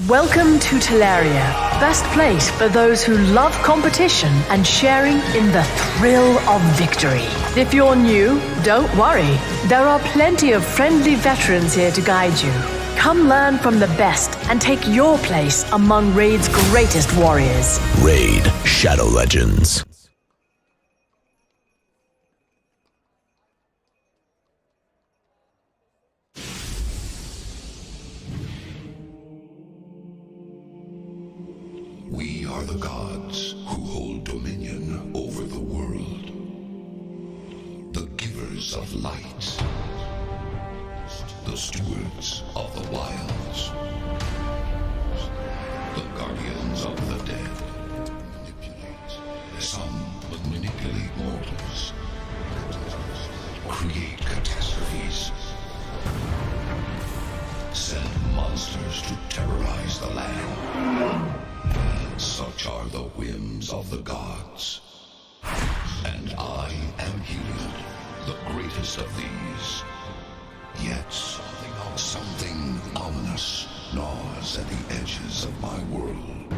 Welcome to Teleria. best place for those who love competition and sharing in the thrill of victory. If you're new, don't worry. There are plenty of friendly veterans here to guide you. Come learn from the best and take your place among Raid's greatest warriors. Raid Shadow Legends. We are the gods who hold dominion over the world. The givers of light. The stewards of the wilds. The guardians of the dead. Some manipulate mortals. Create catastrophes. Send monsters to terrorize the land. Such are the whims of the gods. And I am Heliod, the greatest of these. Yet something ominous gnaws at the edges of my world.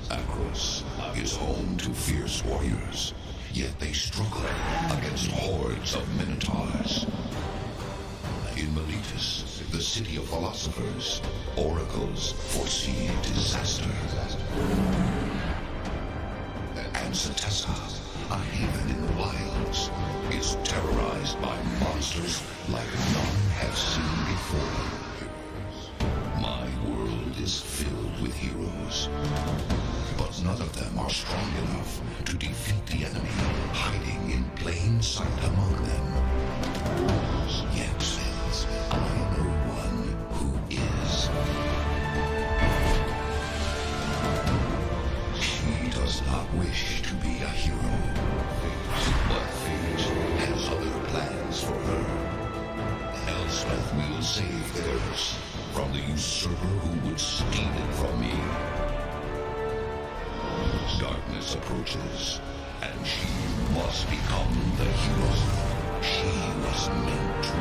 Akros is home to fierce warriors, yet they struggle against hordes of minotaurs. In Meletus, the city of philosophers, oracles foresee disaster. And Satessa, a haven in the wilds, is terrorized by monsters like none have seen before. My world is filled with heroes, but none of them are strong enough to defeat the enemy hiding in plain sight among them. Yet, I know one who is. She does not wish to be a hero, but fate has other plans for her. Elspeth will save Theros from the usurper who would steal it from me. Darkness approaches, and she must become the hero she was meant to be.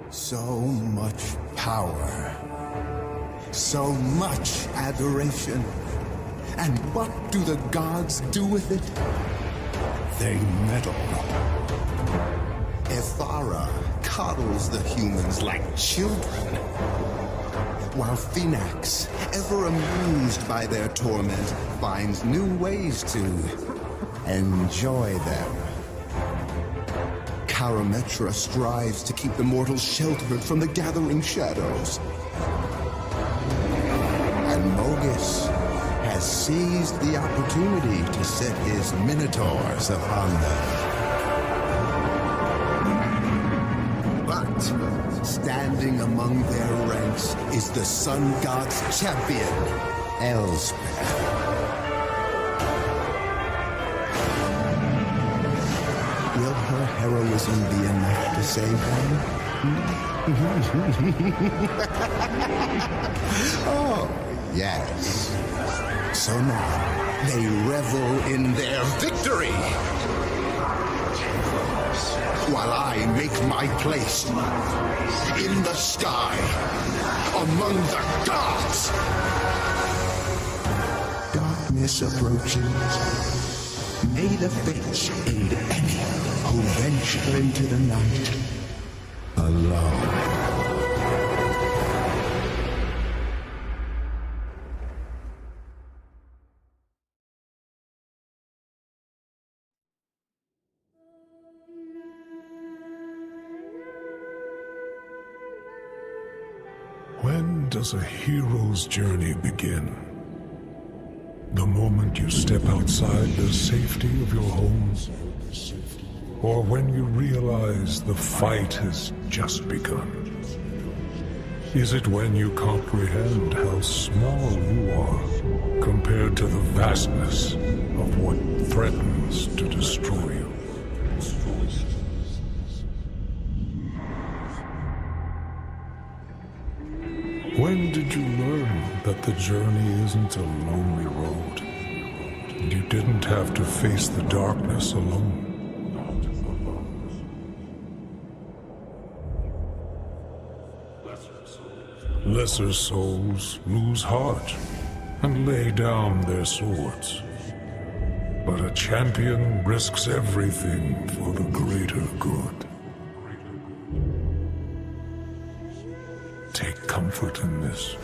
So much power, so much adoration. And what do the gods do with it? They meddle. Ithara coddles the humans like children, while Phoenix, ever amused by their torment, finds new ways to enjoy them. Karametra strives to keep the mortals sheltered from the gathering shadows. And Mogis has seized the opportunity to set his minotaurs upon them. But standing among their ranks is the Sun God's champion, Elspeth. Will her heroism be enough to save them? Oh, yes. So now, they revel in their victory, while I make my place in the sky, among the gods. Darkness approaches. May the fates aid any who venture into the night alone. When does a hero's journey begin? The moment you step outside the safety of your home? Or when you realize the fight has just begun? Is it when you comprehend how small you are compared to the vastness of what threatens to destroy you? When did you learn that the journey isn't a lonely road, and you didn't have to face the darkness alone. Lesser souls lose heart and lay down their swords. But a champion risks everything for the greater good. Take comfort in this.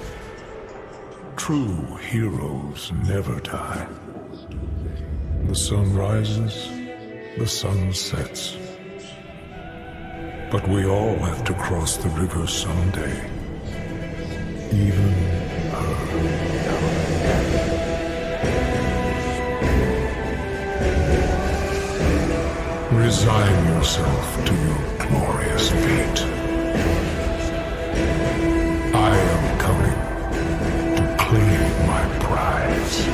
True heroes never die. The sun rises, the sun sets. But we all have to cross the river someday. Even her. Resign yourself to your glorious fate. I am coming to claim my prize.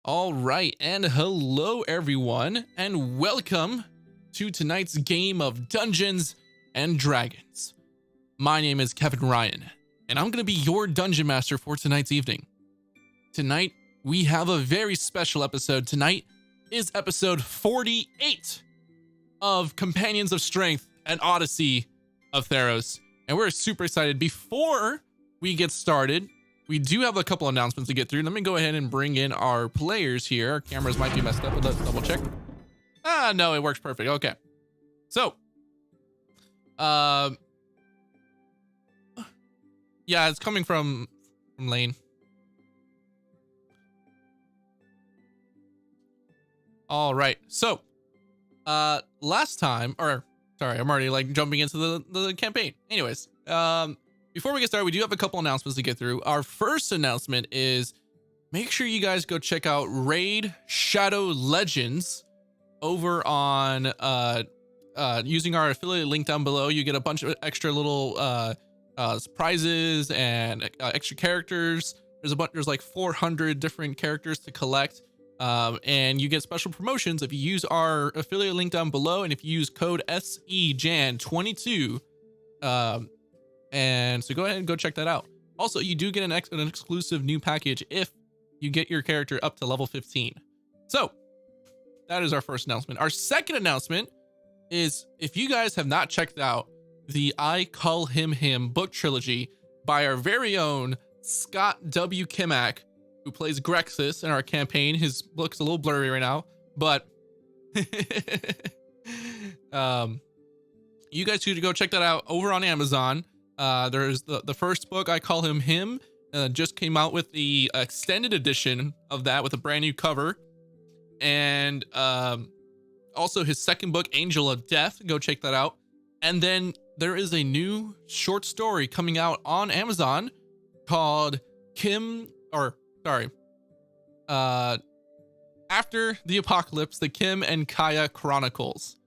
All right, and hello everyone, and welcome to tonight's game of Dungeons and Dragons. My name is Kevin Ryan, and I'm going to be your dungeon master for tonight's evening. Tonight, we have a very special episode. Tonight is episode 48 of Companions of Strength and Odyssey of Theros, and we're super excited. Before we get started, we do have a couple announcements to get through. Let me go ahead and bring in our players here. Our cameras might be messed up, but let's double check. Ah, no, it works perfect. Okay. So, yeah, it's coming from Lane. All right. So, last time, or sorry, I'm already like jumping into the campaign. Anyways, before we get started, we do have a couple announcements to get through. Our first announcement is make sure you guys go check out Raid Shadow Legends over on using our affiliate link down below. You get a bunch of extra little prizes and extra characters. There's like 400 different characters to collect. And you get special promotions if you use our affiliate link down below, and if you use code SEJAN22. And so go ahead and go check that out. Also, you do get an exclusive new package if you get your character up to level 15. So that is our first announcement. Our second announcement is if you guys have not checked out the I Call Him book trilogy by our very own Scott W. Kimack, who plays Grexis in our campaign. His book's a little blurry right now, but you guys should go check that out over on Amazon. There's the first book, I Call Him, just came out with the extended edition of that with a brand new cover. And also his second book, Angel of Death, go check that out. And then there is a new short story coming out on Amazon called After the Apocalypse, the Kim and Kaya Chronicles.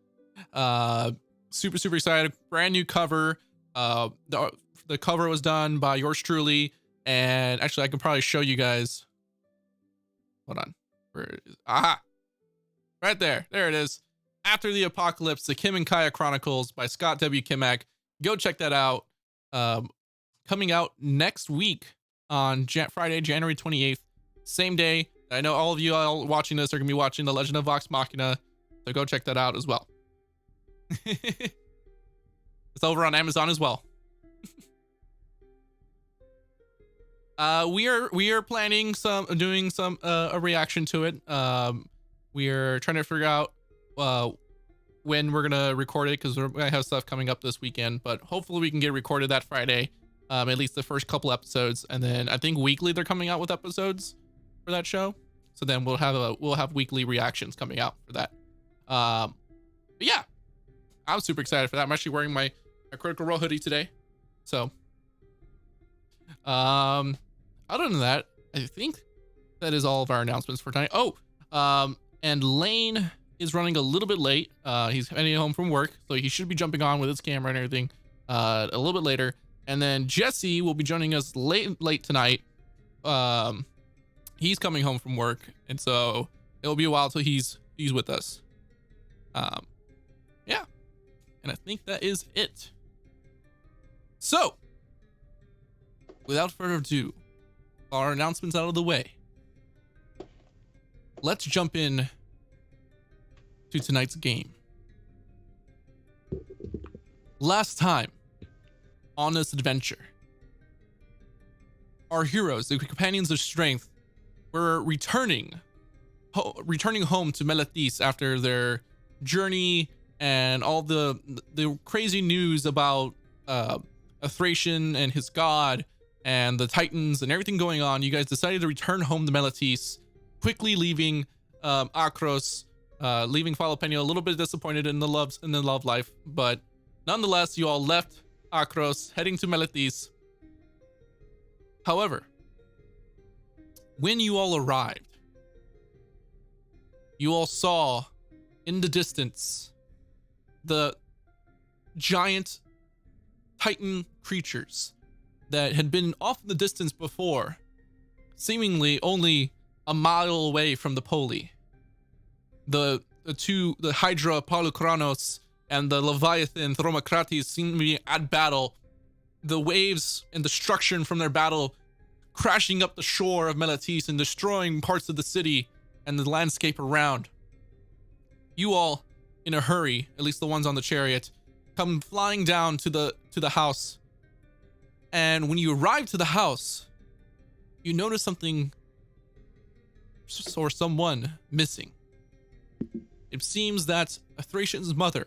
Super excited. Brand new cover. The cover was done by yours truly, and actually I can probably show you guys. Hold on. Where is it? Aha! Right there. There it is. After the Apocalypse, the Kim and Kaya Chronicles by Scott W. Kimack. Go check that out. Coming out next week on Friday, January 28th. Same day. I know all of you all watching this are going to be watching The Legend of Vox Machina, so go check that out as well. It's over on Amazon as well. We are planning doing a reaction to it. We are trying to figure out when we're gonna record it, because we're gonna have stuff coming up this weekend, but hopefully we can get recorded that Friday, at least the first couple episodes, and then I think weekly they're coming out with episodes for that show. So then we'll have weekly reactions coming out for that. But yeah, I'm super excited for that. I'm actually wearing my Critical Role hoodie today. So, other than that, I think that is all of our announcements for tonight. Oh, and Lane is running a little bit late. He's heading home from work, so he should be jumping on with his camera and everything a little bit later. And then Jesse will be joining us late tonight. He's coming home from work, and so it'll be a while till he's with us. Yeah, and I think that is it. So, without further ado, our announcements out of the way, let's jump in to tonight's game. Last time on this adventure, our heroes, the Companions of Strength, were returning home to Melethis after their journey and all the crazy news about Thracian and his god and the Titans and everything going on. You guys decided to return home to Melethis, quickly leaving Akros, leaving Philopenio a little bit disappointed in the love life, but nonetheless, you all left Akros, heading to Melethis. However, when you all arrived, you all saw in the distance the giant Titan creatures that had been off in the distance before, seemingly only a mile away from the Poli. The Hydra Polychronos and the Leviathan Thromocrates seem to be at battle. The waves and destruction from their battle crashing up the shore of Meletis and destroying parts of the city and the landscape around. You all, in a hurry, at least the ones on the chariot, come flying down to the house. And when you arrive to the house, you notice something or someone missing. It seems that a Thracian's mother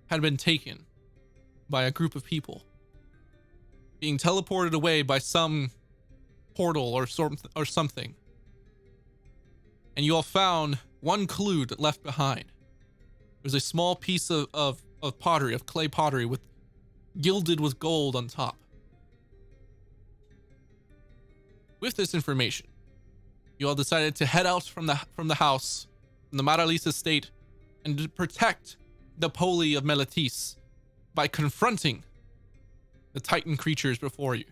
had been taken by a group of people, being teleported away by some portal or something. And you all found one clue that left behind. It was a small piece of pottery, of clay pottery, with gilded with gold on top. With this information, you all decided to head out from the house, from the Maralis estate, and to protect the Poli of Meletis by confronting the Titan creatures before you.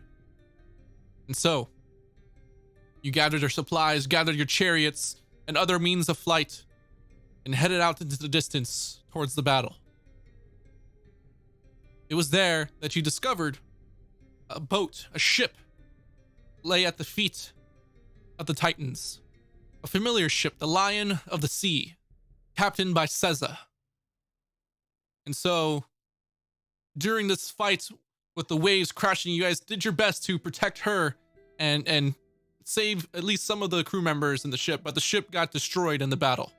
And so, you gathered your supplies, gathered your chariots, and other means of flight, and headed out into the distance towards the battle. It was there that you discovered a boat, a ship, lay at the feet of the Titans. A familiar ship, the Lion of the Sea, captained by Seza. And so, during this fight with the waves crashing, you guys did your best to protect her and save at least some of the crew members in the ship, but the ship got destroyed in the battle.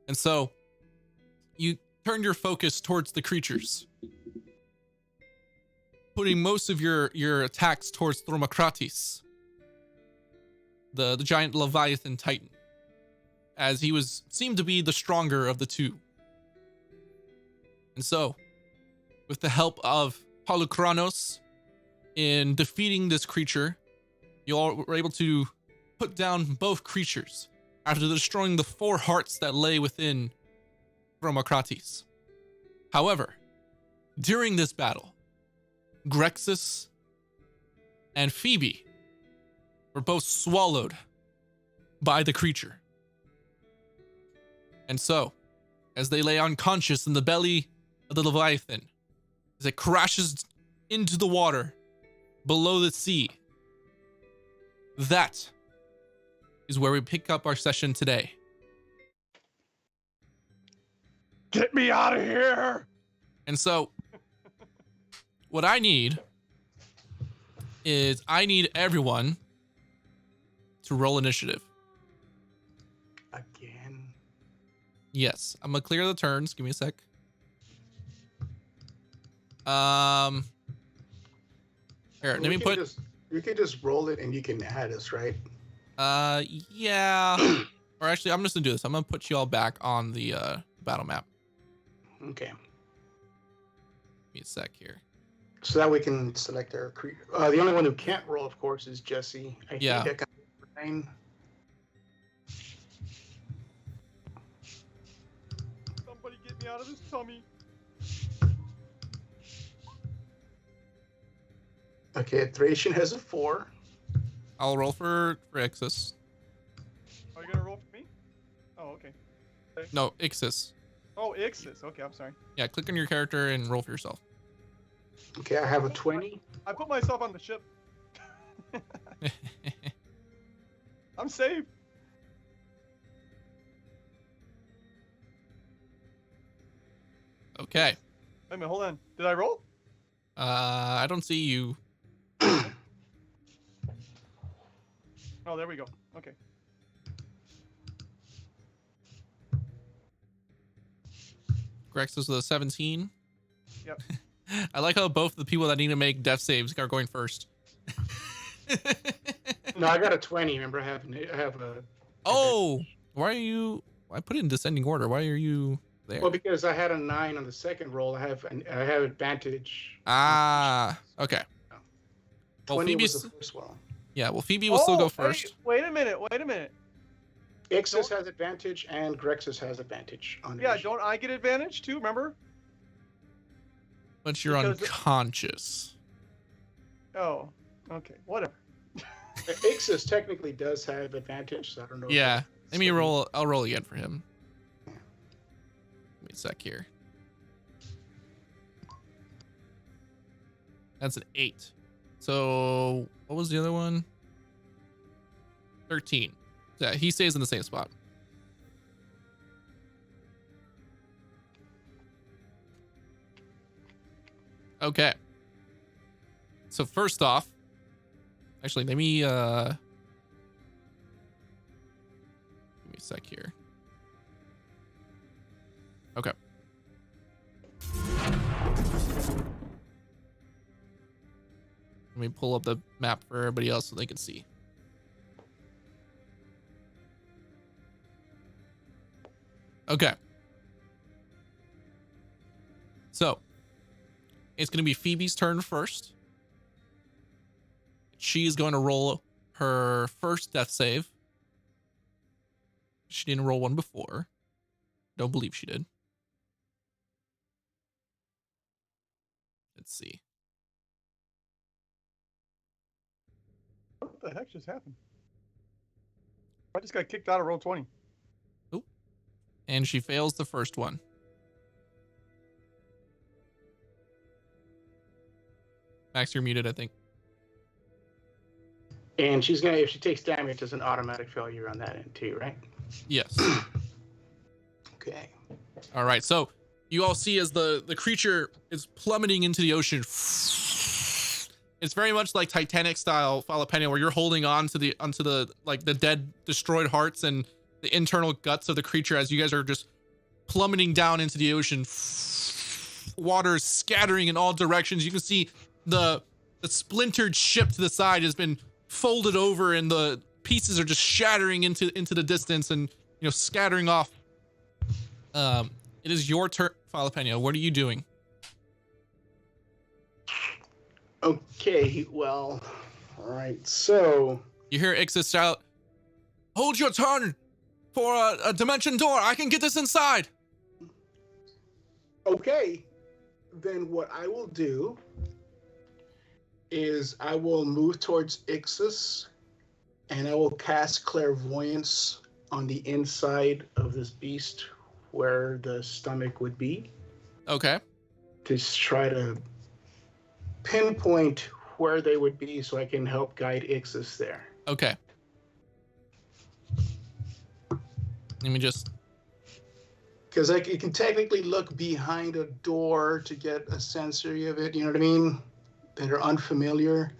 And so, you turned your focus towards the creatures, putting most of your attacks towards Thromocrates, the giant Leviathan Titan, as he seemed to be the stronger of the two. And so, with the help of Polychronos in defeating this creature, you all were able to put down both creatures after destroying the 4 hearts that lay within Thromocrates. However, during this battle, Grexus and Phoebe were both swallowed by the creature. And so, as they lay unconscious in the belly of the Leviathan, as it crashes into the water below the sea, that is where we pick up our session today. Get me out of here! And so, what I need is everyone to roll initiative. Again? Yes, I'm gonna clear the turns. Give me a sec. Here, let me put. You can just roll it and you can add us, right? Yeah. Or actually, I'm just gonna do this. I'm gonna put you all back on the battle map. Okay. Give me a sec here. So that we can select our creature. The only one who can't roll, of course, is Jesse. I think that got 9. Somebody get me out of this tummy. Okay, Thracian has a 4. I'll roll for Ixis. Are you gonna roll for me? Oh, okay. No, Ixis. Oh, Ixis. Okay, I'm sorry. Yeah, click on your character and roll for yourself. Okay, I have a 20. I put myself on the ship. I'm safe. Okay. Wait a minute, hold on. Did I roll? I don't see you. Oh, there we go. Okay. Grexus with a 17. Yep. I like how both the people that need to make death saves are going first. No, I got a 20. Remember, I have a. Oh, why are you? I put it in descending order. Why are you there? Well, because I had a 9 on the second roll. I have advantage. Ah, okay. Well, 20 Phoebe's was the first one. Yeah, well, Phoebe will still go Hey, first. wait a minute. Wait a minute. Ixis has advantage and Grexus has advantage on Yeah, initiative. don't I get advantage too? Remember? But you're Because- unconscious. Oh, okay. Whatever. Ixis technically does have advantage, so I don't know. Yeah. Let me roll. I'll roll again for him. Give me a sec here. That's an 8. So what was the other one? 13. Yeah, he stays in the same spot. Okay. So first off, actually, let me give me a sec here. Okay. Let me pull up the map for everybody else so they can see. Okay. So, it's going to be Phoebe's turn first. She is going to roll her first death save. She didn't roll one before. Don't believe she did. Let's see. What the heck just happened? I just got kicked out of roll 20. Oop. And she fails the first one. Max, you're muted, I think. And she's gonna, if she takes damage, there's an automatic failure on that end too, right? Yes. Okay. All right. So you all see as the creature is plummeting into the ocean. It's very much like Titanic style Jalapeno, where you're holding on to the like the dead, destroyed hearts and the internal guts of the creature as you guys are just plummeting down into the ocean. Water is scattering in all directions. You can see the splintered ship to the side has been folded over, and the pieces are just shattering into the distance and scattering off. It is your turn, Jalapeno. What are you doing? Okay, well, all right, so... You hear Ixis shout, "Hold your turn for a dimension door. I can get this inside." Okay, then what I will do is I will move towards Ixis, and I will cast Clairvoyance on the inside of this beast where the stomach would be. Okay. To try to pinpoint where they would be so I can help guide Ixis there. Okay. Let me just... Because you can technically look behind a door to get a sensory of it, you know what I mean? That are unfamiliar.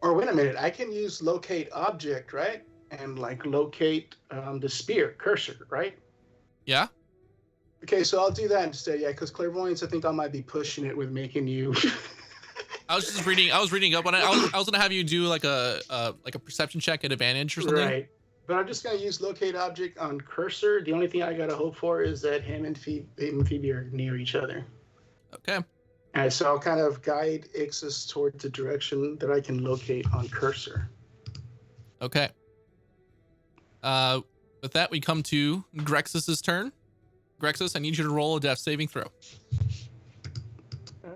Or wait a minute, I can use locate object, right? And like locate the spear, cursor, right? Yeah. Okay, so I'll do that instead, yeah, because clairvoyance, I think I might be pushing it with making you... I was reading up on it. I was gonna have you do like a perception check at advantage or something. Right. But I'm just gonna use locate object on cursor. The only thing I gotta hope for is that him and Phoebe are near each other. Okay. And so I'll kind of guide Ixis towards the direction that I can locate on cursor. Okay. With that, we come to Grexus's turn. Grexus, I need you to roll a death saving throw.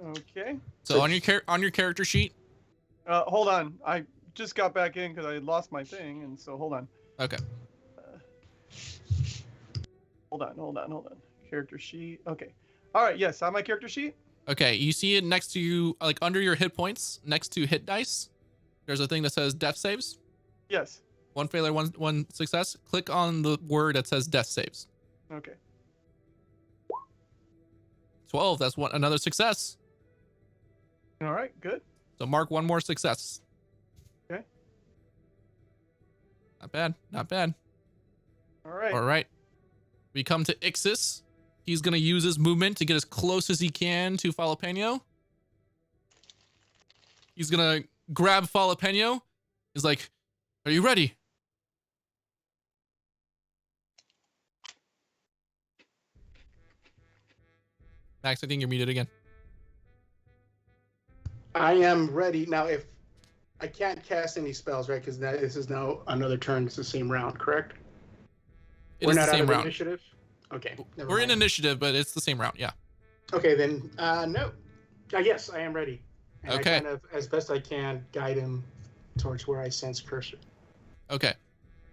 Okay. So on your character sheet. Hold on. I just got back in because I lost my thing, and so hold on. Okay. Hold on. Character sheet. Okay. All right. Yes, on my character sheet. Okay. You see it next to you, like under your hit points, next to hit dice. There's a thing that says death saves. Yes. One failure, one success. Click on the word that says death saves. Okay. 12. That's another success. All right. Good. So mark one more success. Okay. Not bad. Not bad. All right. All right. We come to Ixis. He's going to use his movement to get as close as he can to Jalapeno. He's going to grab Jalapeno. He's like, "Are you ready?" Max, I think you're muted again. I am ready. Now, if I can't cast any spells, right? Because this is now another turn. It's the same round, correct? We're not the same out of round. Initiative? Okay. We're in initiative, but it's the same round, yeah. Okay, then, no. Yes, I am ready. And Okay. I kind of, as best I can, guide him towards where I sense cursor. Okay.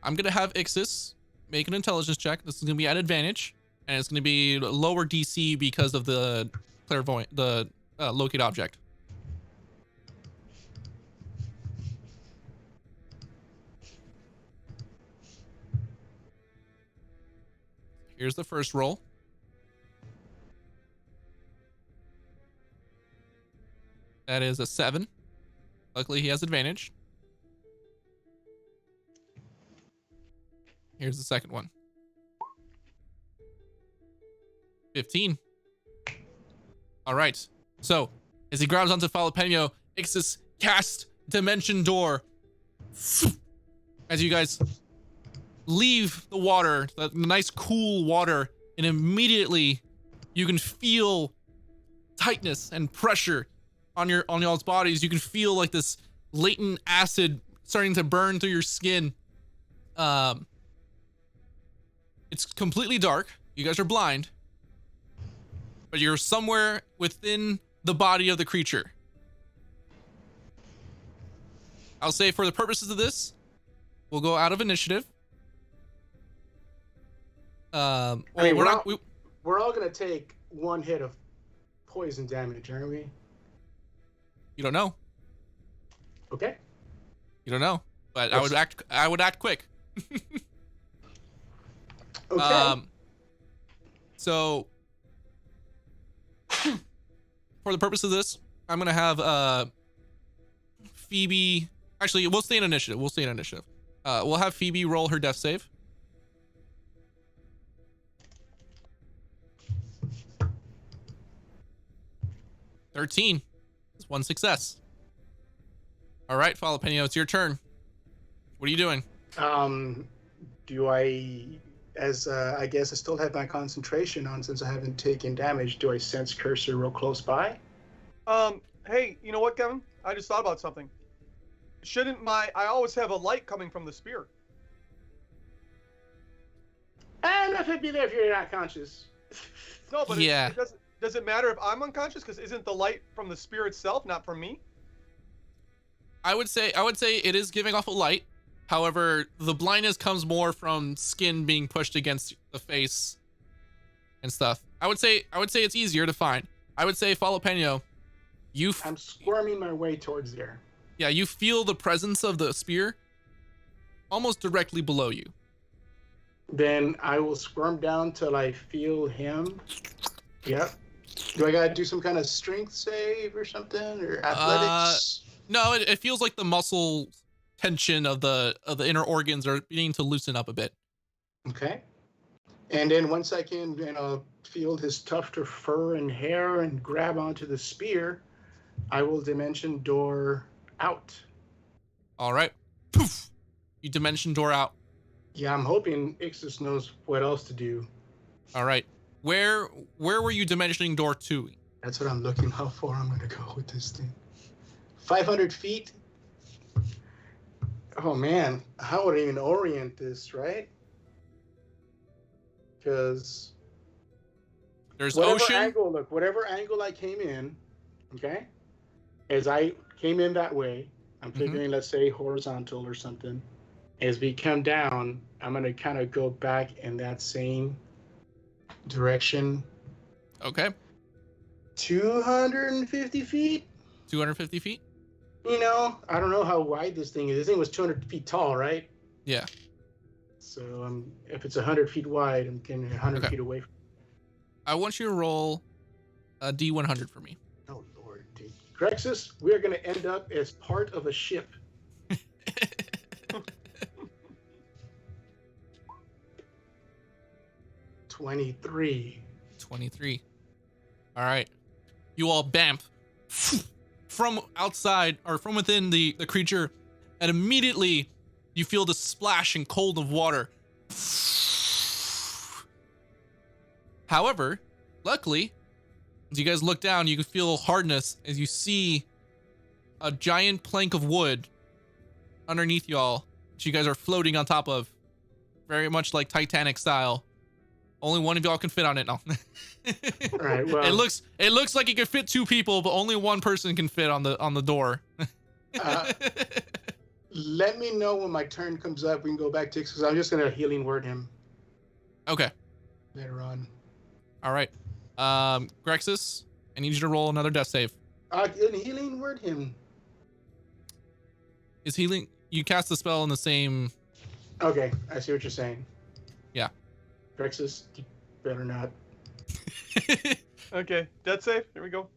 I'm going to have Ixis make an intelligence check. This is going to be at advantage, and it's going to be lower DC because of the clairvoyant, the locate object. Here's the first roll. That is a 7. Luckily, he has advantage. Here's the second one. 15. All right. So, as he grabs onto Jalapeno, Ixis casts Dimension Door. As you guys leave the water, the nice cool water, and immediately you can feel tightness and pressure on y'all's bodies. You can feel like this latent acid starting to burn through your skin. It's completely dark. You guys are blind, but you're somewhere within the body of the creature. I'll say for the purposes of this, we'll go out of initiative. I mean, we're all gonna take one hit of poison damage, aren't we? You don't know. Okay. You don't know, but I would act quick. Okay. So for the purpose of this, I'm gonna have Phoebe. Actually, we'll stay in initiative. We'll have Phoebe roll her death save. $13. It's one success. All right, Jalapeno, it's your turn. What are you doing? Do I, I guess I still have my concentration on since I haven't taken damage, do I sense cursor real close by? Hey, you know what, Kevin? I just thought about something. I always have a light coming from the spear. And that would be there if you're not conscious. No, but yeah. Does it matter if I'm unconscious? Because isn't the light from the spear itself, not from me? I would say it is giving off a light. However, the blindness comes more from skin being pushed against the face and stuff. I would say it's easier to find. I would say Jalapeno, I'm squirming my way towards there. Yeah, you feel the presence of the spear almost directly below you. Then I will squirm down till I feel him. Yep. Do I gotta do some kind of strength save or something, or athletics? No, it feels like the muscle tension of the inner organs are beginning to loosen up a bit. Okay. And then once I can, feel his tuft of fur and hair and grab onto the spear, I will dimension door out. All right. Poof. You dimension door out. Yeah, I'm hoping Ixis knows what else to do. All right. Where were you dimensioning door to? That's what I'm looking. How far I'm gonna go with this thing? 500 feet. Oh man, how would I even orient this, right? Because there's whatever ocean. Whatever angle I came in, okay, as I came in that way, I'm figuring, let's say horizontal or something. As we come down, I'm gonna kind of go back in that same direction. Okay. 250 feet. 250 feet. I don't know how wide this thing is. This thing was 200 feet tall, right? Yeah. So if it's 100 feet wide, I'm getting 100 feet away from. I want you to roll a D100 for me. Oh Lord, dude. Grexus, we are going to end up as part of a ship. 23. 23. All right. You all bamf from outside or from within the creature, and immediately you feel the splash and cold of water. However, luckily, as you guys look down, you can feel hardness as you see a giant plank of wood underneath y'all, which you guys are floating on top of, very much like Titanic style. Only one of y'all can fit on it. No. All right. Well, it looks like it could fit 2 people, but only one person can fit on the door. let me know when my turn comes up. We can go back to because I'm just gonna healing word him Okay. later on. All right. Grexus, I need you to roll another death save. And healing word him. Is healing? You cast the spell in the same. Okay, I see what you're saying. Yeah. Grexus, you better not. Okay, death save. Here we go.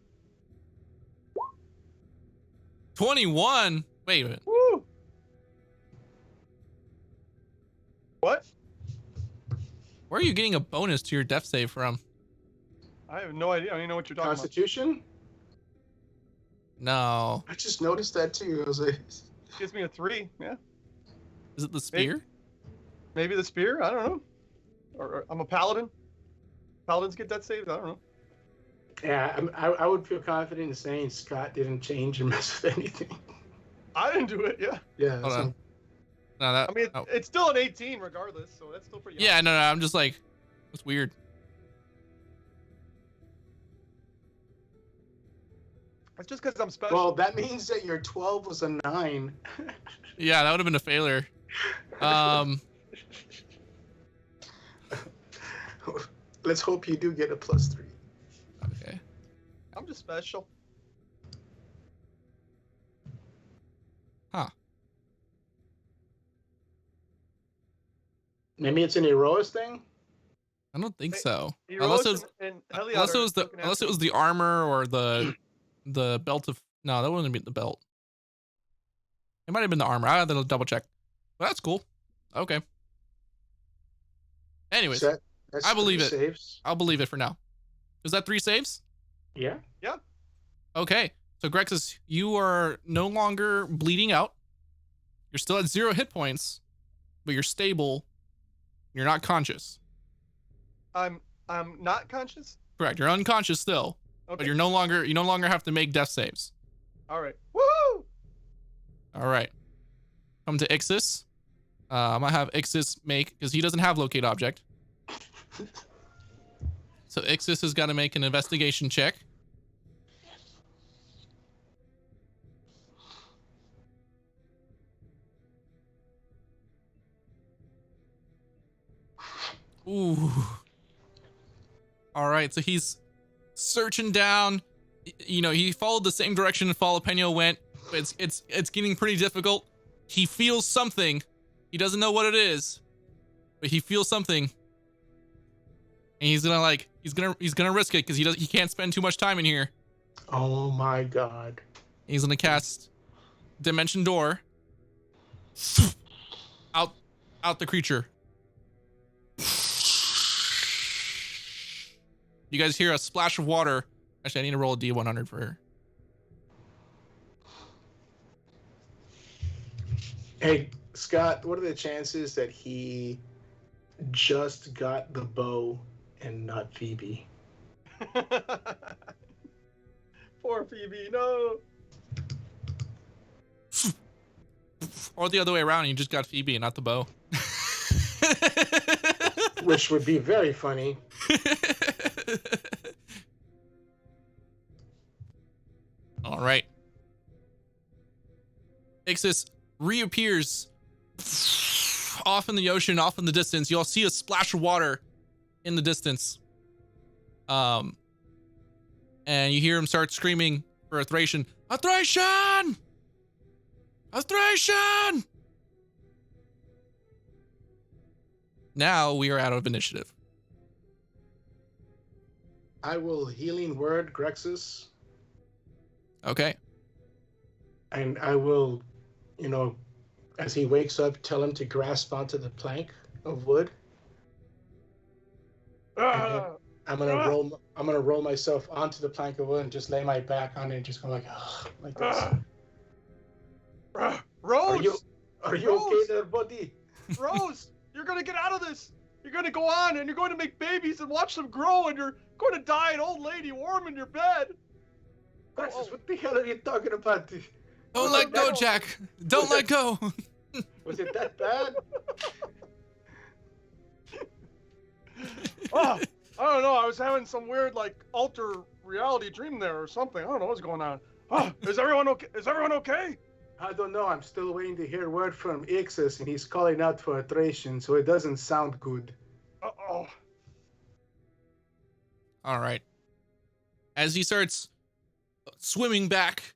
21. Wait a minute. Woo! What? Where are you getting a bonus to your death save from? I have no idea. I don't even know what you're talking Constitution? No. I just noticed that too. I was like, about. Gives me a 3. Yeah. Is it the spear? Maybe the spear. I don't know. Or I'm a paladin. Paladins get death saves. I don't know. yeah, I would feel confident in saying Scott didn't change or mess with anything. I didn't do it. Yeah. Yeah. Hold so- on. No, that. I mean, oh. it's still an 18 regardless, so that's still pretty. Yeah, no. I'm just like, it's weird. It's just because I'm special. Well, that means that your 12 was a 9. Yeah, that would have been a failure. Let's hope you do get a +3. Okay. I'm just special. Huh. Maybe it's an Eros thing. I don't think so. Heroes Unless it was, and unless it was the armor or the belt of. No, that wouldn't be the belt. It might have been the armor. I had to double check. But that's cool. Okay. Anyways, So that's I believe 3 it. Saves. I'll believe it for now. Is that 3 saves? Yeah. Yeah. Okay. So Grexus, you are no longer bleeding out. You're still at 0 hit points, but you're stable. You're not conscious. I'm not conscious. Correct. You're unconscious still, Okay. but you no longer have to make death saves. All right. Woo! All right. Come to Ixis. I'm gonna have Ixis make, because he doesn't have locate object. So Ixis has got to make an investigation check. Ooh. All right, so he's searching down. You know, he followed the same direction Falapeno went, but it's getting pretty difficult. He feels something. He doesn't know what it is, but he feels something. And he's gonna risk it because he can't spend too much time in here. Oh my god. He's gonna cast Dimension Door. Out the creature. You guys hear a splash of water. Actually, I need to roll a D100 for her. Hey, Scott, what are the chances that he just got the bow and not Phoebe? Poor Phoebe, no. Or the other way around, you just got Phoebe and not the bow. Which would be very funny. All right. Ixis reappears off in the ocean, off in the distance. You all see a splash of water in the distance. And you hear him start screaming for a Thracian. A Thracian! A Thracian! Now we are out of initiative. I will healing word Grexus, Okay. and I will, as he wakes up, tell him to grasp onto the plank of wood. And then I'm gonna roll myself onto the plank of wood and just lay my back on it and just go like this. Rose! Are you okay there, buddy? Rose, you're gonna get out of this. You're gonna go on and you're going to make babies and watch them grow and you're going to die an old lady warm in your bed. Grexus, what the hell are you talking about? Don't let go, Jack. Don't let go. Was it that bad? Oh, I don't know. I was having some weird like alter reality dream there or something. I don't know what's going on. Oh, is everyone okay? Is everyone okay? I don't know. I'm still waiting to hear word from Ixis, and he's calling out for a Thracian, so it doesn't sound good. Uh-oh. All right. As he starts swimming back,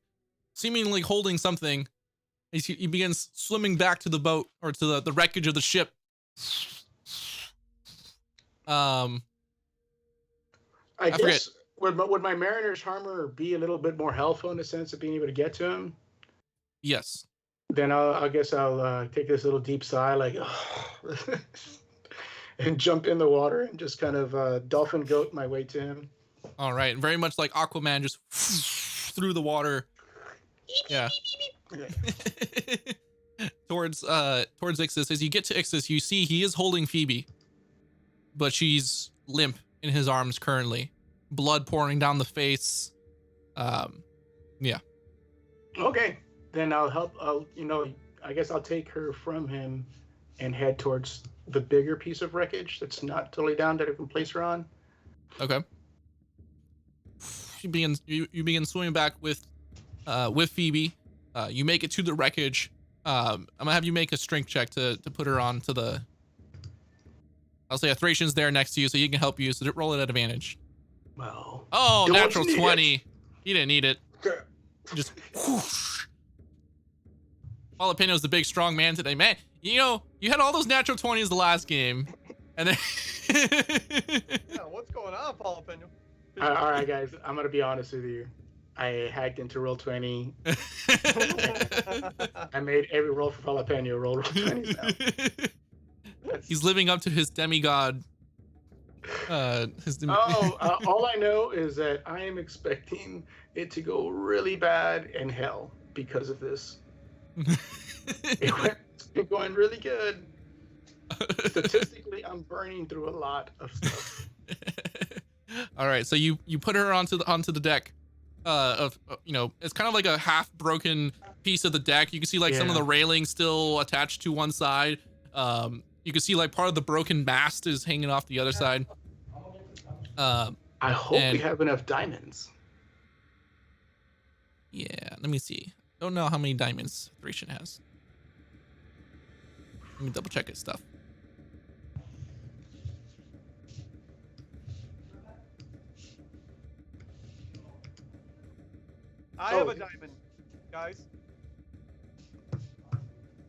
seemingly holding something, he begins swimming back to the boat, or to the wreckage of the ship. I guess forget. would my Mariner's armor be a little bit more helpful in the sense of being able to get to him? Yes. Then I guess I'll take this little deep sigh, like, and jump in the water and just kind of dolphin goat my way to him. All right. Very much like Aquaman, just through the water. Yeah. towards Ixis. As you get to Ixis, you see he is holding Phoebe, but she's limp in his arms currently. Blood pouring down the face. Yeah. Okay. Then I'll help. I guess I'll take her from him and head towards the bigger piece of wreckage that's not totally down that I can place her on. Okay. You begin swimming back with Phoebe. You make it to the wreckage. I'm gonna have you make a strength check to put her on to the. I'll say a Thracian's there next to you, so he can help you. So roll it at advantage. Well. Oh, don't natural need 20. it. You didn't need it. Just whoosh. Jalapeno's the big strong man today, man. You know, you had all those natural 20s the last game, and then. Yeah, what's going on, Jalapeno? All right, guys. I'm gonna be honest with you. I hacked into Roll20. I made every roll for Jalapeno roll 20s now. He's living up to his demigod. All I know is that I am expecting it to go really bad in hell because of this. It's been going really good. Statistically, I'm burning through a lot of stuff. All right, so you put her onto the deck. It's kind of like a half broken piece of the deck. You can see some of the railings still attached to one side. You can see part of the broken mast is hanging off the other side. I hope we have enough diamonds. Yeah, let me see. Don't know how many diamonds Thracian has. Let me double check his stuff. I have a diamond, guys.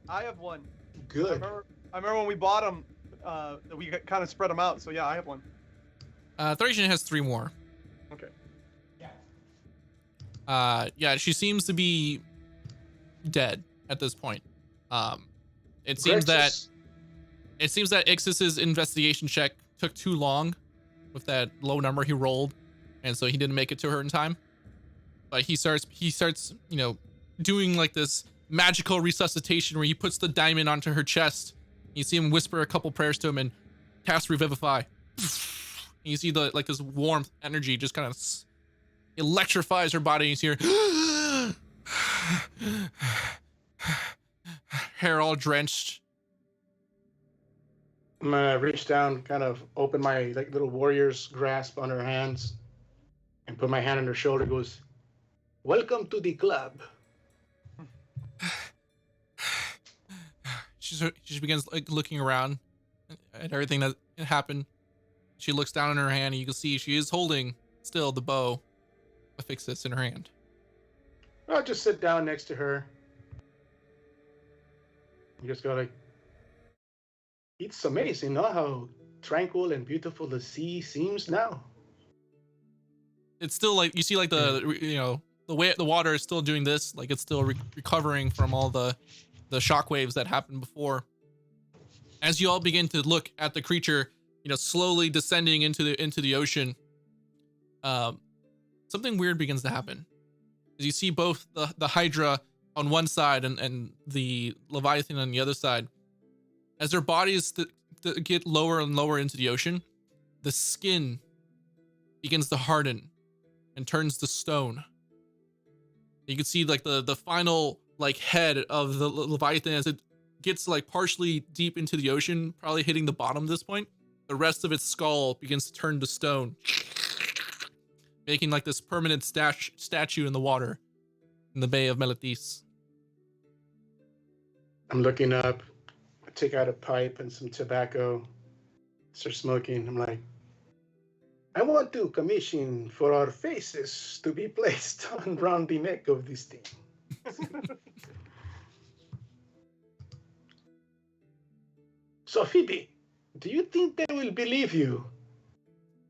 I have one. Good. I remember when we bought them, that we kind of spread them out. So yeah, I have one. Thracian has 3 more. Okay. Yeah, she seems to be dead at this point. It seems that Ixis's investigation check took too long with that low number he rolled, and so he didn't make it to her in time. But he starts, doing this magical resuscitation where he puts the diamond onto her chest. You see him whisper a couple prayers to him and cast Revivify. And you see this warmth energy just kind of electrifies her body. And you see her hair all drenched. I'm gonna reach down, kind of open my little warrior's grasp on her hands, and put my hand on her shoulder. Goes, "Welcome to the club." She begins looking around at everything that happened. She looks down on her hand, and you can see she is holding still the bow of Ixis in her hand. I'll just sit down next to her. You just go it's amazing, no? How tranquil and beautiful the sea seems now. It's still you see the way the water is still doing this, it's still recovering from all the shockwaves that happened before. As you all begin to look at the creature, slowly descending into the ocean, something weird begins to happen. As you see both the Hydra on one side and the Leviathan on the other side, as their bodies get lower and lower into the ocean, the skin begins to harden and turns to stone. You can see the final head of the Leviathan as it gets partially deep into the ocean, probably hitting the bottom at this point. the rest of its skull begins to turn to stone, making like this permanent statue in the water in the Bay of Meletis. I'm looking up. I take out a pipe and some tobacco. Start smoking. I'm like, I want to commission for our faces to be placed on around the neck of this thing. So Phoebe, do you think they will believe you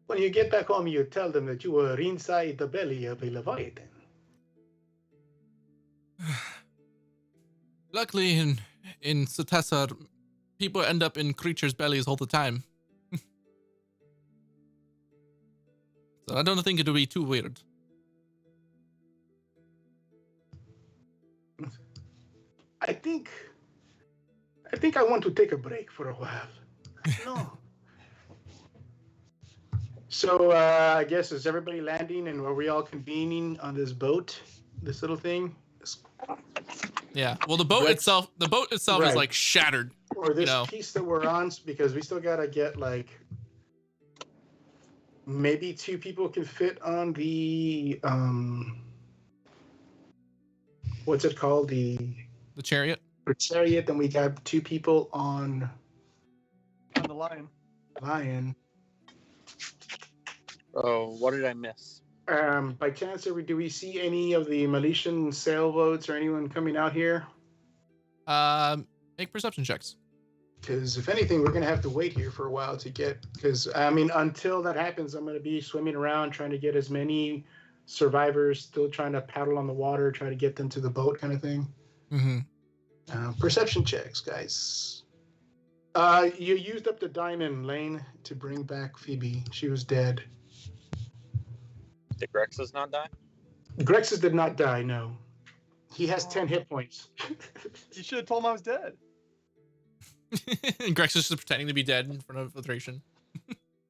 when you get back home? You tell them that you were inside the belly of a leviathan. Luckily, in Satessar, people end up in creatures' bellies all the time. So I don't think it would be too weird. I think I want to take a break for a while. No. So I guess is everybody landing and are we all convening on this boat, this little thing? Yeah. Well, the boat itself Right. is like shattered. Or this piece that we're on, because we still gotta get like maybe 2 people can fit on the what's it called, the chariot. Chariot. Then we got 2 people on the lion. Oh, what did I miss? By chance, do we see any of the Miletian sailboats or anyone coming out here? Make perception checks. Because if anything, we're gonna have to wait here for a while to get. Because I mean, until that happens, I'm gonna be swimming around trying to get as many survivors, still trying to paddle on the water, try to get them to the boat, kind of thing. Mm-hmm. Perception checks, guys. You used up the diamond, Lane, to bring back Phoebe. She was dead. Did Grexus not die? Grexus did not die. No, he has 10 hit points. You should have told him I was dead. Grex is just pretending to be dead in front of filtration.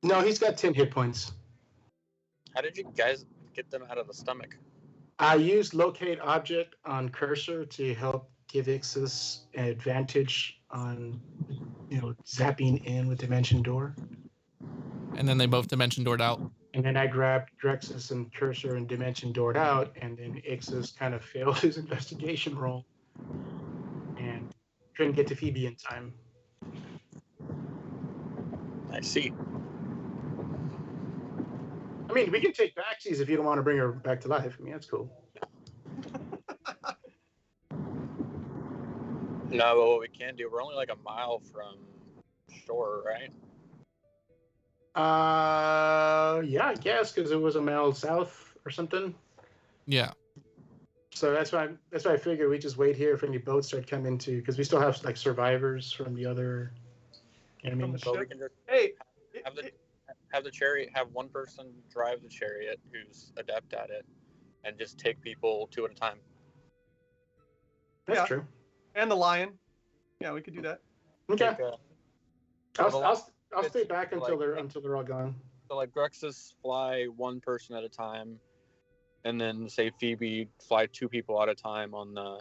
No, he's got 10 hit points. How did you guys get them out of the stomach? I used locate object on cursor to help give Ixis an advantage on, zapping in with dimension door. And then they both dimension doored out. And then I grabbed Drexus and cursor and dimension doored out, and then Ixis kind of failed his investigation roll and couldn't get to Phoebe in time. I see. I mean, we can take backsies if you don't want to bring her back to life. I mean, that's cool. No, but what we can do, we're only like a mile from shore, right? Yeah, I guess, because it was a mile south or something. Yeah. So that's why I figured we just wait here if any boats start coming to, because we still have like survivors from the other. You know what I mean? So we can just have the chariot, have one person drive the chariot who's adept at it, and just take people 2 at a time. That's true. And the lion. Yeah, we could do that. Okay. I'll It's stay back until like- they're all gone. So like Grexus fly one person at a time, and then say Phoebe fly 2 people at a time on the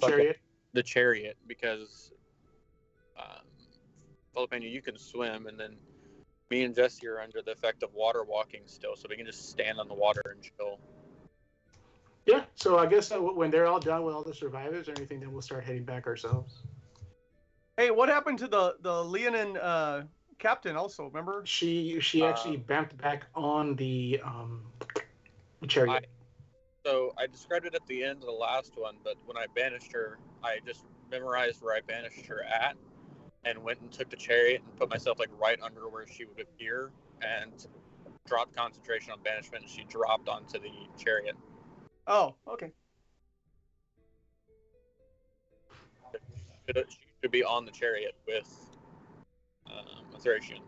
Chariot. The chariot, because Filipino, you can swim, and then me and Jesse are under the effect of water walking still, so we can just stand on the water and chill. Yeah. So I guess when they're all done with all the survivors or anything, then we'll start heading back ourselves. Hey, what happened to the Leonin captain also, remember? She actually bamped back on the chariot. So I described it at the end of the last one, but when I banished her, I just memorized where I banished her at, and went and took the chariot and put myself like right under where she would appear, and dropped concentration on banishment, and she dropped onto the chariot. Oh, okay. She should be on the chariot with a Thracian.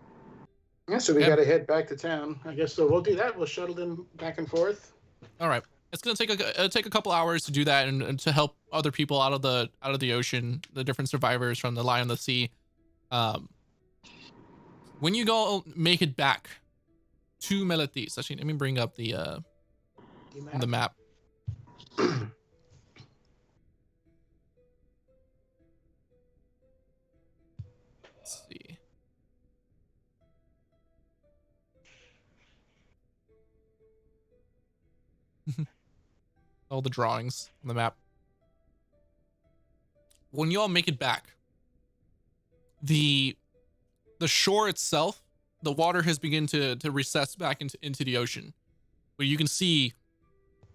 Yeah, so we got to head back to town. I guess so. We'll do that. We'll shuttle them back and forth. All right. It's gonna take a couple hours to do that, and to help other people out of the ocean, the different survivors from the Lion of the Sea. When you go make it back to Meletis, actually, let me bring up the map. Let's see. all the drawings on the map. When you all make it back, the shore itself, the water has begun to recess back into the ocean, where you can see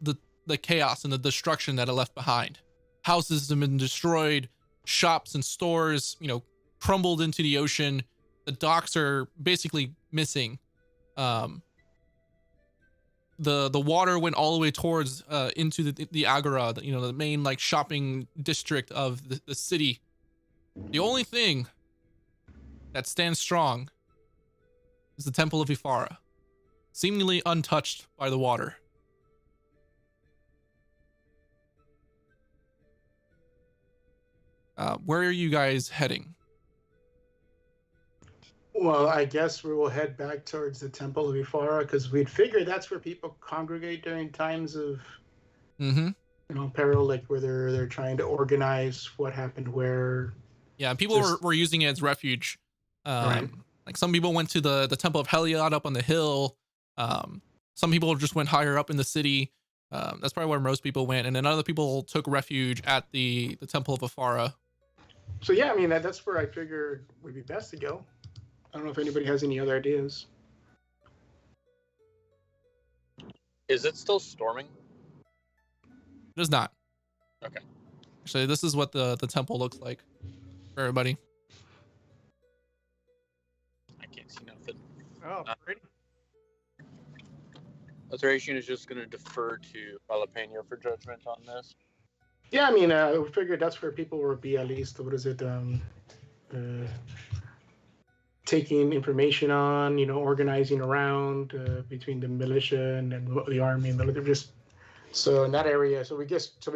the chaos and the destruction that it left behind. Houses have been destroyed, shops and stores, crumbled into the ocean. The docks are basically missing. The water went all the way towards into the agora, the main like shopping district of the city. The only thing that stands strong is the Temple of Ifara, seemingly untouched by the water. Where are you guys heading? Well, I guess we will head back towards the Temple of Ifara because we'd figure that's where people congregate during times of, peril, like where they're trying to organize what happened where. Yeah, people were using it as refuge. Right. Like some people went to the Temple of Heliod up on the hill. Some people just went higher up in the city. That's probably where most people went, and then other people took refuge at the Temple of Ifara. So yeah, I mean that's where I figure would be best to go. I don't know if anybody has any other ideas. Is it still storming? It is not. Okay. Actually, this is what the temple looks like for everybody. I can't see nothing. Oh, pretty. Authorization is just going to defer to Jalapeno for judgment on this. Yeah, I mean, we figured that's where people would be at least. What is it? Taking information on, organizing around between the militia and the army and military. Just so in that area, so we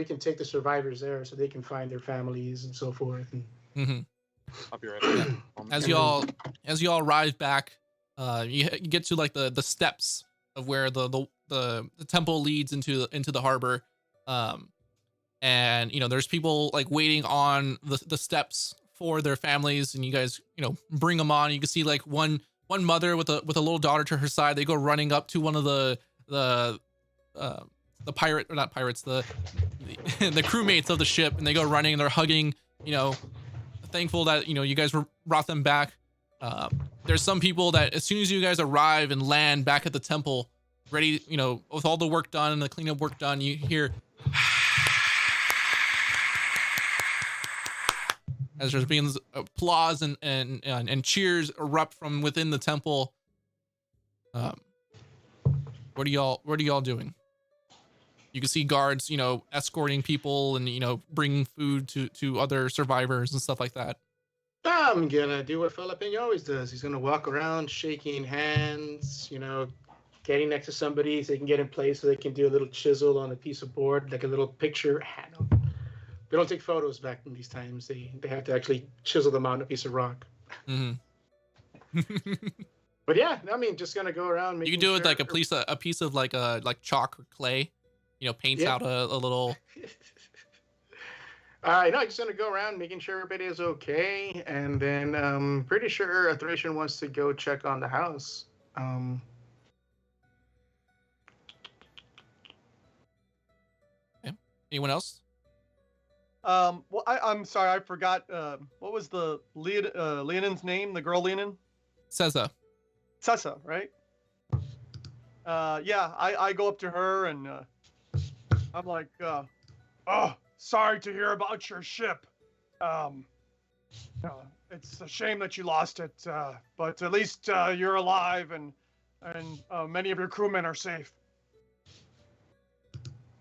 can take the survivors there, so they can find their families and so forth. And I'll be right back. As you all arrive back, you get to like the steps of where the temple leads into the harbor. And there's people like waiting on the steps for their families, and you guys bring them on. You can see like one mother with a little daughter to her side. They go running up to one of the pirate, or not pirates, the crewmates of the ship, and they go running and they're hugging, thankful that you guys brought them back. There's some people that as soon as you guys arrive and land back at the temple, ready, with all the work done and the cleanup work done, you hear as there's being applause and cheers erupt from within the temple. What are y'all doing? You can see guards, escorting people and bringing food to other survivors and stuff like that. I'm gonna do what Jalapeno always does. He's gonna walk around shaking hands, getting next to somebody so they can get in place, so they can do a little chisel on a piece of board, like a little picture. They don't take photos back in these times. They have to actually chisel them on a piece of rock. But yeah, I mean, just gonna go around. You can do it like a piece of like chalk or clay, paints out a little. No, just gonna go around making sure everybody is okay, and then pretty sure Thracian wants to go check on the house. Okay. Anyone else? Well, I'm sorry, I forgot. What was the Leonin's name? The girl Leonin? Sessa, right? Yeah, I go up to her and I'm like, oh, sorry to hear about your ship. It's a shame that you lost it, but at least you're alive and many of your crewmen are safe.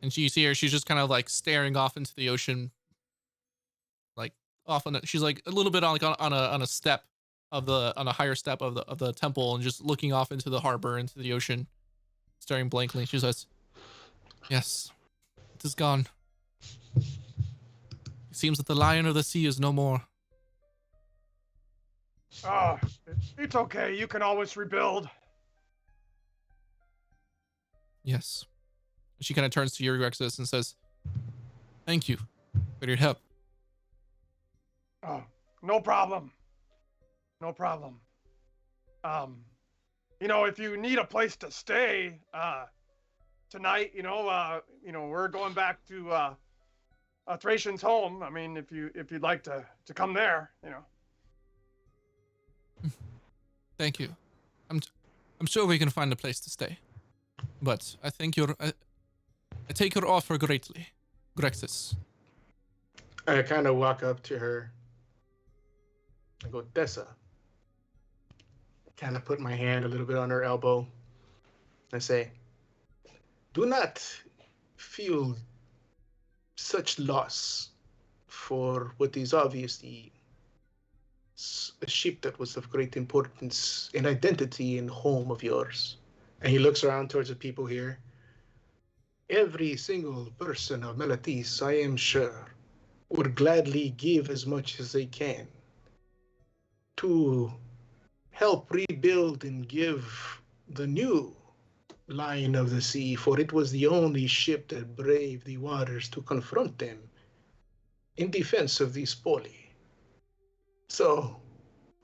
and you see her. She's just kind of like staring off into the ocean. She's like a little bit on a step on a higher step of the temple, and just looking off into the harbor, into the ocean, staring blankly. She says, "Yes, it is gone. It seems that the Lion of the Sea is no more." Oh, it's okay. You can always rebuild. Yes. She kind of turns to Eurexus and says, "Thank you for your help." Oh, no problem. No problem. If you need a place to stay, tonight, we're going back to Thracian's home. I mean, if you'd like to come there, Thank you. I'm sure we can find a place to stay. But I think I take your offer greatly, Grexis. I kind of walk up to her. I go, Tessa. Kind of put my hand a little bit on her elbow. I say, do not feel such loss for what is obviously a ship that was of great importance and identity and home of yours. And he looks around towards the people here. Every single person of Melatis, I am sure, would gladly give as much as they can to help rebuild and give the new Lion of the Sea, for it was the only ship that braved the waters to confront them in defense of the Spoli. So,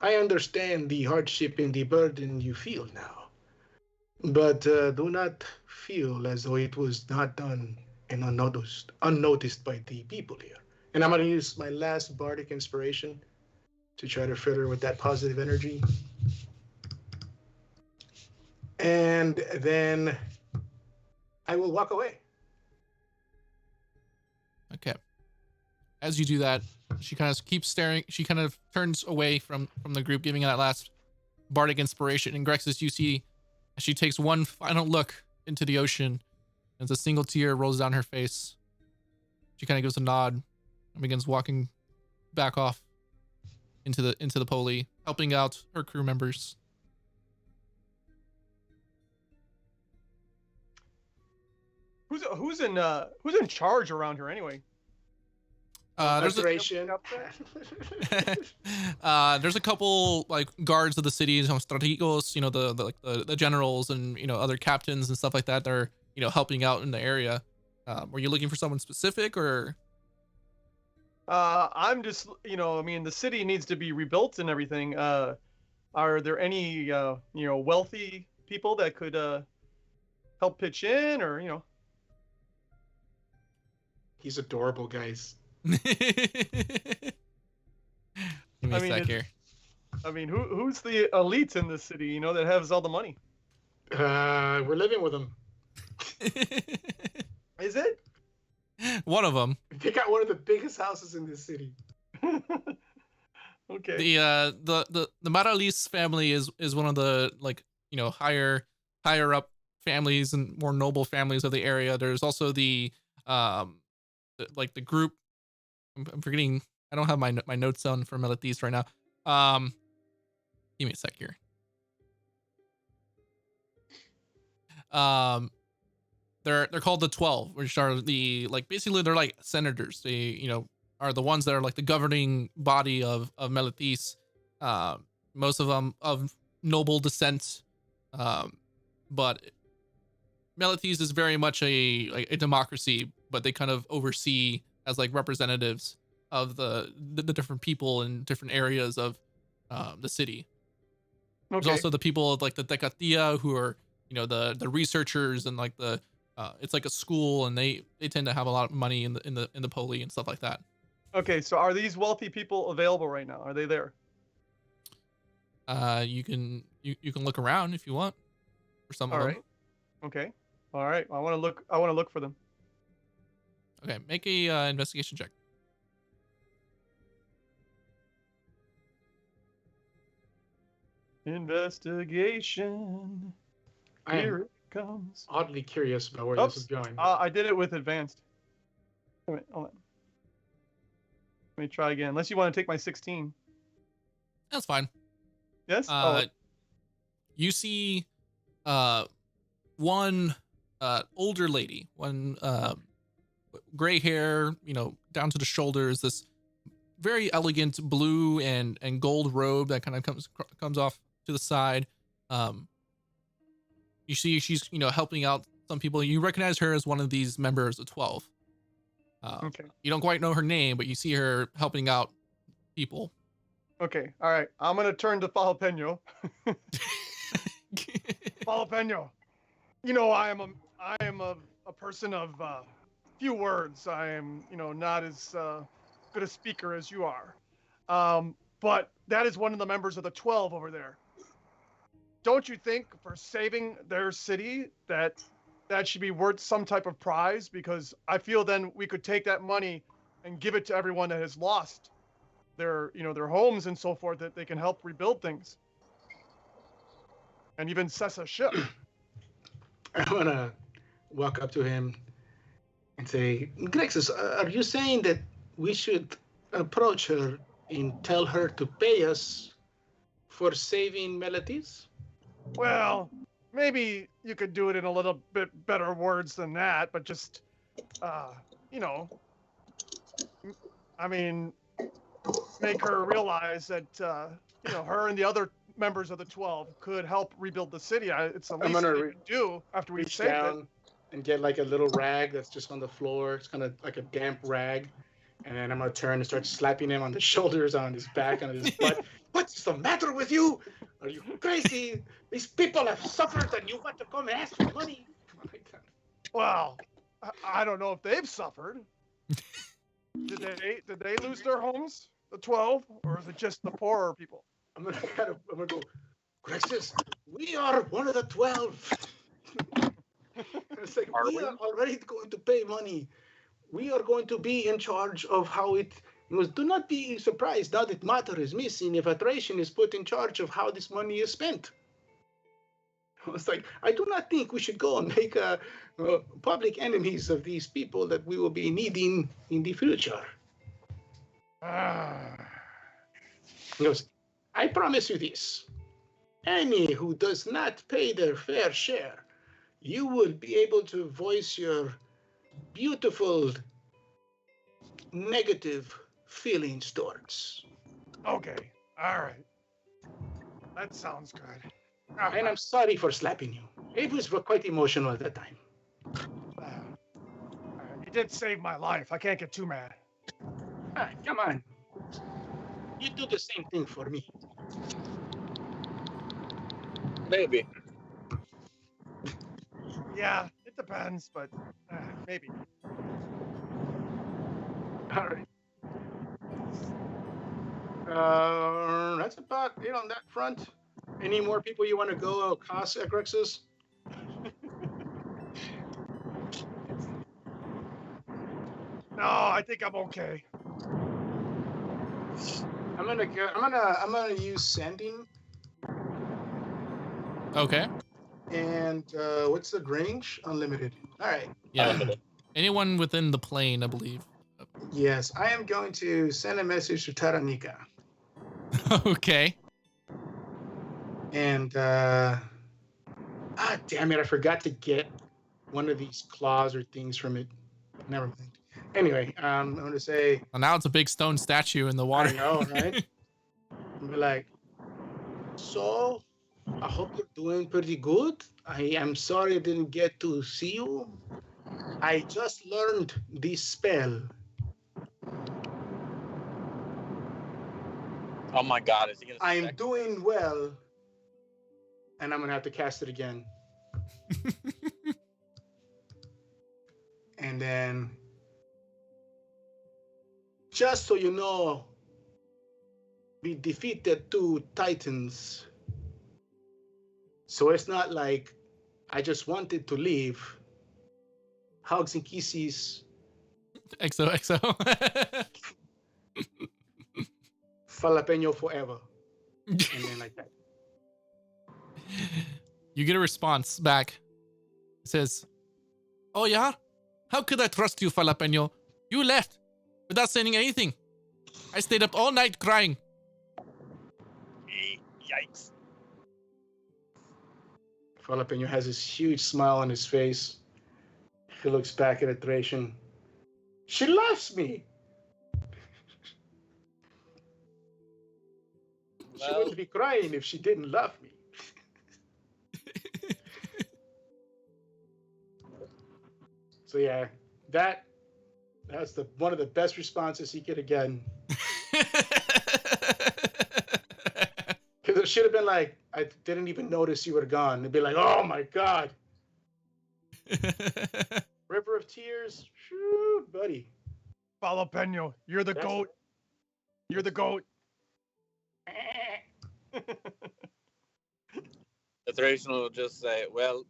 I understand the hardship and the burden you feel now, but do not feel as though it was not done and unnoticed by the people here. And I'm going to use my last bardic inspiration to try to fill her with that positive energy. And then I will walk away. Okay. As you do that, she kind of keeps staring. She kind of turns away from the group, giving that last bardic inspiration. And Grexis, you see, as she takes one final look into the ocean, as a single tear rolls down her face, she kind of gives a nod and begins walking back off into the Poli, helping out her crew members. Who's in charge around here anyway? There's a couple like guards of the city, some strategos, the generals and other captains and stuff like that. They're helping out in the area. Were you looking for someone specific or? I'm just the city needs to be rebuilt and everything. Are there any wealthy people that could help pitch in or? He's adorable, guys. Give me a sec here. I mean, who's the elite in this city, that has all the money? We're living with them. Is it? One of them. They got one of the biggest houses in this city. Okay. The Maralis family is one of the higher up families and more noble families of the area. There's also the group. I'm forgetting. I don't have my notes on for Melatis right now. Give me a sec here. They're called the 12, which are the basically they're like senators. They are the ones that are like the governing body of Melatis. Most of them of noble descent, but Melatis is very much a democracy, but they kind of oversee as representatives of the different people in different areas of the city. Okay. There's also the people of the Decatia who are the researchers and it's like a school, and they tend to have a lot of money in the Poli and stuff like that. Okay, so are these wealthy people available right now? Are they there? You can look around if you want for some of them. All right. Okay. All right. I want to look for them. Okay, make a investigation check. Investigation. Here it comes. Oddly curious about where this is going. I did it with advanced. Wait, hold on. Let me try again. Unless you want to take my 16. That's fine. Yes? You see one older lady, one gray hair, down to the shoulders, this very elegant blue and gold robe that kind of comes off to the side. You see she's helping out some people. You recognize her as one of these members of 12. Okay. You don't quite know her name, but you see her helping out people. Okay. All right. I'm gonna turn to Jalapeno. Jalapeno. I am a person of few words. I am, not as good a speaker as you are. But that is one of the members of the 12 over there. Don't you think for saving their city that should be worth some type of prize? Because I feel then we could take that money and give it to everyone that has lost their homes and so forth, that they can help rebuild things. And even cess a ship. I'm gonna walk up to him and say, Grexus, are you saying that we should approach her and tell her to pay us for saving Melodies? Well, maybe you could do it in a little bit better words than that, but just, I mean, make her realize that, her and the other members of the 12 could help rebuild the city. It's the least they could do after we saved it. And get like a little rag that's just on the floor. It's kind of like a damp rag. And then I'm going to turn and start slapping him on the shoulders, on his back, on his butt. What's the matter with you? Are you crazy? These people have suffered and you want to come and ask for money? Well, I don't know if they've suffered. Did they lose their homes, the 12, or is it just the poorer people? I'm gonna go, Grexus, we are one of the 12. It's like, we are already going to pay money. We are going to be in charge of how it was. Do not be surprised now that Matter is missing if Atration is put in charge of how this money is spent. I was like, I do not think we should go and make public enemies of these people that we will be needing in the future. He goes, I promise you this. Any who does not pay their fair share, you will be able to voice your beautiful negative feelings towards. Okay, all right. That sounds good. And I'm sorry for slapping you. It was quite emotional at that time. You did save my life. I can't get too mad. Come on. You do the same thing for me. Maybe. Yeah, it depends, but maybe. All right. That's about it on that front. Any more people you want to go across Grexus? No, I think I'm okay. I'm gonna use sending. Okay. And what's the range? Unlimited. All right. Yeah. Anyone within the plane, I believe. Yes, I am going to send a message to Taranika. Okay. And damn it, I forgot to get one of these claws or things from it. Never mind. Anyway, I'm going to say... Well, now it's a big stone statue in the water. I know, right? I'm like, so, I hope you're doing pretty good. I am sorry I didn't get to see you. I just learned this spell. Oh my God, is he gonna... I'm doing well. And I'm going to have to cast it again. And then... Just so you know, we defeated 2 titans. So it's not like I just wanted to leave. Hugs and kisses. XOXO. Jalapeno forever. And then like that. You get a response back. It says, "Oh yeah? How could I trust you, Jalapeno? You left without saying anything. I stayed up all night crying." Yikes. Jalapeno has this huge smile on his face. He looks back at Atration. She loves me. She wouldn't be crying if she didn't love me. So yeah, that's one of the best responses he could have gotten. Because it should have been like, I didn't even notice you were gone. It'd be like, oh my God. River of Tears. Shoot, buddy. Jalapeno, you're the goat. You're the goat. The Thracian will just say, well,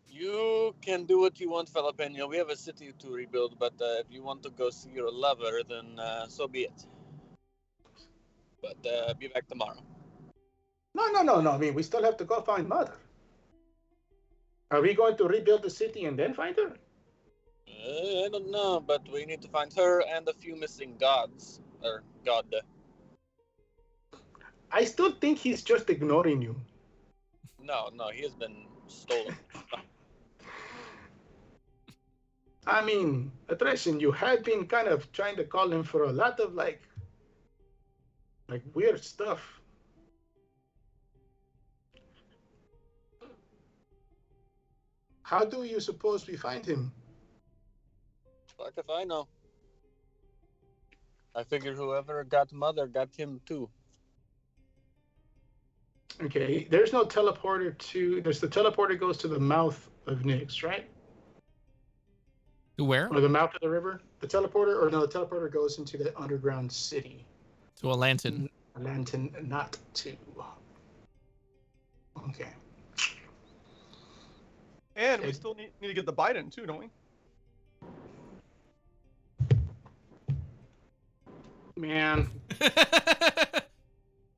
you can do what you want, Jalapeno. We have a city to rebuild, but if you want to go see your lover, then so be it. But be back tomorrow. No. I mean, we still have to go find Mother. Are we going to rebuild the city and then find her? I don't know, but we need to find her and a few missing gods. Or god. I still think he's just ignoring you. No, he has been stolen. I mean, Atretion, you had been kind of trying to call him for a lot of like weird stuff. How do you suppose we find him? Fuck if I know. I figured whoever got Mother got him too. Okay, there's no teleporter there's the teleporter goes to the mouth of Nyx, right? To where? Or the mouth of the river? The teleporter goes into the underground city. To a lantern. A lantern, not to. Okay. And we still need to get the Biden too, don't we? Man.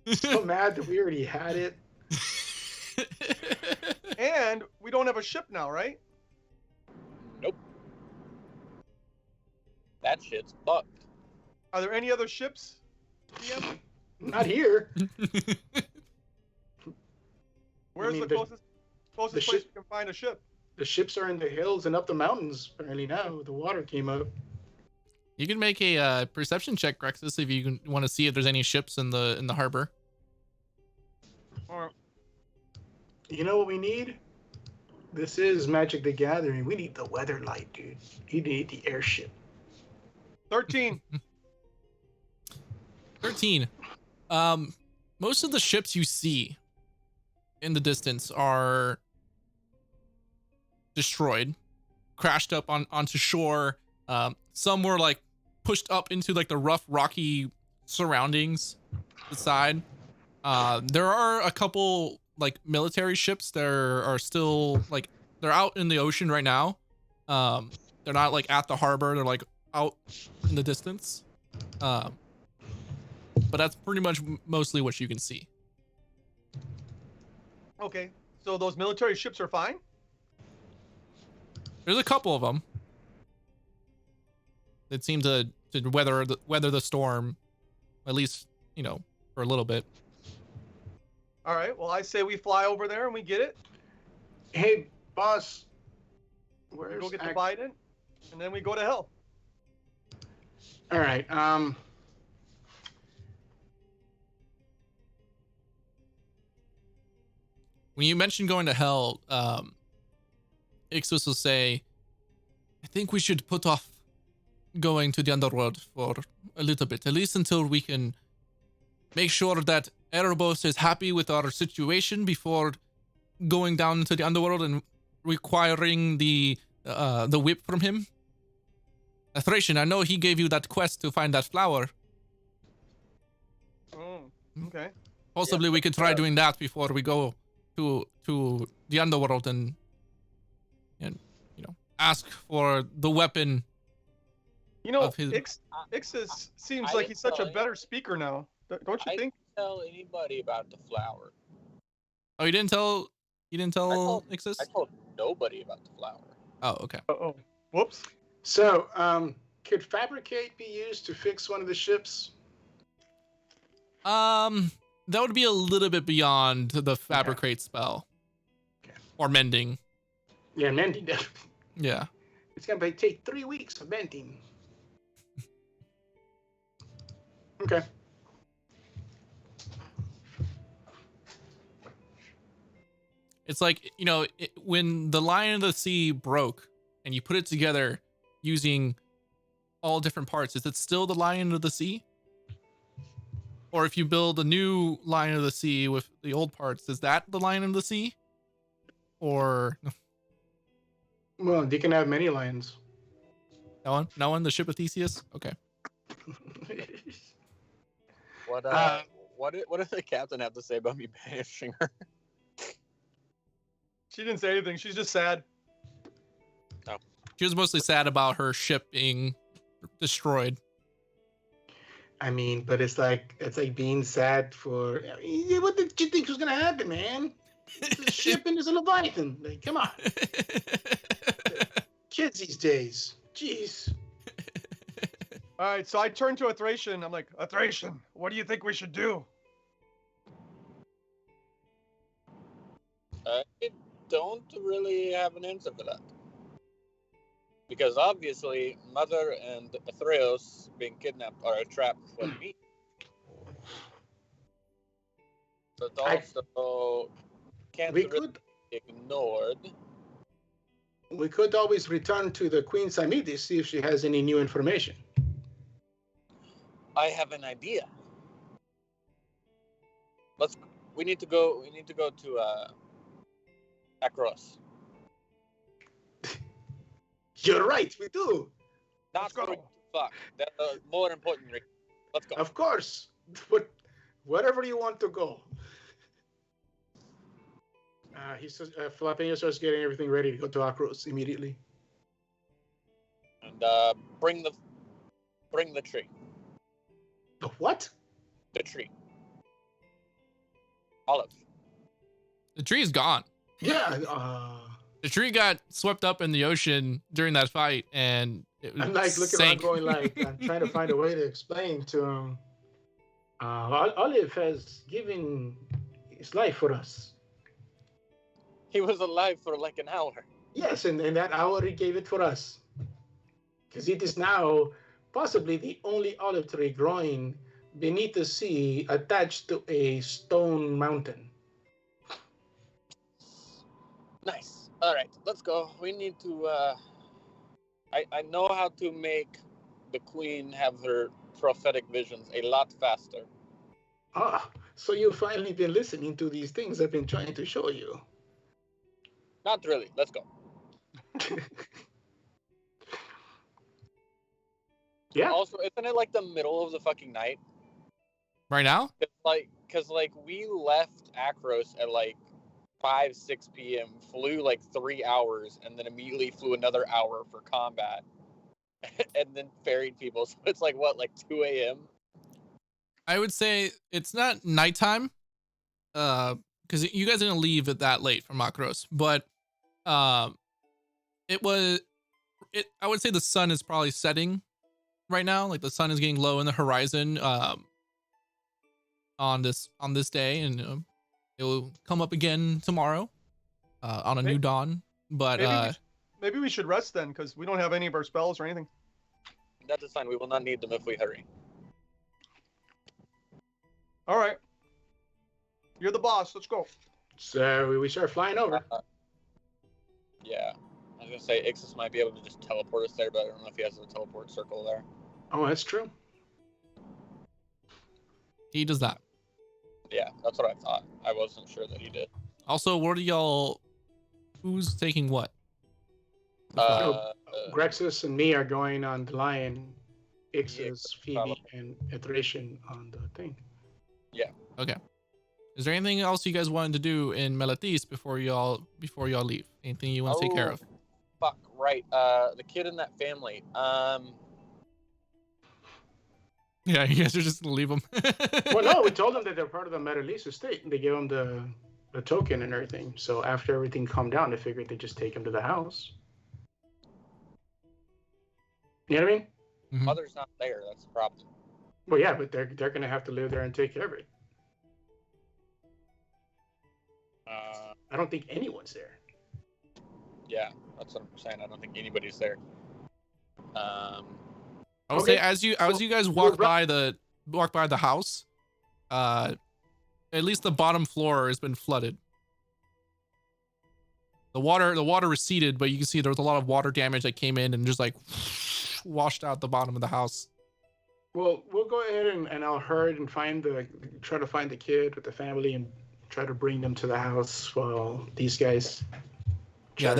So mad that we already had it. And we don't have a ship now, right? Nope. That shit's fucked. Are there any other ships, DM? Not here. Where's the closest place you can find a ship? The ships are in the hills and up the mountains. Apparently now the water came up. You can make a perception check, Rexus, if you want to see if there's any ships in the harbor. Or you know what we need? This is Magic the Gathering. We need the weather light, dude. You need the airship. 13. 13. Most of the ships you see in the distance are destroyed, crashed up onto shore. Some were like pushed up into like the rough, rocky surroundings the side. There are a couple like military ships that are still like they're out in the ocean right now. They're not like at the harbor. They're like out in the distance. But that's pretty much mostly what you can see. Okay, so those military ships are fine? There's a couple of them that seem to weather the storm, at least, for a little bit. All right, well, I say we fly over there and we get it. Hey, boss. We go get the Biden, and then we go to hell. All right. When you mention going to hell, Ixus will say, I think we should put off going to the underworld for a little bit, at least until we can make sure that Erebos is happy with our situation before going down into the underworld and requiring the whip from him. Thracian, I know he gave you that quest to find that flower. Oh, okay. Possibly we could try doing that before we go to the underworld and ask for the weapon. Ixus seems like he's such a better speaker now. Don't you think? I didn't tell anybody about the flower. Oh, you didn't tell Ixus? I told nobody about the flower. Oh, okay. Oh, whoops. So, could fabricate be used to fix one of the ships? That would be a little bit beyond the fabricate spell. Okay. Or mending. Yeah, mending definitely. Yeah. It's gonna take 3 weeks of mending. Okay. It's like, when the Lion of the Sea broke and you put it together using all different parts, is it still the Lion of the Sea? Or if you build a new Lion of the Sea with the old parts, is that the Lion of the Sea? Or Well, they can have many lions. No one? No one? The ship of Theseus? Okay. What did the captain have to say about me banishing her? She didn't say anything. She's just sad. No. She was mostly sad about her ship being destroyed. I mean, but it's like being sad for. What did you think was gonna happen, man? It's a ship and there's a Leviathan. Like, come on, kids these days. Jeez. All right, so I turned to a Thracian. I'm like, a Thracian, what do you think we should do? I don't really have an answer for that. Because obviously, Mother and Theros being kidnapped are a trap for me. But also can't really be ignored. We could always return to the Queen Samidi, see if she has any new information. I have an idea. We need to go to Akros. You're right, we do. Not going to fuck. That's more important. Rick. Let's go. Of course. But wherever you want to go. He says, Jalapeno starts getting everything ready to go to Akros immediately. And bring the tree. The what? The tree. Olive. The tree is gone. Yeah. The tree got swept up in the ocean during that fight, and it I'm like looking around, going like, I'm trying to find a way to explain to him. Olive has given his life for us. He was alive for like an hour. Yes, and in that hour he gave it for us. Because it is now possibly the only olive tree growing beneath the sea attached to a stone mountain. Nice. All right, let's go. We need to... I know how to make the queen have her prophetic visions a lot faster. Ah, so you've finally been listening to these things I've been trying to show you. Not really. Let's go. Yeah. Also, isn't it like the middle of the fucking night? Right now? Because we left Akros at like 6 p.m., flew like 3 hours, and then immediately flew another hour for combat, and then ferried people. So it's like, what, like 2 a.m.? I would say it's not nighttime, because you guys didn't leave it that late from Akros, but I would say the sun is probably setting right now. Like the sun is getting low in the horizon on this day, and it will come up again tomorrow on a new dawn. But maybe we should rest then, because we don't have any of our spells or anything. That is fine. We will not need them if we hurry. All right. You're the boss. Let's go. So we start flying over. Yeah. I was going to say, Ixis might be able to just teleport us there, but I don't know if he has a teleport circle there. Oh, that's true. he does not. Yeah, that's what I thought. I wasn't sure that he did. Also, what are y'all... Who's taking what? Grexus and me are going on the Lion. Ixis, Phoebe, and Iteration on the thing. Yeah. Okay. Is there anything else you guys wanted to do in Melatis before y'all leave? Anything you want to take care of? Fuck, right. The kid in that family. Yeah, you guys are just gonna leave them. Well, no, we told them that they're part of the Metalis estate, and they gave them the token and everything. So after everything calmed down, they figured they'd just take them to the house. You know what I mean? Mm-hmm. Mother's not there. That's the problem. Well, yeah, but they're gonna have to live there and take care of it. I don't think anyone's there. Yeah, that's what I'm saying. I don't think anybody's there. I would say as you guys walk by the house, at least the bottom floor has been flooded. The water receded, but you can see there was a lot of water damage that came in and just like washed out the bottom of the house. Well, we'll go ahead and I'll hurry and try to find the kid with the family and try to bring them to the house while these guys. Yeah,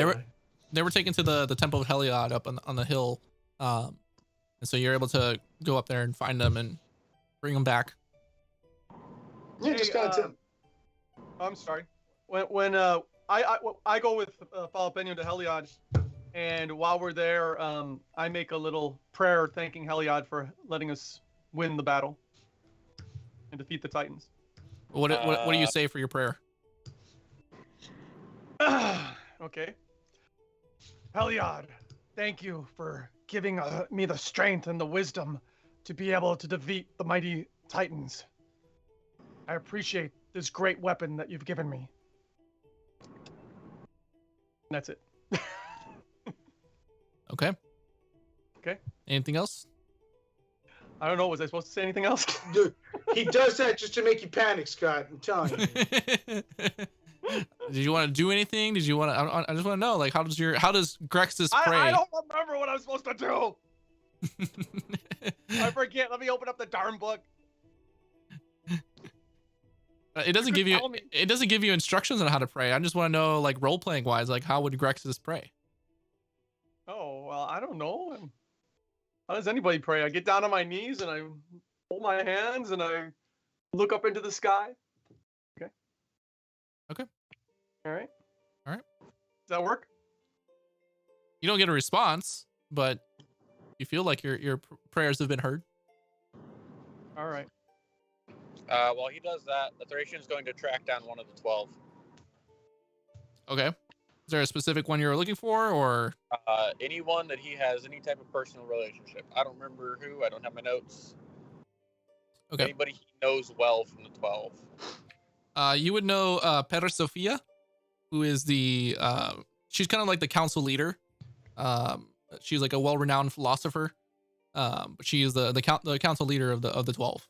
they were taken to the Temple of Heliod up on the hill, and so you're able to go up there and find them and bring them back. Yeah, Hey, just gotta tell. I'm sorry. When I go with Filipenio to Heliod, and while we're there, I make a little prayer thanking Heliod for letting us win the battle and defeat the Titans. What do you say for your prayer? Okay. Heliod, thank you for giving me the strength and the wisdom to be able to defeat the mighty Titans. I appreciate this great weapon that you've given me. And that's it. Okay. Okay. Anything else? I don't know. Was I supposed to say anything else? Dude, he does that just to make you panic, Scott. I'm telling you. Did you want to do anything? Did you want to? I just want to know, like, how does Grex's pray? I don't remember what I was supposed to do. I forget. Let me open up the darn book. It doesn't give you. It doesn't give you instructions on how to pray. I just want to know, like, role playing wise, like, how would Grex's pray? Oh well, I don't know. How does anybody pray? I get down on my knees and I hold my hands and I look up into the sky. Okay. Okay. All right. All right. Does that work? You don't get a response, but you feel like your prayers have been heard. All right. While he does that, the Thracian is going to track down one of the 12. Okay. Is there a specific one you're looking for, or? Anyone that he has any type of personal relationship. I don't remember who. I don't have my notes. Okay. Anybody he knows well from the 12. You would know Pera Sofia, who is the she's kind of like the council leader. She's like a well-renowned philosopher. But she is the council leader of the 12.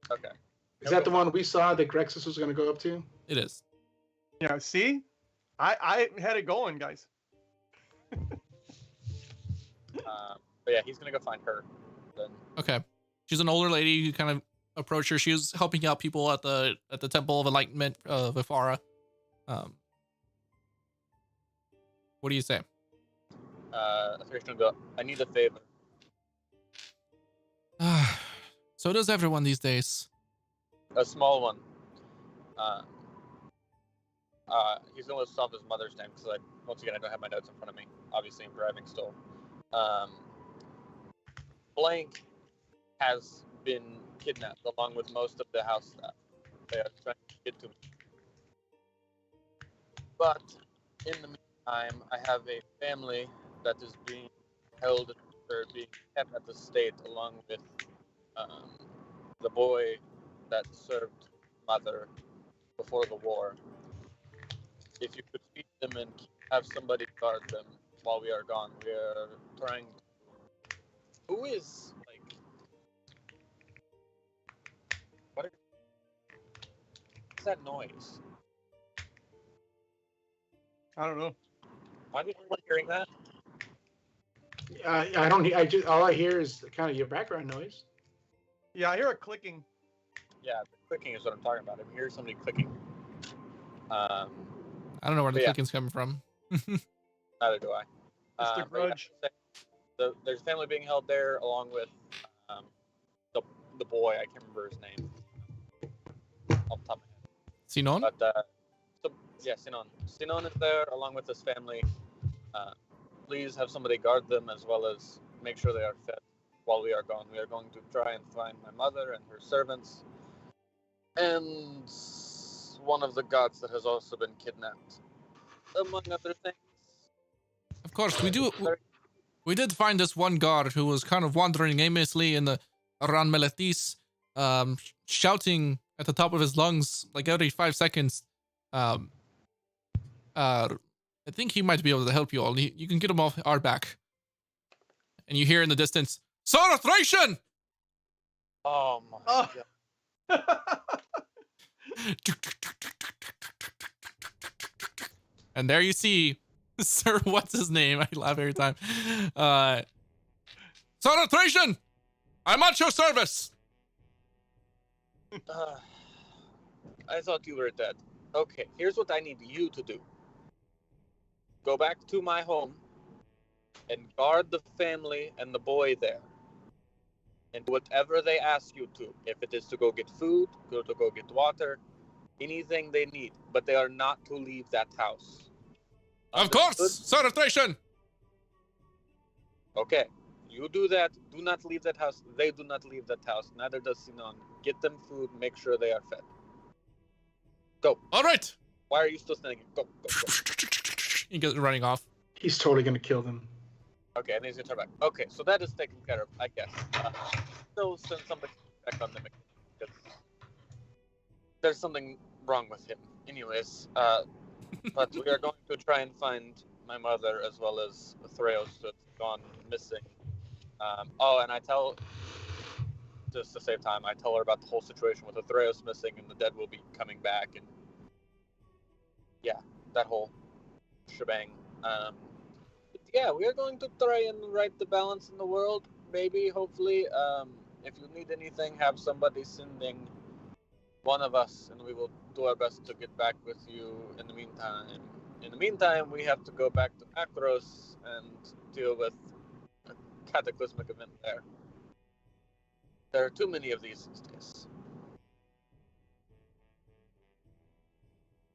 Okay. Is that the one we saw that Grexus was going to go up to? It is. Yeah. See, I had it going, guys. But yeah, he's gonna go find her. Then. Okay. She's an older lady. You kind of approach her. She was helping out people at the Temple of Enlightenment of Ifara. What do you say? Thracian will go, I need a favor. So does everyone these days. A small one. He's gonna list off his mother's name because once again I don't have my notes in front of me. Obviously I'm driving still. Blank has been kidnapped along with most of the house staff. They are trying to get to me. But in the meantime, I have a family that is being held or being kept at the state along with the boy that served mother before the war. If you could feed them and have somebody guard them while we are gone, we are trying to... Who is, what's that noise? I don't know. Why did anyone hearing that? I don't. I just all I hear is kind of your background noise. Yeah, I hear a clicking. Yeah, the clicking is what I'm talking about. I hear somebody clicking. I don't know where the clicking's coming from. Neither do I. It's the grudge. There's family being held there along with the boy. I can't remember his name off the top of my head. Sinon? But Sinon. Sinon is there along with his family. Please have somebody guard them as well as make sure they are fed while we are gone. We are going to try and find my mother and her servants and one of the gods that has also been kidnapped, among other things. Of course, we did find this one guard who was kind of wandering aimlessly around Meletis, shouting at the top of his lungs like every 5 seconds. I think he might be able to help you all. You can get him off our back. And you hear in the distance, "Son of Thracian!" Oh my god. And there you see Sir, what's his name? I laugh every time. Son of Thracian! I'm at your service! I thought you were dead. Okay, here's what I need you to do. go back to my home and guard the family and the boy there. And whatever they ask you to, if it is to go get food, to go get water, anything they need, but they are not to leave that house. Of course, Sir Thracian. Okay, you do that. Do not leave that house. They do not leave that house. Neither does Sinon. Get them food. Make sure they are fed. Go. All right. Why are you still standing? Go. He goes running off. He's totally gonna kill them. Okay, and he's gonna turn back. Okay, so that is taken care of, I guess. Still send somebody back on them because there's something wrong with him. Anyways, but we are going to try and find my mother as well as Theros, who has gone missing. And I tell, just to save time, I tell her about the whole situation with the Theros missing and the dead will be coming back, and yeah, that whole shebang. Yeah, we are going to try and right the balance in the world. Maybe, hopefully, if you need anything, have somebody sending one of us, and we will do our best to get back with you in the meantime. In the meantime, we have to go back to Akros and deal with a cataclysmic event there. There are too many of these these days.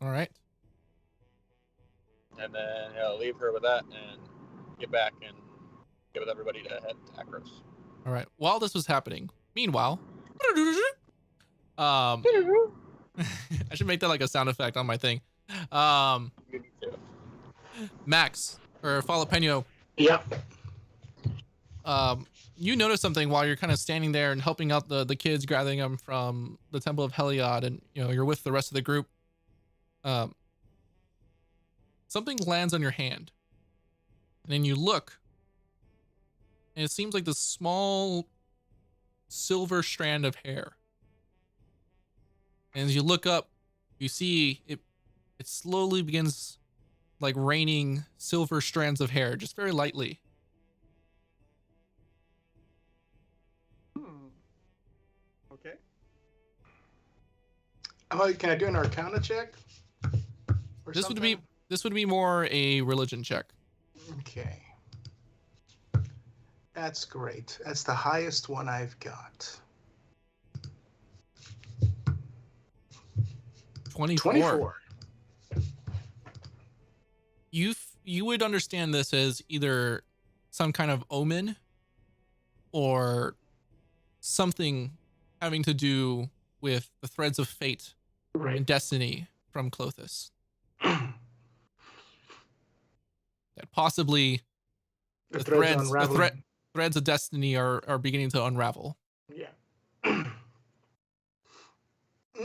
All right. And then he'll leave her with that and get back and get with everybody to head to Akros. All right. While this was happening, meanwhile, I should make that like a sound effect on my thing. Max or Falapeno. Yep. You notice something while you're kind of standing there and helping out the kids, gathering them from the Temple of Heliod, and you're with the rest of the group. Something lands on your hand, and then you look, and it seems like this small silver strand of hair. And as you look up, you see it slowly begins like raining silver strands of hair, just very lightly. Okay. Can I do an Arcana check? Or This something? would be more a religion check. Okay. That's great. That's the highest one I've got. 24. You would understand this as either some kind of omen or something having to do with the threads of fate and destiny from Clothis. That possibly the threads of destiny are beginning to unravel. Yeah.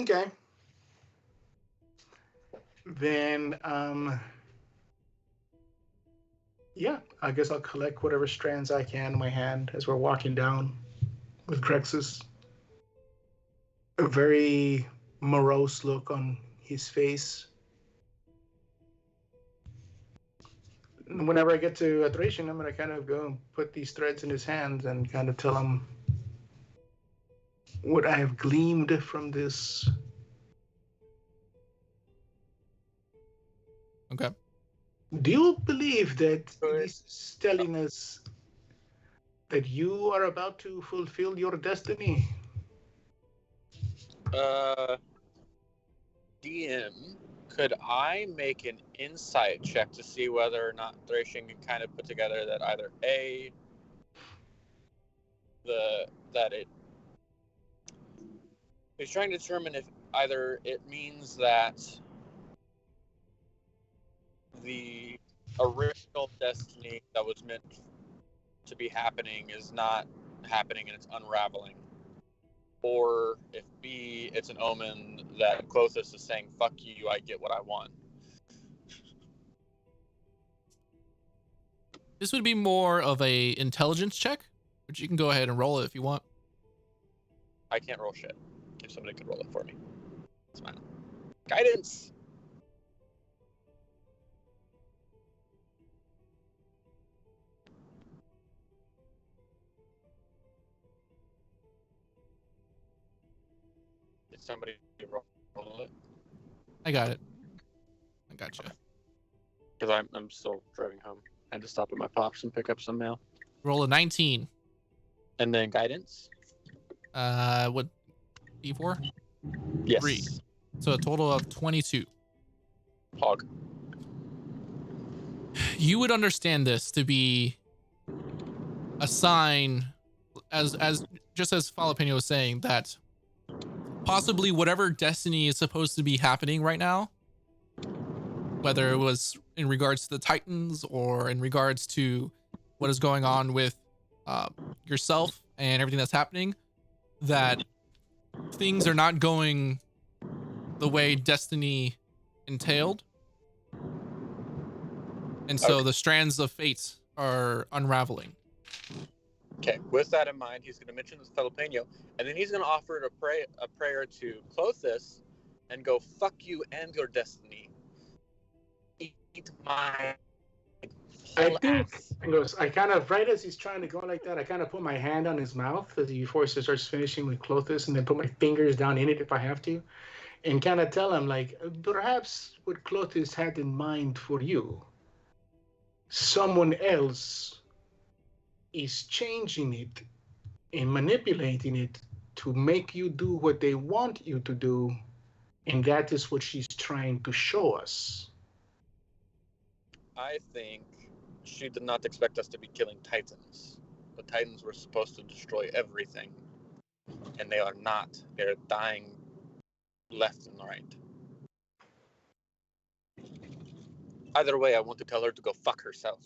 Okay. Then, yeah, I guess I'll collect whatever strands I can in my hand as we're walking down with Grexus. A very morose look on his face. Whenever I get to Thracian, I'm going to kind of go and put these threads in his hands and kind of tell him what I have gleaned from this. Okay. Do you believe that this is telling us that you are about to fulfill your destiny? DM, could I make an insight check to see whether or not Thracian can kind of put together that either he's trying to determine if either it means that the original destiny that was meant to be happening is not happening and it's unraveling, or if B, it's an omen that Clothis is saying, fuck you, I get what I want. This would be more of a intelligence check, but you can go ahead and roll it if you want. I can't roll shit. If somebody could roll it for me. It's fine. Guidance! Did somebody roll it? I got it. I gotcha. Because I'm still driving home. I had to stop at my pops and pick up some mail. Roll a 19. And then guidance? What? D4? Yes. 3. So a total of 22. Hog. You would understand this to be a sign, as just as Falapeno was saying, that possibly whatever destiny is supposed to be happening right now, whether it was in regards to the Titans or in regards to what is going on with yourself and everything that's happening, that things are not going the way destiny entailed. And so the strands of fate are unraveling. Okay, with that in mind, he's going to mention this Filipino, and then he's going to offer a prayer to Clothis and go, fuck you and your destiny. Eat my whole ass. He goes, I kind of, right as he's trying to go like that, I kind of put my hand on his mouth before he starts finishing with Clothis, and then put my fingers down in it if I have to, and kind of tell him, like, perhaps what Clothis had in mind for you, someone else is changing it and manipulating it to make you do what they want you to do, and that is what she's trying to show us. I think she did not expect us to be killing Titans. The Titans were supposed to destroy everything, and they are not. They're dying left and right. Either way, I want to tell her to go fuck herself.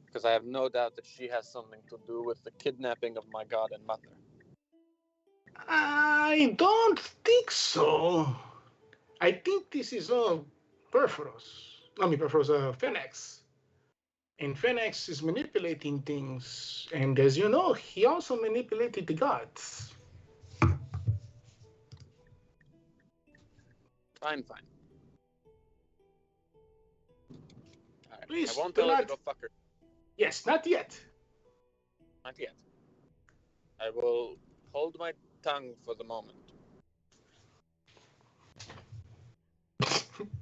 Because I have no doubt that she has something to do with the kidnapping of my god and mother. I don't think so. I think this is all Phoenix. And Phoenix is manipulating things. And as you know, he also manipulated the gods. Fine. Alright, Please, I won't do tell her not... to go fuck her. Yes, not yet. Not yet. I will hold my tongue for the moment.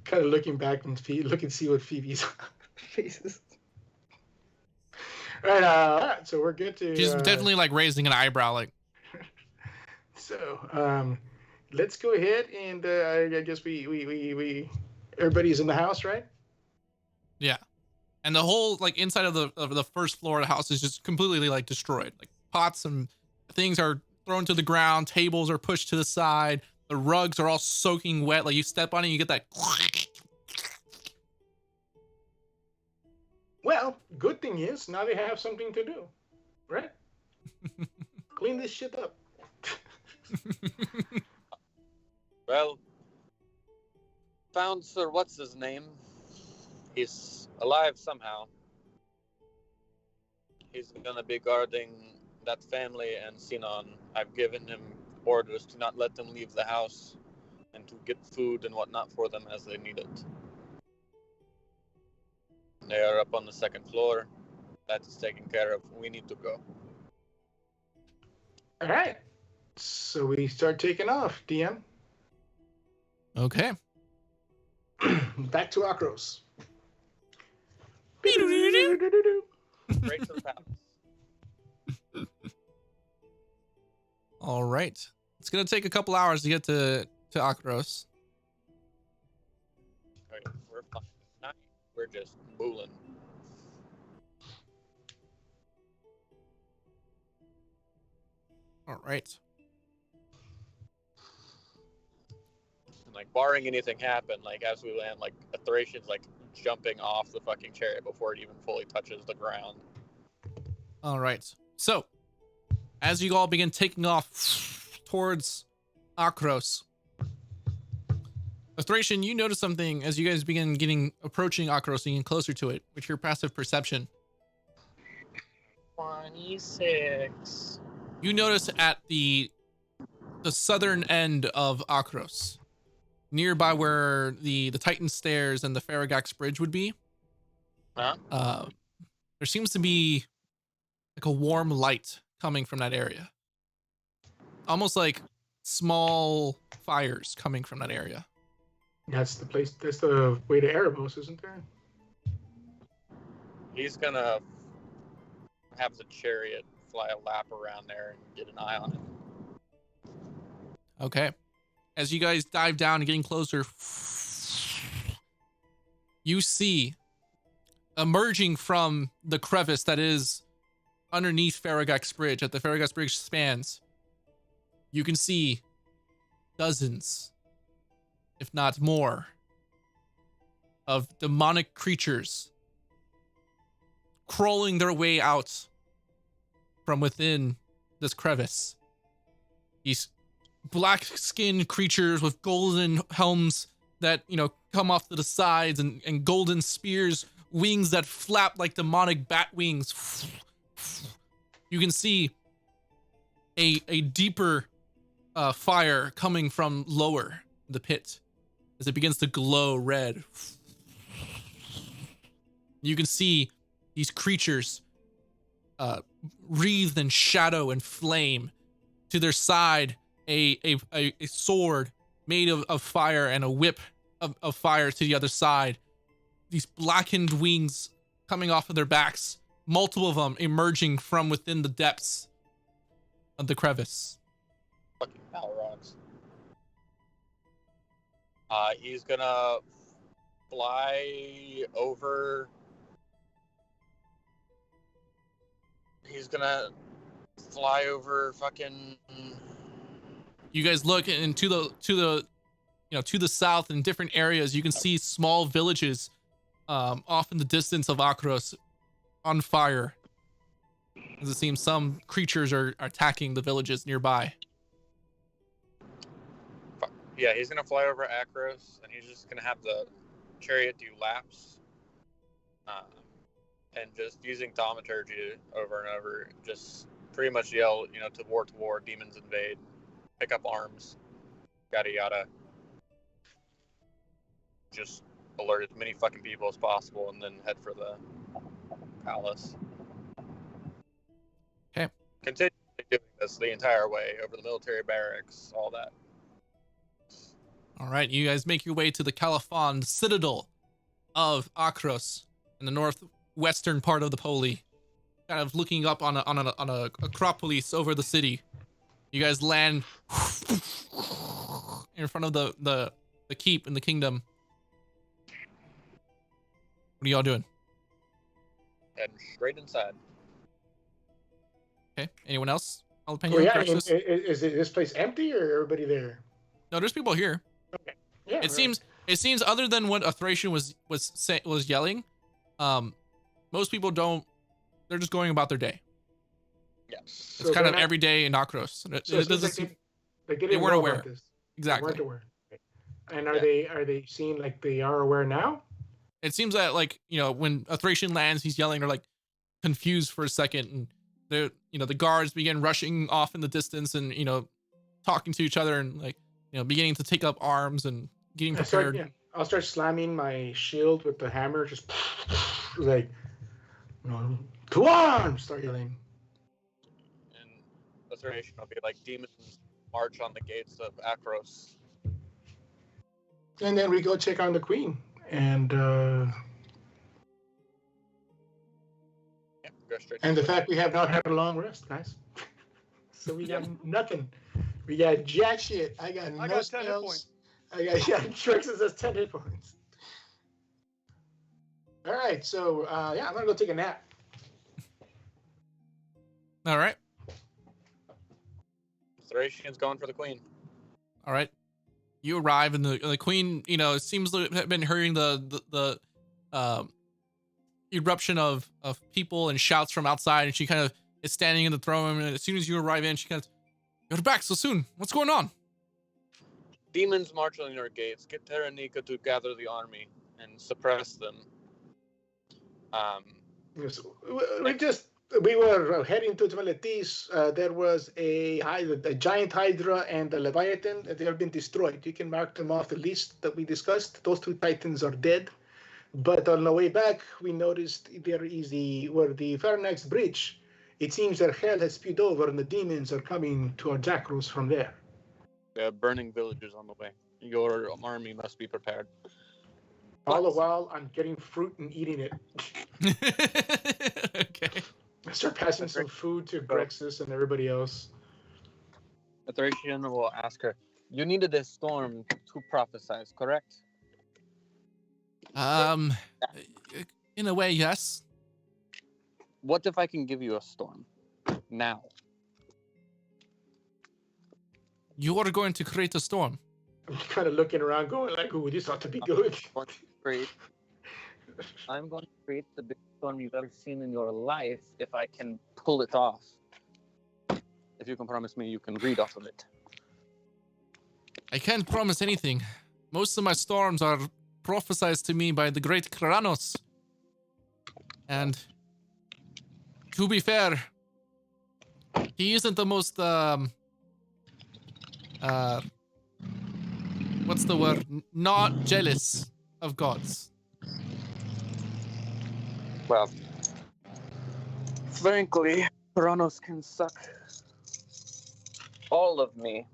Kind of looking back and see what Phoebe's face is. All right, so we're good to... She's definitely like raising an eyebrow, like... So, let's go ahead and I guess we everybody's in the house, right? Yeah. And the whole like inside of the first floor of the house is just completely like destroyed. Like pots and things are thrown to the ground, tables are pushed to the side, the rugs are all soaking wet. Like you step on it, you get that. Well, good thing is now they have something to do, right? Clean this shit up. Well, found Sir what's his name. He's alive somehow. He's gonna be guarding that family and Sinon. I've given him orders to not let them leave the house and to get food and whatnot for them as they need it. They are up on the second floor. That is taken care of. We need to go. All right. So we start taking off, DM. Okay. Back to Akros. Straight to the palace. All right. It's gonna take a couple hours to get to Akros. Right, we're fine. Tonight, we're just mooling. All right. And like, barring anything happen, like as we land, like a Thracian's like jumping off the fucking chariot before it even fully touches the ground. All right. So, as you all begin taking off towards Akros, Thracian, you notice something as you guys begin approaching Akros and getting closer to it with your passive perception. 26. You notice at the southern end of Akros, nearby where the Titan Stairs and the Faragax Bridge would be, Huh? there seems to be like a warm light coming from that area. Almost like small fires coming from that area. That's the place. That's the way to Erebos, isn't there? He's gonna have the chariot fly a lap around there and get an eye on it. Okay. As you guys dive down and getting closer, you see emerging from the crevice that is underneath Farragut's Bridge, at the Farragut's Bridge spans, you can see dozens, if not more, of demonic creatures crawling their way out from within this crevice. These black-skinned creatures with golden helms that, come off to the sides, and golden spears, wings that flap like demonic bat wings. You can see a deeper fire coming from lower the pit as it begins to glow red. You can see these creatures wreathed in shadow and flame. To their side, a sword made of fire and a whip of fire to the other side. These blackened wings coming off of their backs, multiple of them emerging from within the depths of the crevice. Fucking Balrogs. He's gonna fly over. He's gonna fly over fucking. You guys look into to the south in different areas. You can see small villages off in the distance of Akros on fire. As it seems some creatures are attacking the villages nearby. Yeah, he's gonna fly over Akros, and he's just gonna have the chariot do laps, and just using thaumaturgy over and over, just pretty much yell, to war, demons invade, pick up arms, yada yada. Just alert as many fucking people as possible, and then head for the palace. Okay. Continue doing this the entire way over the military barracks, all that. All right, you guys make your way to the Califon citadel of Akros in the northwestern part of the Poli, kind of looking up on a acropolis over the city. You guys land in front of the keep in the kingdom. What are y'all doing? Heading straight inside. Okay. Anyone else? Is this place empty or everybody there? No, there's people here. Okay. Yeah. It seems other than what a Thracian was yelling, most people don't. They're just going about their day. Yeah. It's kind of every day in Akros. They weren't aware. About this. Exactly. They weren't aware. And are they seeing like they are aware now? It seems that when a Thracian lands, he's yelling. They're like confused for a second, and they're the guards begin rushing off in the distance and talking to each other and beginning to take up arms and getting prepared. I'll start slamming my shield with the hammer, just like to arms, start yelling. And the Thracian will be like, demons march on the gates of Akros. And then we go check on the queen. And go straight. And the fact we have not had a long rest, guys. So we got nothing. We got jack shit. I got 10 hit points. Trixie says 10 hit points. All right, so I'm gonna go take a nap. All right. Thracian's going for the queen. All right. You arrive, and the queen, seems to have been hearing the eruption of people and shouts from outside, and she kind of is standing in the throne room. And as soon as you arrive in, she kind of, "You're back so soon. What's going on?" Demons march on your gates. Get Terranica to gather the army and suppress them. We were heading to Tmeletis. There was a giant Hydra and a Leviathan. They have been destroyed. You can mark them off the list that we discussed. Those two titans are dead. But on the way back, we noticed there is the Farnax Bridge. It seems that hell has spewed over and the demons are coming towards Akros from there. There are burning villages on the way. Your army must be prepared. All the while, I'm getting fruit and eating it. Okay. I start passing some food to Grexus and everybody else. The Thracian will ask her, "You needed a storm to prophesize, correct?" In a way, yes. What if I can give you a storm now? You are going to create a storm. I'm kind of looking around, going like, "Ooh, this ought to be good." I'm going to create the biggest storm you've ever seen in your life if I can pull it off. If you can promise me you can read off of it. I can't promise anything. Most of my storms are prophesied to me by the great Kranos. And to be fair, he isn't the most what's the word? Not jealous of gods. Well, frankly, Kronos can suck all of me.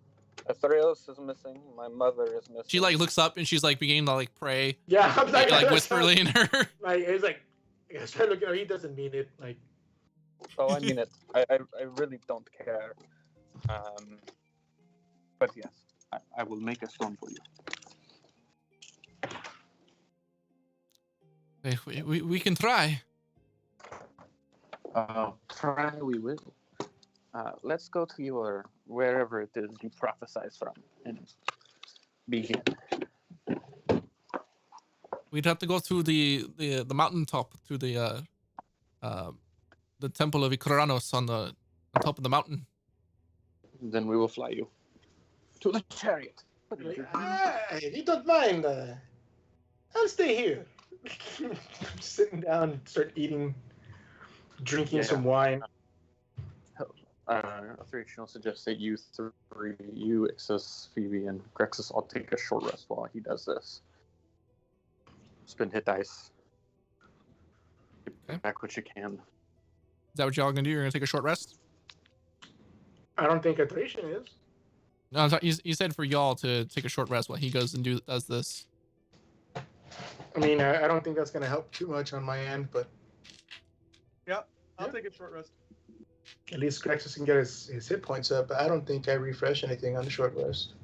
Theros is missing. My mother is missing. She like looks up and she's like beginning to like pray. Yeah, I'm like whisperly in her. Like it's like I start looking. He doesn't mean it. Like, oh, I mean it. I really don't care. But yes, I will make a storm for you. We can try. Try we will. Let's go to your wherever it is you prophesize from and begin. We'd have to go to the mountaintop to the temple of Ikranos on top of the mountain. Then we will fly you to the chariot. If you don't mind, I'll stay here. Sitting down, start eating, drinking some wine. Thracian will suggest that you three, you, Ixus, Phoebe, and Grexus all take a short rest while he does this. Spin hit dice. Get back what you can. Is that what y'all gonna do? You're gonna take a short rest? I don't think a Thracian is. No, I'm sorry, you said for y'all to take a short rest while he goes and does this. I mean, I don't think that's gonna help too much on my end, but Yeah, I'll take a short rest. at least Grexus can get his hit points up. But I don't think I refresh anything on the short rest.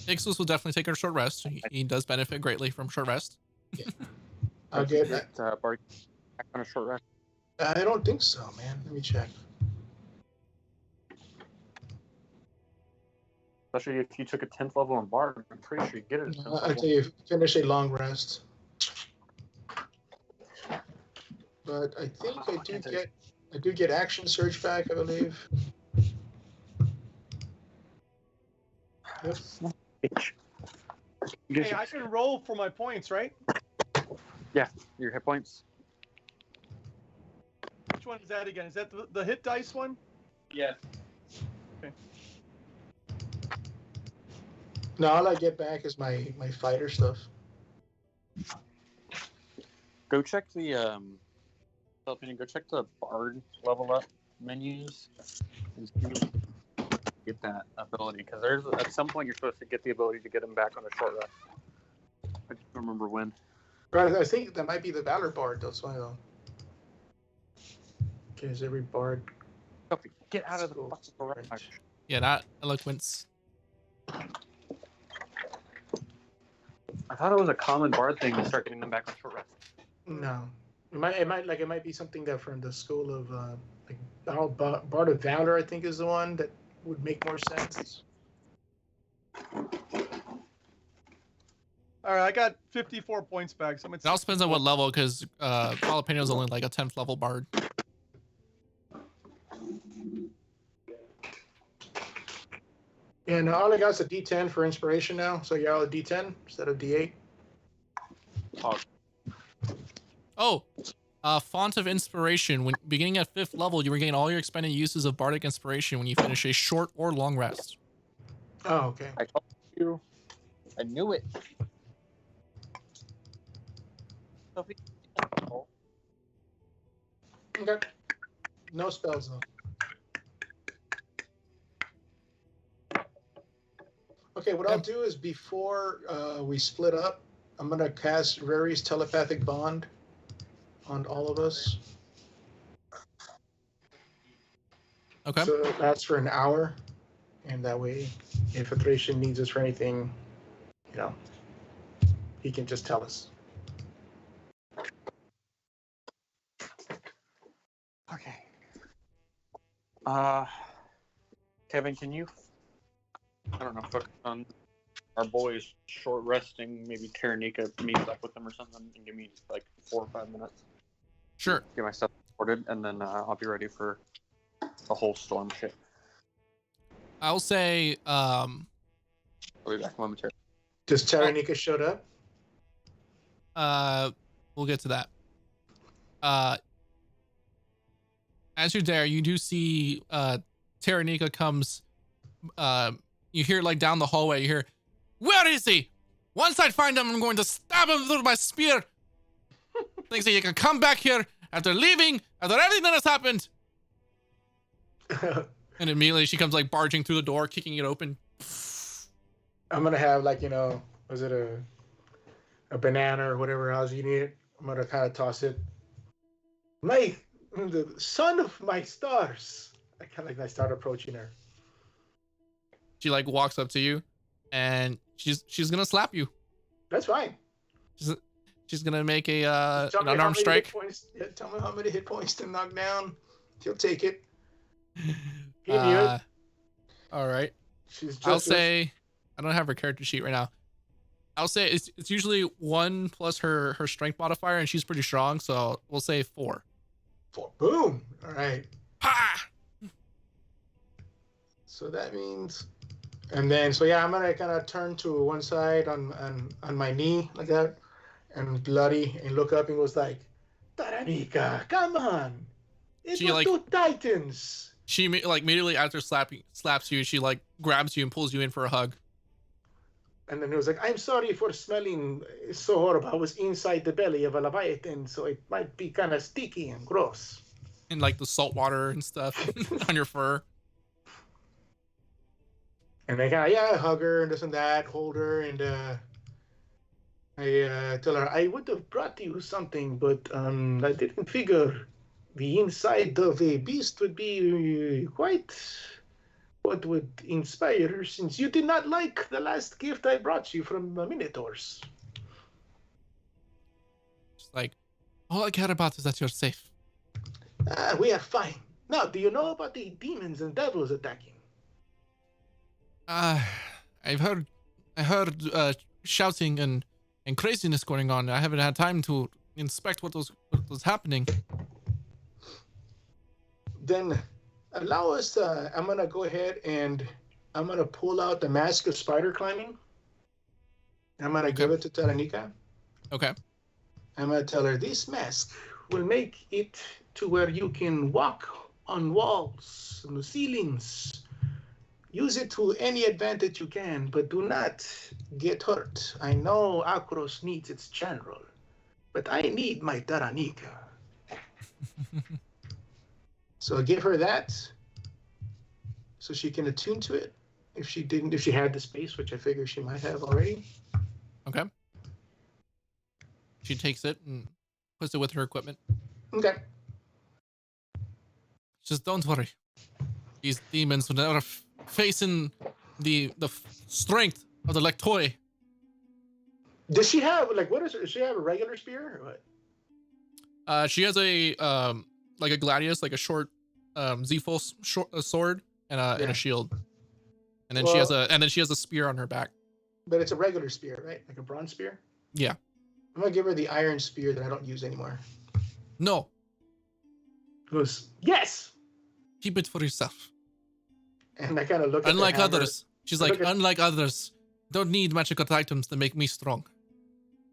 Ixus will definitely take a short rest. He does benefit greatly from short rest. Yeah. I'll get Bart back on a short rest. I don't think so, man. Let me check. Especially if you took a 10th level on Bard, I'm pretty sure you get it. I'll tell you, finish a long rest. But I think I do get action surge back, I believe. Yep. Hey, I can roll for my points, right? Yeah, your hit points. Which one is that again? Is that the hit dice one? Yes. Okay. No, all I get back is my fighter stuff. Go check the go check the Bard level up menus and see get that ability, because there's at some point you're supposed to get the ability to get him back on a short rest. I just don't remember when. Right, I think that might be the Valor Bard. That's why though. Because every Bard. Sophie, get out of the fucking garage. Yeah, that eloquence. I thought it was a common Bard thing to start getting them back on short rest. No, it might be something that from the school of Bard of Valor. I think is the one that would make more sense. All right, I got 54 points back. So It also depends on what level, because Jalapeno's only like a 10th level Bard. Yeah, no, all I got is a D10 for inspiration now. So you're all a D10 instead of D8. Oh, Font of Inspiration. When beginning at 5th level, you regain all your expended uses of Bardic Inspiration when you finish a short or long rest. Oh, okay. I told you. I knew it. Sophie. Okay. No spells though. Okay, what I'll do is before we split up, I'm gonna cast Rary's telepathic bond on all of us. Okay. So that's for an hour, and that way, if Thracian needs us for anything, you know, he can just tell us. Okay. Kevin, can you, I don't know, focus on our boys short resting, maybe Taranika meet up with them or something, and give me like 4 or 5 minutes. Sure. Get my stuff sorted, and then I'll be ready for the whole storm shit. I'll say, I'll be back momentarily. Just Taranika showed up? we'll get to that. As you're there, you do see Taranika comes. You hear like down the hallway. You hear, "Where is he? Once I find him, I'm going to stab him with my spear." Thinks that you can come back here after leaving, after everything that has happened. And immediately she comes like barging through the door, kicking it open. I'm gonna have like, you know, was it a banana or whatever else you need? I'm gonna kind of toss it. The son of my stars. I start approaching her. She like walks up to you, and she's gonna slap you. That's fine. She's gonna make a an Tell me how unarmed many strike. hit points. Yeah, tell me how many hit points to knock down. She'll take it. He knew it. All right. She's just I'll say I don't have her character sheet right now. I'll say it's usually 1 plus her strength modifier, and she's pretty strong, so we'll say 4. 4. Boom. All right. Ha! So that means, and then so yeah, I'm gonna kind of turn to one side on my knee like that, and bloody, and look up and was like, "Taranika, come on! It She, was like- 2 titans." She like immediately after slaps you, she like grabs you and pulls you in for a hug. And then it was like, "I'm sorry for smelling so horrible. I was inside the belly of a leviathan, so it might be kind of sticky and gross." And like the salt water and stuff on your fur. And I kind of, yeah, hug her and this and that, hold her, and I tell her, "I would have brought you something, but I didn't figure the inside of a beast would be quite what would inspire her, since you did not like the last gift I brought you from the Minotaurs." Just like, all I care about is that you're safe. We are fine. Now, do you know about the demons and devils attacking? I heard shouting and craziness going on. I haven't had time to inspect what was happening. Then allow us, I'm going to go ahead and I'm going to pull out the mask of spider climbing. I'm going to give it to Taranika. Okay. I'm going to tell her, this mask will make it to where you can walk on walls, on the ceilings. Use it to any advantage you can, but do not get hurt. I know Akros needs its general, but I need my Taranika. So give her that, so she can attune to it. If she had the space, which I figure she might have already. Okay. She takes it and puts it with her equipment. Okay. Just don't worry. These demons will never facing the strength of the Lectoi. Does she have does she have a regular spear or what? She has a like a gladius, like a short Z-full sword and a shield. And then she has a spear on her back. But it's a regular spear, right? Like a bronze spear? Yeah. I'm gonna give her the iron spear that I don't use anymore. No. Goes, yes! Keep it for yourself. And I kind of look at Unlike the hammer. others. She's like, unlike others. Don't need magical items to make me strong.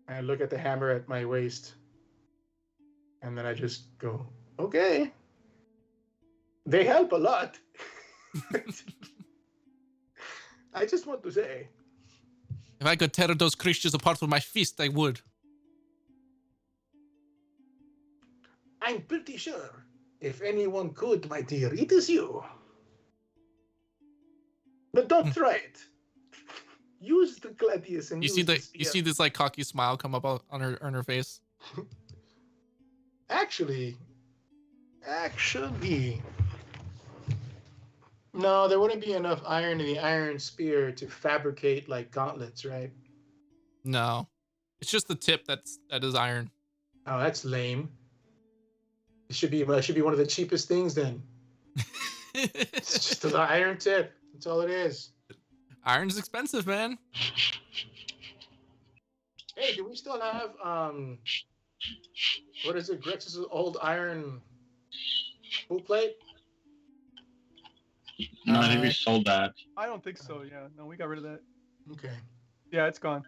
I look at the hammer at my waist. And then I just go, okay. They help a lot. I just want to say. If I could tear those creatures apart with my fist, I would. I'm pretty sure if anyone could, my dear, it is you. But don't try it. use the gladius and You use see the the spear. you see this like cocky smile come up on her face. Actually, no, there wouldn't be enough iron in the iron spear to fabricate like gauntlets, right? No, it's just the tip that is iron. Oh, that's lame. It should be one of the cheapest things then. It's just the iron tip. That's all it is. Iron's expensive, man. Hey, do we still have what is it? Grex's old iron full plate? No, I think we sold that. I don't think so. Yeah, no, we got rid of that. Okay. Yeah, it's gone.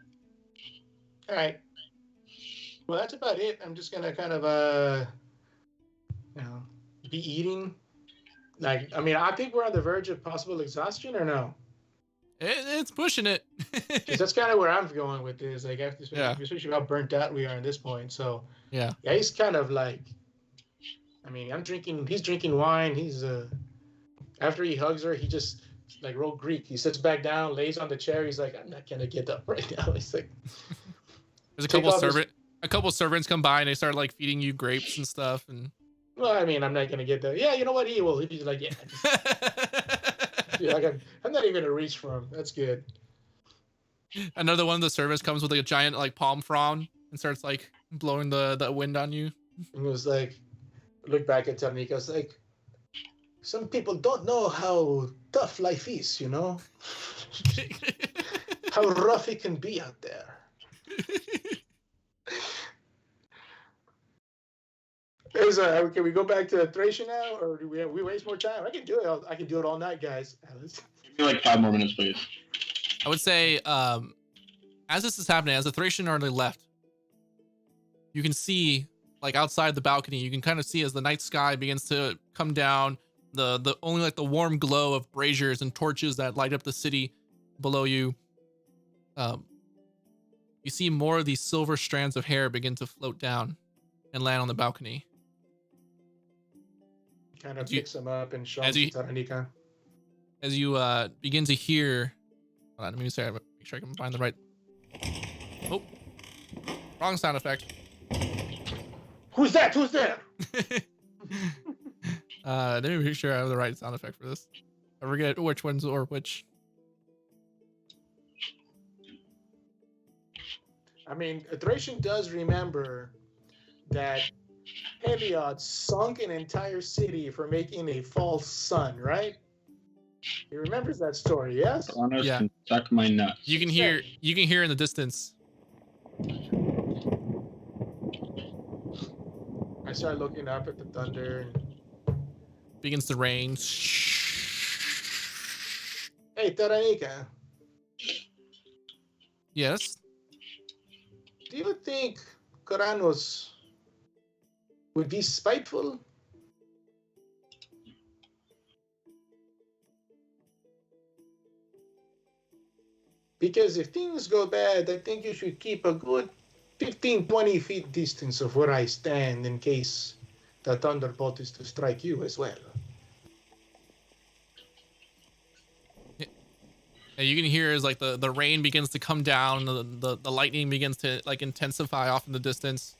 All right. Well, that's about it. I'm just gonna kind of be eating. Like, I mean, I think we're on the verge of possible exhaustion, or no? It's pushing it. 'Cause that's kind of where I'm going with this. Like, after Yeah. especially how burnt out we are at this point. So Yeah. yeah, he's kind of like. I mean, He's drinking wine. He's after he hugs her, he just like real Greek. He sits back down, lays on the chair. He's like, I'm not gonna get up right now. He's like, There's Take off his- a couple servants come by and they start like feeding you grapes and stuff and well, I mean, I'm not gonna get that. Yeah, you know what? He will. He'd be like, yeah. Yeah, like I'm not even gonna reach for him. That's good. Another one of the servants comes with like a giant like palm frond and starts like blowing the wind on you. And it was like, look back at Tanika. It's like, some people don't know how tough life is, you know? How rough it can be out there. Can we go back to Thracia now, or do we waste more time? I can do it. I can do it all night, guys. Give me like 5 more minutes, please. I would say, as this is happening, as the Thracian army left, you can see, like outside the balcony, you can kind of see as the night sky begins to come down, the only like the warm glow of braziers and torches that light up the city below you. You see more of these silver strands of hair begin to float down and land on the balcony. Kind of picks them up and shows as you- Tanika. As you begin to hear, hold on, let me make sure I can find the right. Oh, wrong sound effect. Who's that? Who's there? Let me make sure I have the right sound effect for this. I forget which ones or which. I mean, Thracian does remember that Heliod sunk an entire city for making a false sun, right? He remembers that story, yes? Kronos Yeah. can suck my nuts. You can hear in the distance. I start looking up at the thunder and Begins to rain. hey, Taranika, Yes. do you think Kronos would be spiteful? Because if things go bad, I think you should keep a good 15, 20 feet distance of where I stand in case the thunderbolt is to strike you as well. And you can hear as like the rain begins to come down, the lightning begins to like intensify off in the distance.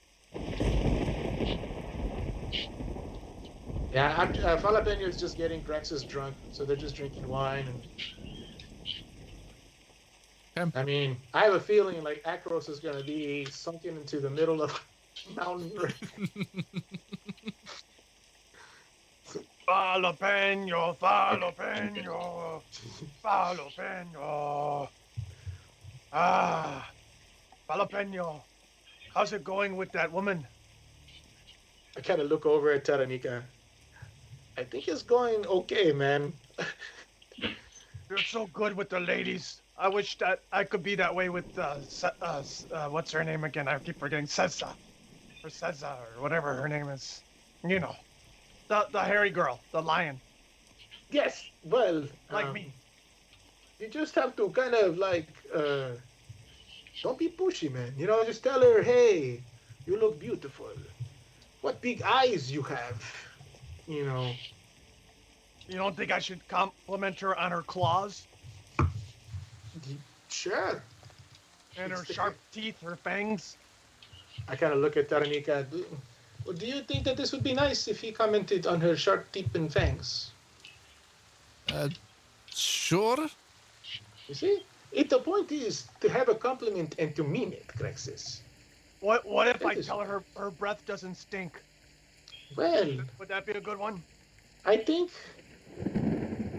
Yeah, Jalapeno is just getting Grexus drunk, so they're just drinking wine. And Okay. I mean, I have a feeling like Akros is going to be sunken into the middle of mountain. Jalapeno, jalapeno, jalapeno. Ah, jalapeno. How's it going with that woman? I kind of look over at Taranika. I think it's going okay, man. You're so good with the ladies. I wish that I could be that way with what's her name again? I keep forgetting. Seza, or whatever her name is. You know, the hairy girl, the lion, Yes, well, like me. you just have to kind of like, don't be pushy, man. You know, just tell her, hey, you look beautiful. What big eyes you have. You know. You don't think I should compliment her on her claws? Sure. And her Stick sharp teeth, her fangs. I kind of look at Taranika. Well, do you think that this would be nice if he commented on her sharp teeth and fangs? Sure. You see? The point is to have a compliment and to mean it, Crexus. What if That I is- tell her her breath doesn't stink? Well, Would that be a good one? I think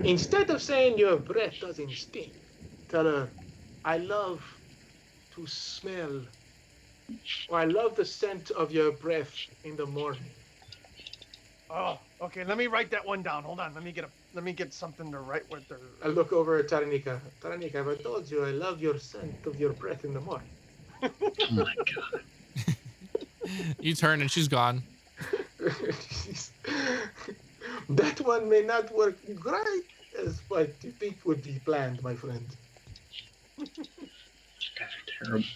instead of saying your breath doesn't stink, tell her, I love to smell, or I love the scent of your breath in the morning. Oh, okay. Let me write that one down. Hold on. Let me get something to write with her. I look over at Taranika. Taranika, have I told you I love your scent of your breath in the morning? Oh my god. You turn and she's gone. That one may not work great as what you think would be planned, my friend. You guys are terrible.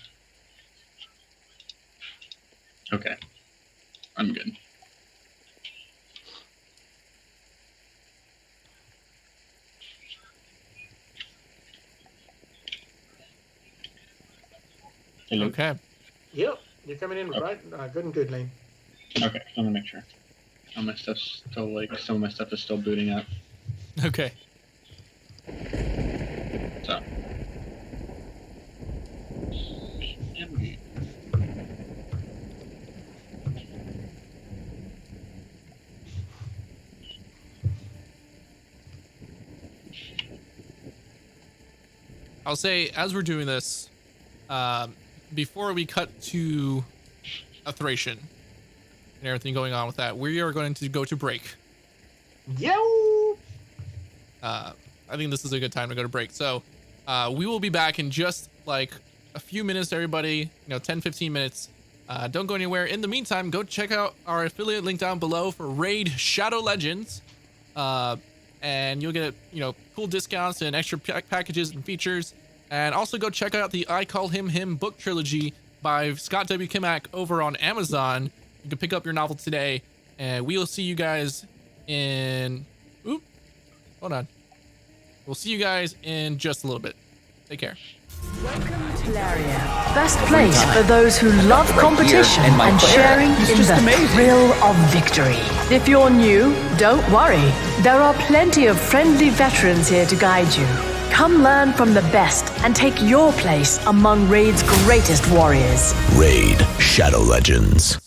Okay. I'm good. Hello? Okay. Yep, you're coming in right, good and good, Lane. Okay, I'm gonna make sure. All my stuff's still some of my stuff is still booting up. Okay. So. MD. I'll say, as we're doing this, before we cut to a Thracian and everything going on with that, we are going to go to break. Yo! I think this is a good time to go to break. So we will be back in just like a few minutes, everybody, 10, 15 minutes. Don't go anywhere. In the meantime, go check out our affiliate link down below for Raid Shadow Legends. And you'll get, cool discounts and extra packages and features. And also go check out the I Call Him book trilogy by Scott W. Kimack over on Amazon. You can pick up your novel today. And we will see you guys in... Oop. Hold on. We'll see you guys in just a little bit. Take care. Welcome to Laria, best place for those who love competition and sharing in the thrill of victory. If you're new, don't worry. There are plenty of friendly veterans here to guide you. Come learn from the best and take your place among Raid's greatest warriors. Raid Shadow Legends.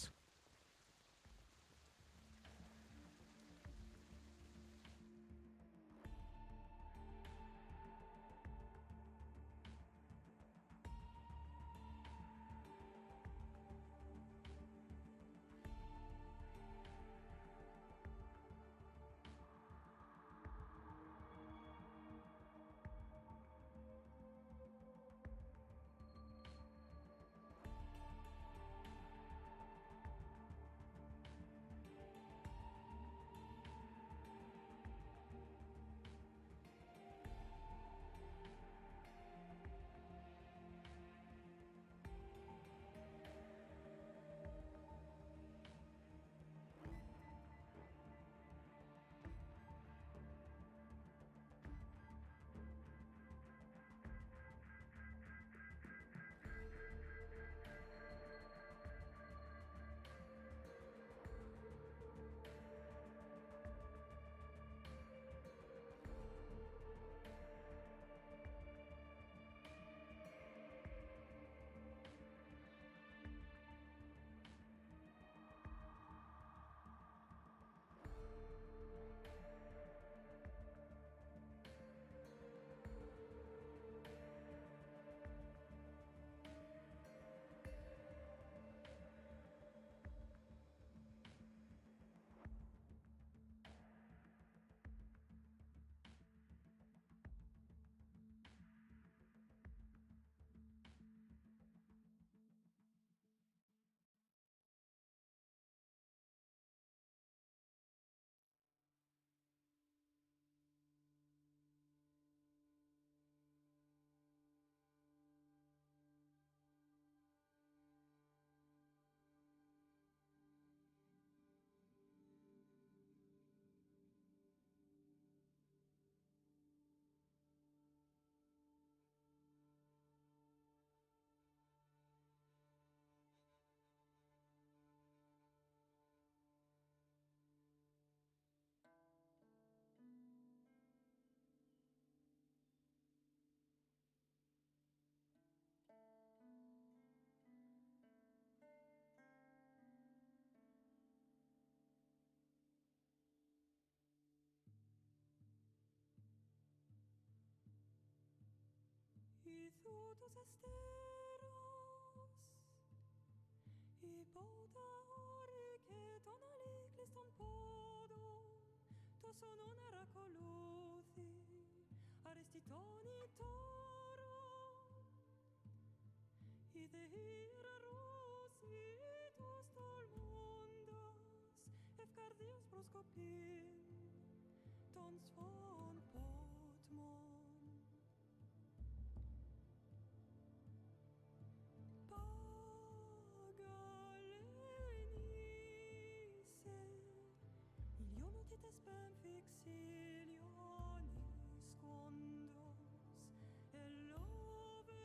todos esteros I båda orike tonalik liston podo to sono nara coluthi aristitoni toro I de hieros vitos tolmondas efcardios proskopin ton svon potmon Spem fixilionis quondos elove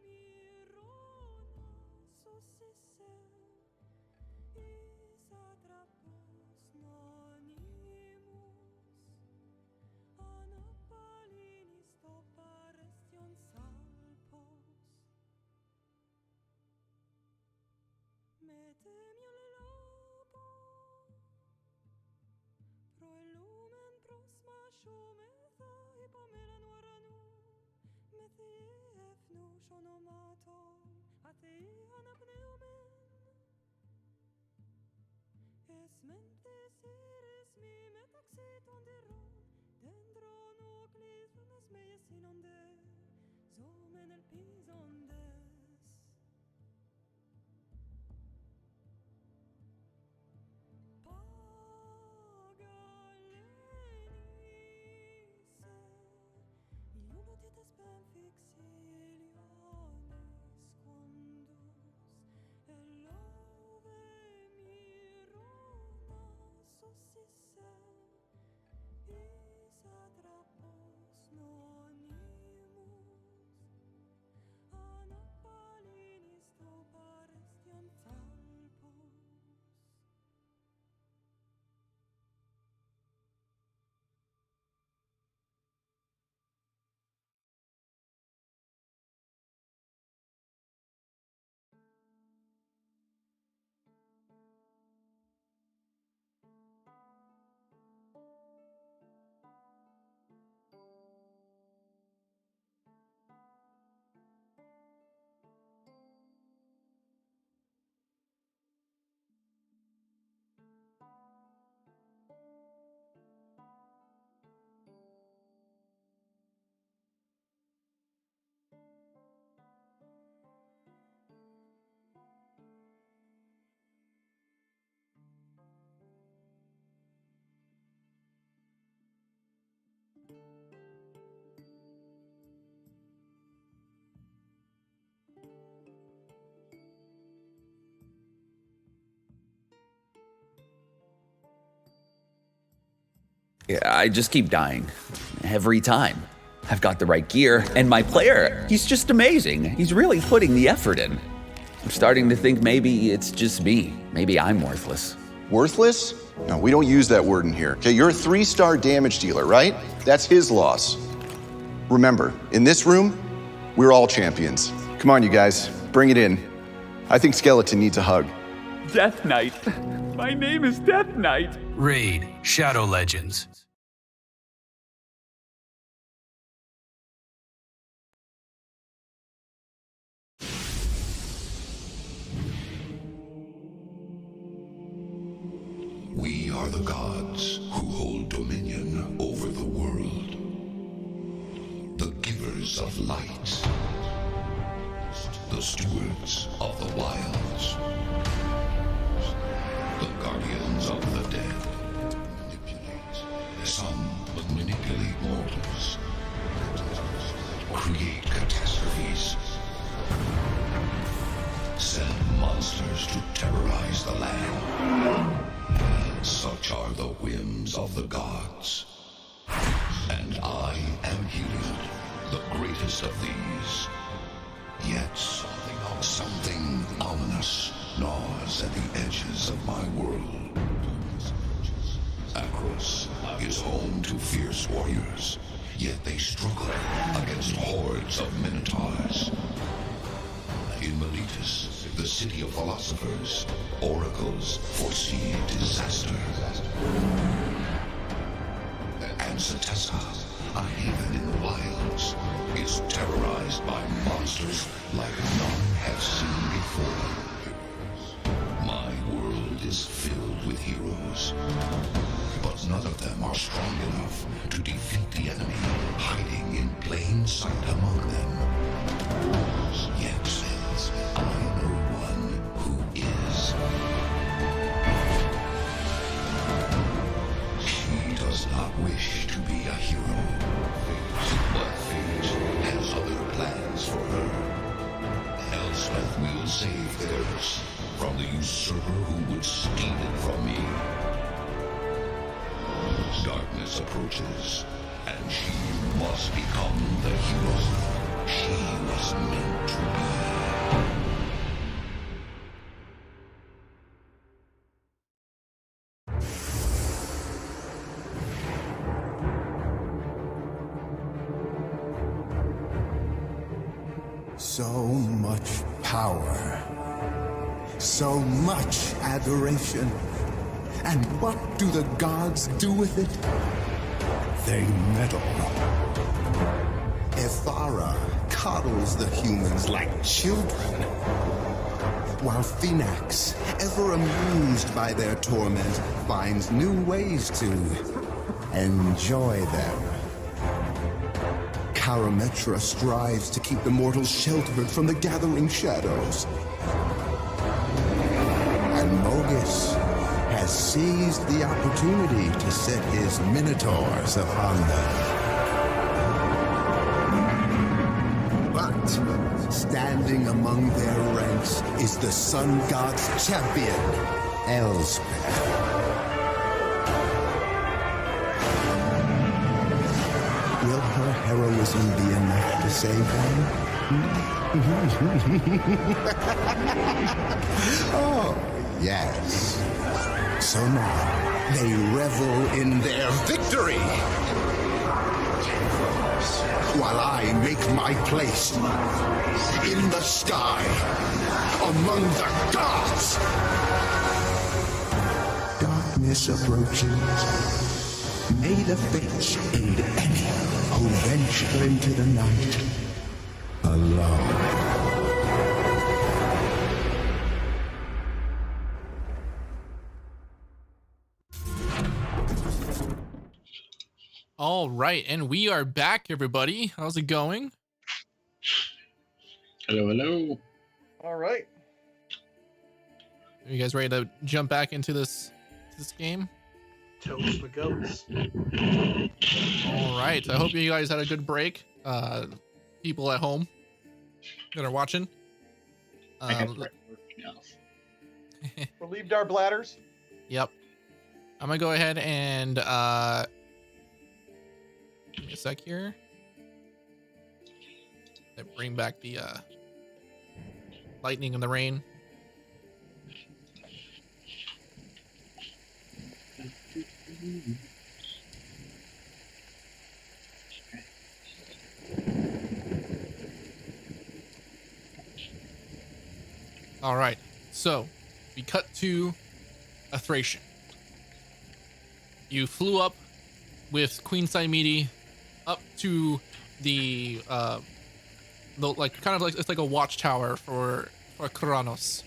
mirona sussisse is atrapos nonimus anapalinis toparestion salpos metemion lobo Pro lumen prosma shumetha hipomelan waranu methiefnu shonomato atei anapneumen esmentes iris mi metaxiton diro dendron oclis lunes meies inonde zomen el pisondes Spem fixilionis quondos elove mirona sussisse is atrapos nonimus anapalinis toparestion salpos I just keep dying. Every time. I've got the right gear, and my player, he's just amazing. He's really putting the effort in. I'm starting to think maybe it's just me. Maybe I'm worthless. Worthless? No, we don't use that word in here. Okay, you're a 3-star damage dealer, right? That's his loss. Remember, in this room, we're all champions. Come on, you guys, bring it in. I think Skeleton needs a hug. Death Knight. My name is Death Knight. Raid Shadow Legends. We are the gods who hold dominion over the world. The givers of light. The stewards of the wilds. The guardians of the dead. Some manipulate mortals. Create catastrophes. Send monsters to terrorize the land. Such are the whims of the gods. And I am Heliod, the greatest of these. Yet something ominous gnaws at the edges of my world. Akros is home to fierce warriors, yet they struggle against hordes of minotaurs. In Meletus, the city of philosophers, oracles foresee disaster. And Satessa, a haven in the wilds, is terrorized by monsters like none have seen before. My world is filled with heroes, but none of them are strong enough to defeat the enemy hiding in plain sight among them. Yet, I know one who is. He does not wish to be a hero, but fate has other plans for her. Elspeth will save Theros from the usurper who would steal it from me. Darkness approaches, and she must become the hero she was meant to be. So much power. So much adoration. And what do the gods do with it? They meddle. Ithara coddles the humans like children, while Phoenix, ever amused by their torment, finds new ways to enjoy them. Karametra strives to keep the mortals sheltered from the gathering shadows. And Mogus has seized the opportunity to set his minotaurs upon them. But standing among their ranks is the sun god's champion, Elspeth. Will her heroism be enough to save them? Oh, yes. So now, they revel in their victory, while I make my place in the sky, among the gods. Darkness approaches. May the fates aid any who venture into the night alone. All right, and we are back, everybody. How's it going? Hello, hello. All right. Are you guys ready to jump back into this game? Toast the goats. All right. I hope you guys had a good break. People at home that are watching. Relieved our bladders. Yep. I'm gonna go ahead and give me a sec here. Bring back the lightning and the rain. All right, so we cut to a Thracian. You flew up with Queen Saimidi up to the like kind of like it's like a watchtower for Kronos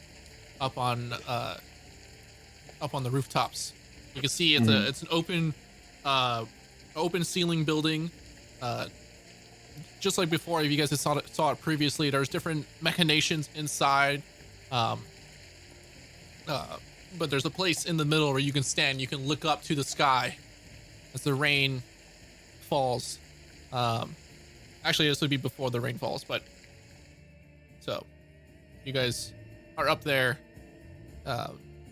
up on the rooftops. You can see it's an open ceiling building. Just like before, if you guys saw it previously, there's different machinations inside. But there's a place in the middle where you can stand. You can look up to the sky as the rain falls. Actually, this would be before the rain falls, but so you guys are up there,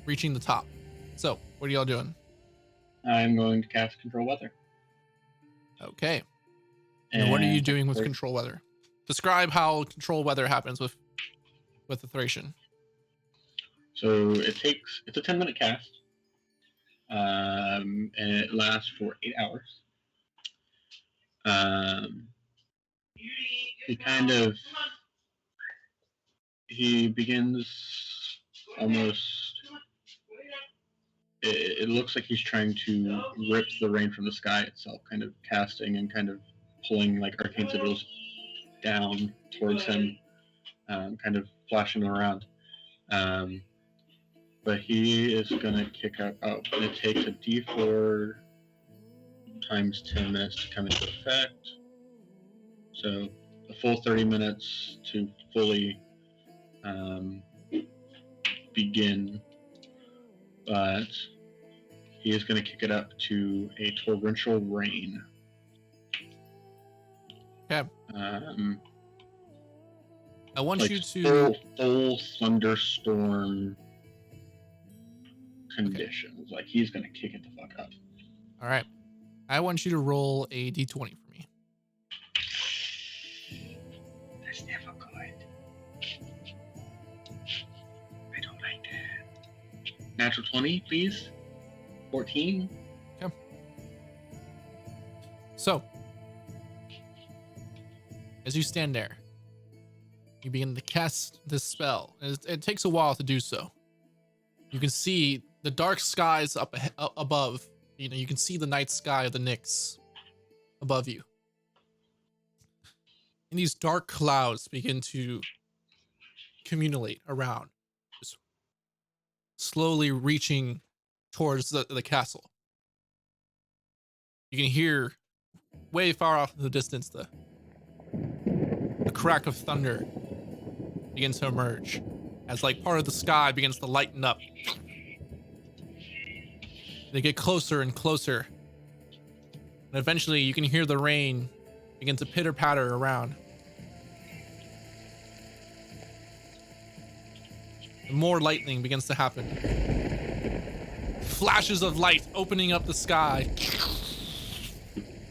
reaching the top. So what are y'all doing? I'm going to cast Control Weather. Okay. And what are you doing with Control Weather? Describe how Control Weather happens with the Thracian. So it's a 10-minute cast, and it lasts for 8 hours. He begins almost it looks like he's trying to rip the rain from the sky itself, kind of casting and kind of pulling like arcane sigils down towards him, kind of flashing around. But he is going to kick out. Oh, and it takes a d4 times 10 minutes to come into effect. So a full 30 minutes to fully begin. But he is going to kick it up to a torrential rain. Okay. I want like you to full thunderstorm conditions. Okay. Like he's gonna kick it the fuck up. All right. I want you to roll a d20 for me. That's never good. I don't like that. Natural 20, please. 14. Okay. So, as you stand there, you begin to cast this spell. It takes a while to do so. You can see the dark skies up above. You know, you can see the night sky of the Nyx above you. And these dark clouds begin to accumulate around, just slowly reaching towards the castle. You can hear way far off in the distance the crack of thunder begins to emerge as like part of the sky begins to lighten up. They get closer and closer, and eventually you can hear the rain begin to pitter patter around. And more lightning begins to happen. Flashes of light opening up the sky.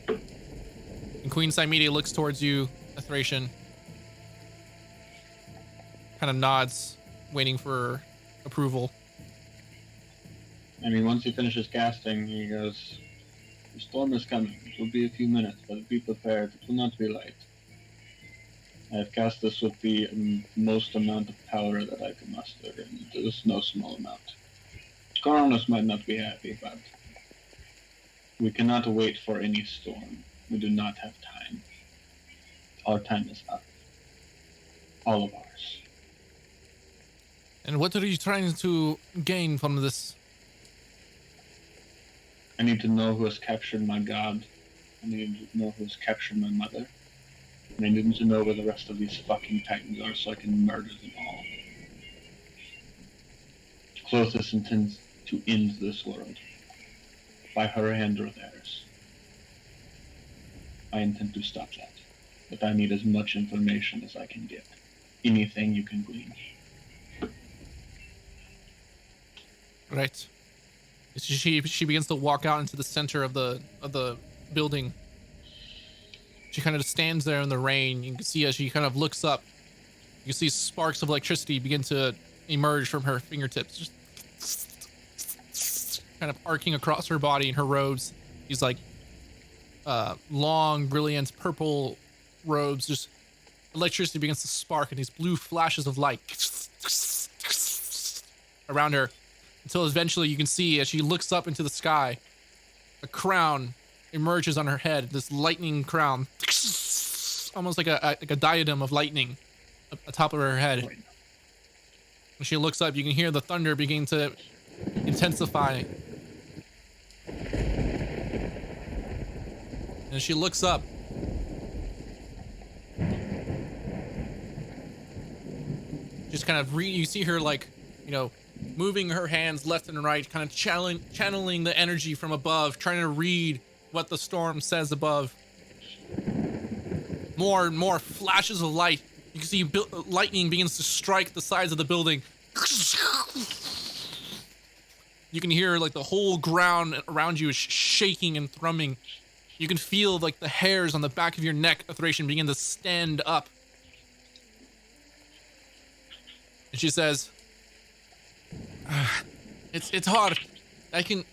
And Queen Cymedia looks towards you, Thracian. Kind of nods, waiting for approval. I mean, once he finishes casting, he goes, "The storm is coming. It will be a few minutes, but be prepared. It will not be light. I have cast this with the most amount of power that I can muster, and it is no small amount. Coronas might not be happy, but we cannot wait for any storm. We do not have time. Our time is up. All of ours." And what are you trying to gain from this? I need to know who has captured my god. I need to know who has captured my mother. And I need to know where the rest of these fucking titans are so I can murder them all. Clothis intends to end this world. By her hand or theirs. I intend to stop that. But I need as much information as I can get. Anything you can glean. Right. She begins to walk out into the center of the building. She kind of stands there in the rain. You can see as she kind of looks up, you can see sparks of electricity begin to emerge from her fingertips, just kind of arcing across her body and her robes. These like long, brilliant purple robes. Just electricity begins to spark, and these blue flashes of light around her. Until eventually you can see as she looks up into the sky, a crown emerges on her head. This lightning crown, almost like a diadem of lightning atop of her head. When she looks up, you can hear the thunder begin to intensify. And as she looks up, just kind of you see her like, you know, moving her hands left and right, kind of channeling the energy from above, trying to read what the storm says above. More and more flashes of light. You can see lightning begins to strike the sides of the building. You can hear like the whole ground around you is shaking and thrumming. You can feel like the hairs on the back of your neck, Thracian, begin to stand up. And she says, it's hard. I can.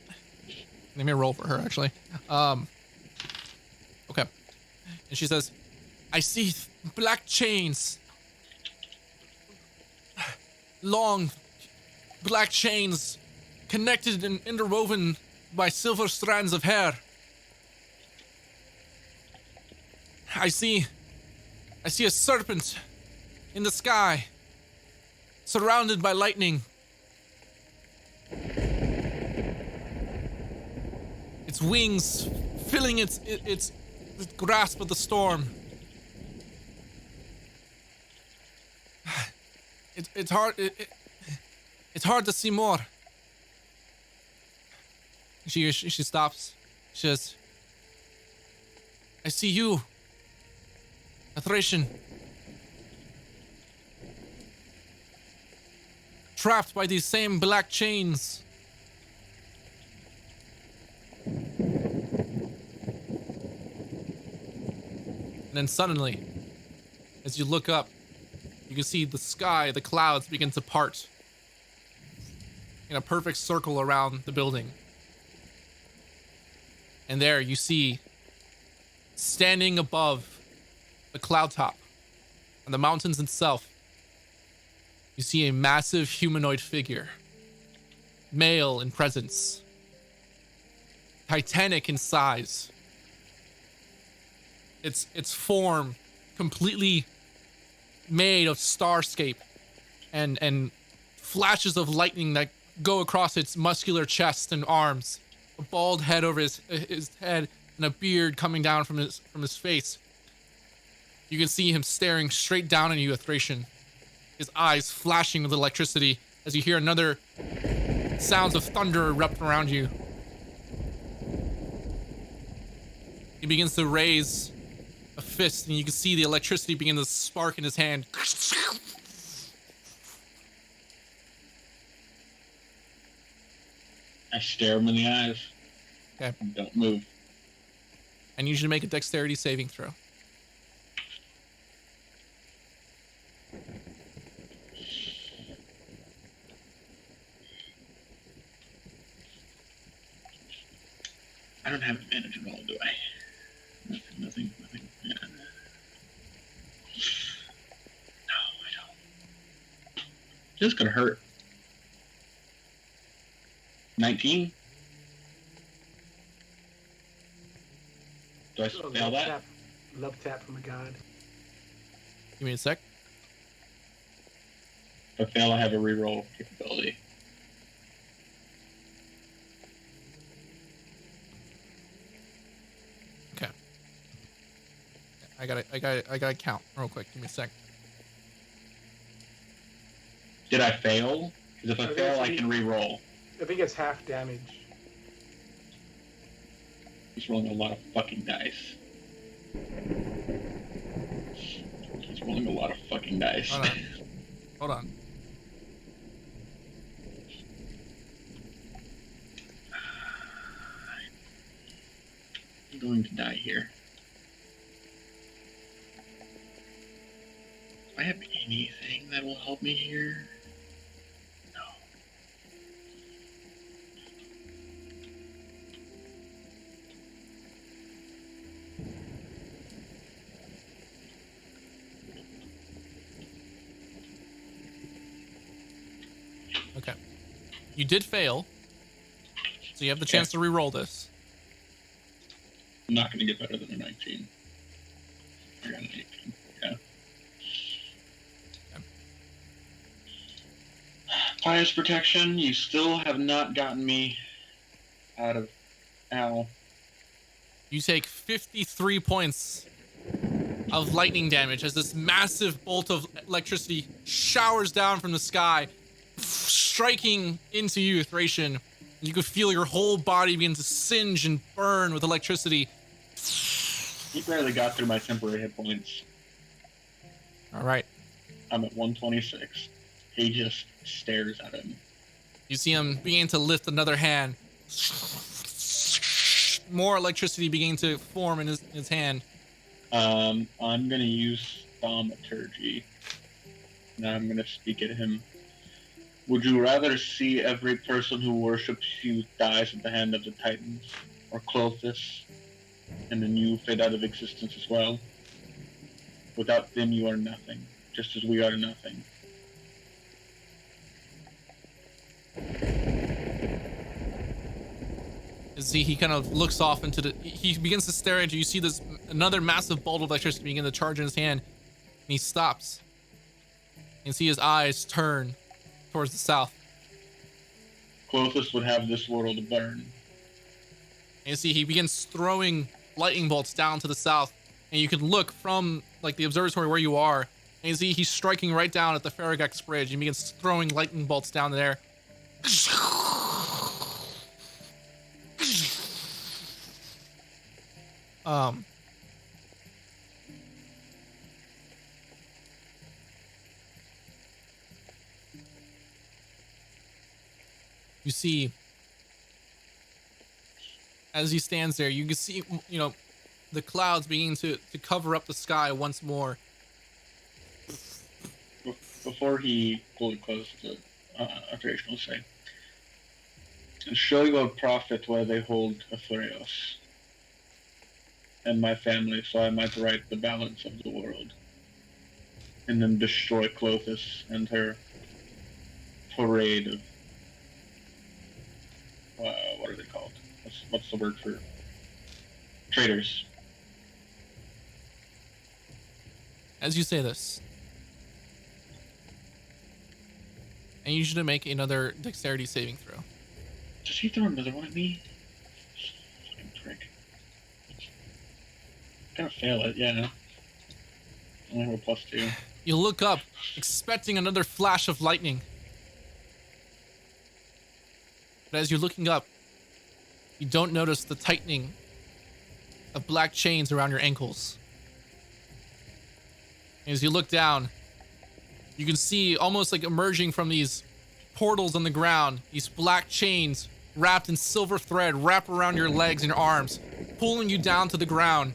Let me roll for her, actually. Okay. And she says, I see black chains. Long black chains connected and interwoven by silver strands of hair. I see a serpent in the sky, surrounded by lightning. Its wings filling its grasp of the storm. It's hard to see more. She stops. She says, I see you, a Thracian, trapped by these same black chains. And then suddenly, as you look up, you can see the sky, the clouds begin to part in a perfect circle around the building. And there you see, standing above the cloud top on the mountains itself, you see a massive humanoid figure, male in presence, titanic in size. Its form completely made of starscape and flashes of lightning that go across its muscular chest and arms, a bald head over his head and a beard coming down from his face. You can see him staring straight down at you, a Thracian, his eyes flashing with electricity as you hear another sounds of thunder erupt around you. He begins to raise a fist, and you can see the electricity begin to spark in his hand. I stare him in the eyes. Okay. Don't move. I need you to make a dexterity saving throw. I don't have advantage at all, do I? Nothing. Yeah. No, I don't. This is gonna hurt. 19? Do I fail that? Love tap from a god. Give me a sec. If I fail, I have a reroll capability. Okay. I gotta count real quick. Give me a sec. Did I fail? Because if I fail, I can reroll. I think it's half damage. He's rolling a lot of fucking dice. He's rolling a lot of fucking dice. Hold on. I'm going to die here. Do I have anything that will help me here? No. Okay. You did fail, so you have the chance to re-roll this. I'm not going to get better than a 19. I got an 18. Yeah. Pious protection, you still have not gotten me out of Al. You take 53 points of lightning damage as this massive bolt of electricity showers down from the sky, striking into you, Thracian. You could feel your whole body begin to singe and burn with electricity. He barely got through my temporary hit points. All right. I'm at 126. He just stares at him. You see him begin to lift another hand. More electricity beginning to form in his hand. I'm going to use thaumaturgy. And I'm going to speak at him. Would you rather see every person who worships you dies at the hand of the Titans, or Clothis, and then you fade out of existence as well? Without them, you are nothing, just as we are nothing. As he kind of looks off into the, he begins to stare at you. You see this another massive bolt of electricity begin to charge in his hand, and he stops. You can see his eyes turn towards the south. Clothis would have this world burn. And you see he begins throwing lightning bolts down to the south, and you can look from like the observatory where you are, and you see he's striking right down at the Farragex bridge. He begins throwing lightning bolts down there. You see, as he stands there, you can see, you know, the clouds beginning to cover up the sky once more. Before he fully closes the operational say, show your prophet where they hold a Theros and my family, so I might right the balance of the world, and then destroy Clothis and her parade of what are they called? What's the word for traitors? As you say this, I need you to make another dexterity saving throw. Does he throw another one at me? Fucking prick. Gonna fail it, yeah. I only have a +2. You look up, expecting another flash of lightning. But as you're looking up, you don't notice the tightening of black chains around your ankles. And as you look down, you can see almost like emerging from these portals on the ground, these black chains wrapped in silver thread wrap around your legs and your arms, pulling you down to the ground.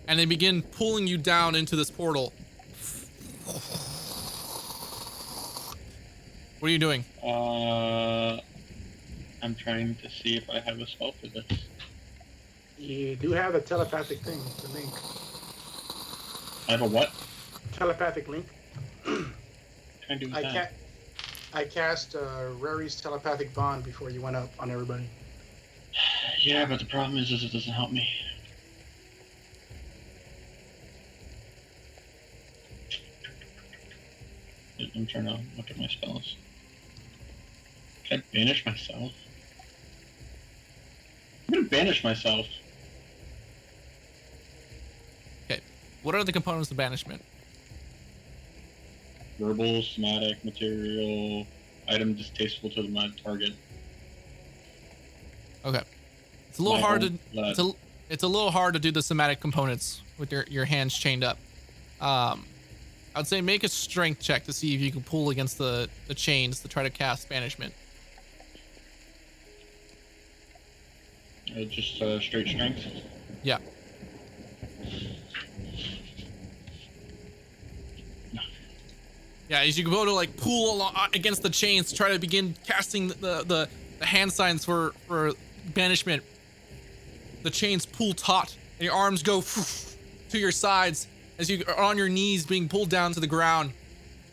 And they begin pulling you down into this portal. What are you doing? I'm trying to see if I have a spell for this. You do have a telepathic thing, the link. I have a what? Telepathic link. Can I do that? I cast Rary's telepathic bond before you went up on everybody. Yeah, but the problem is it doesn't help me. I'm trying to look at my spells. Can I banish myself? I'm gonna banish myself. Okay. What are the components of banishment? Verbal, somatic, material, item distasteful to my target. Okay. It's a little hard to it's a little hard to do the somatic components with your hands chained up. I'd say make a strength check to see if you can pull against the chains to try to cast banishment. Just straight strength? Yeah. Yeah, as you go to like pull along against the chains to try to begin casting the hand signs for banishment, the chains pull taut and your arms go to your sides as you are on your knees being pulled down to the ground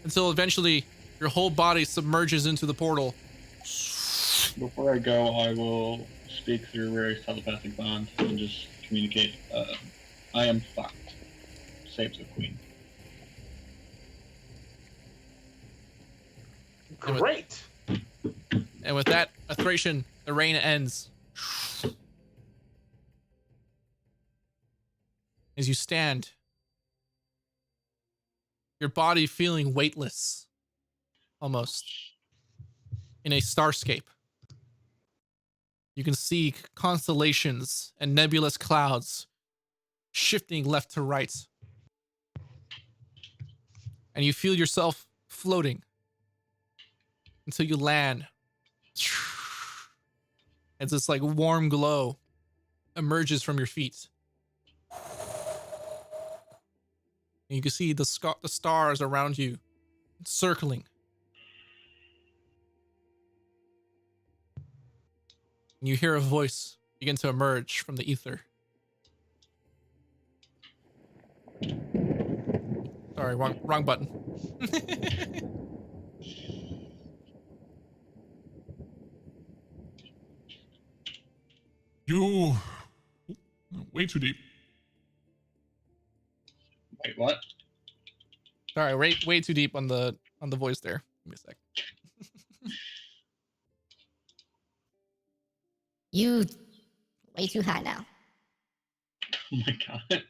until eventually your whole body submerges into the portal. Before I go, I will speak through Rary's telepathic bond and just communicate. I am fucked. Save the queen. Great. And with that, Thracian, the rain ends. As you stand, your body feeling weightless, almost, in a starscape. You can see constellations and nebulous clouds shifting left to right. And you feel yourself floating until you land. As this like warm glow emerges from your feet. And you can see the stars around you circling. And you hear a voice begin to emerge from the ether. Sorry, wrong button. You... Way too deep. Wait, what? Sorry, way too deep on the voice there. Give me a sec. You way too high now. Oh my god.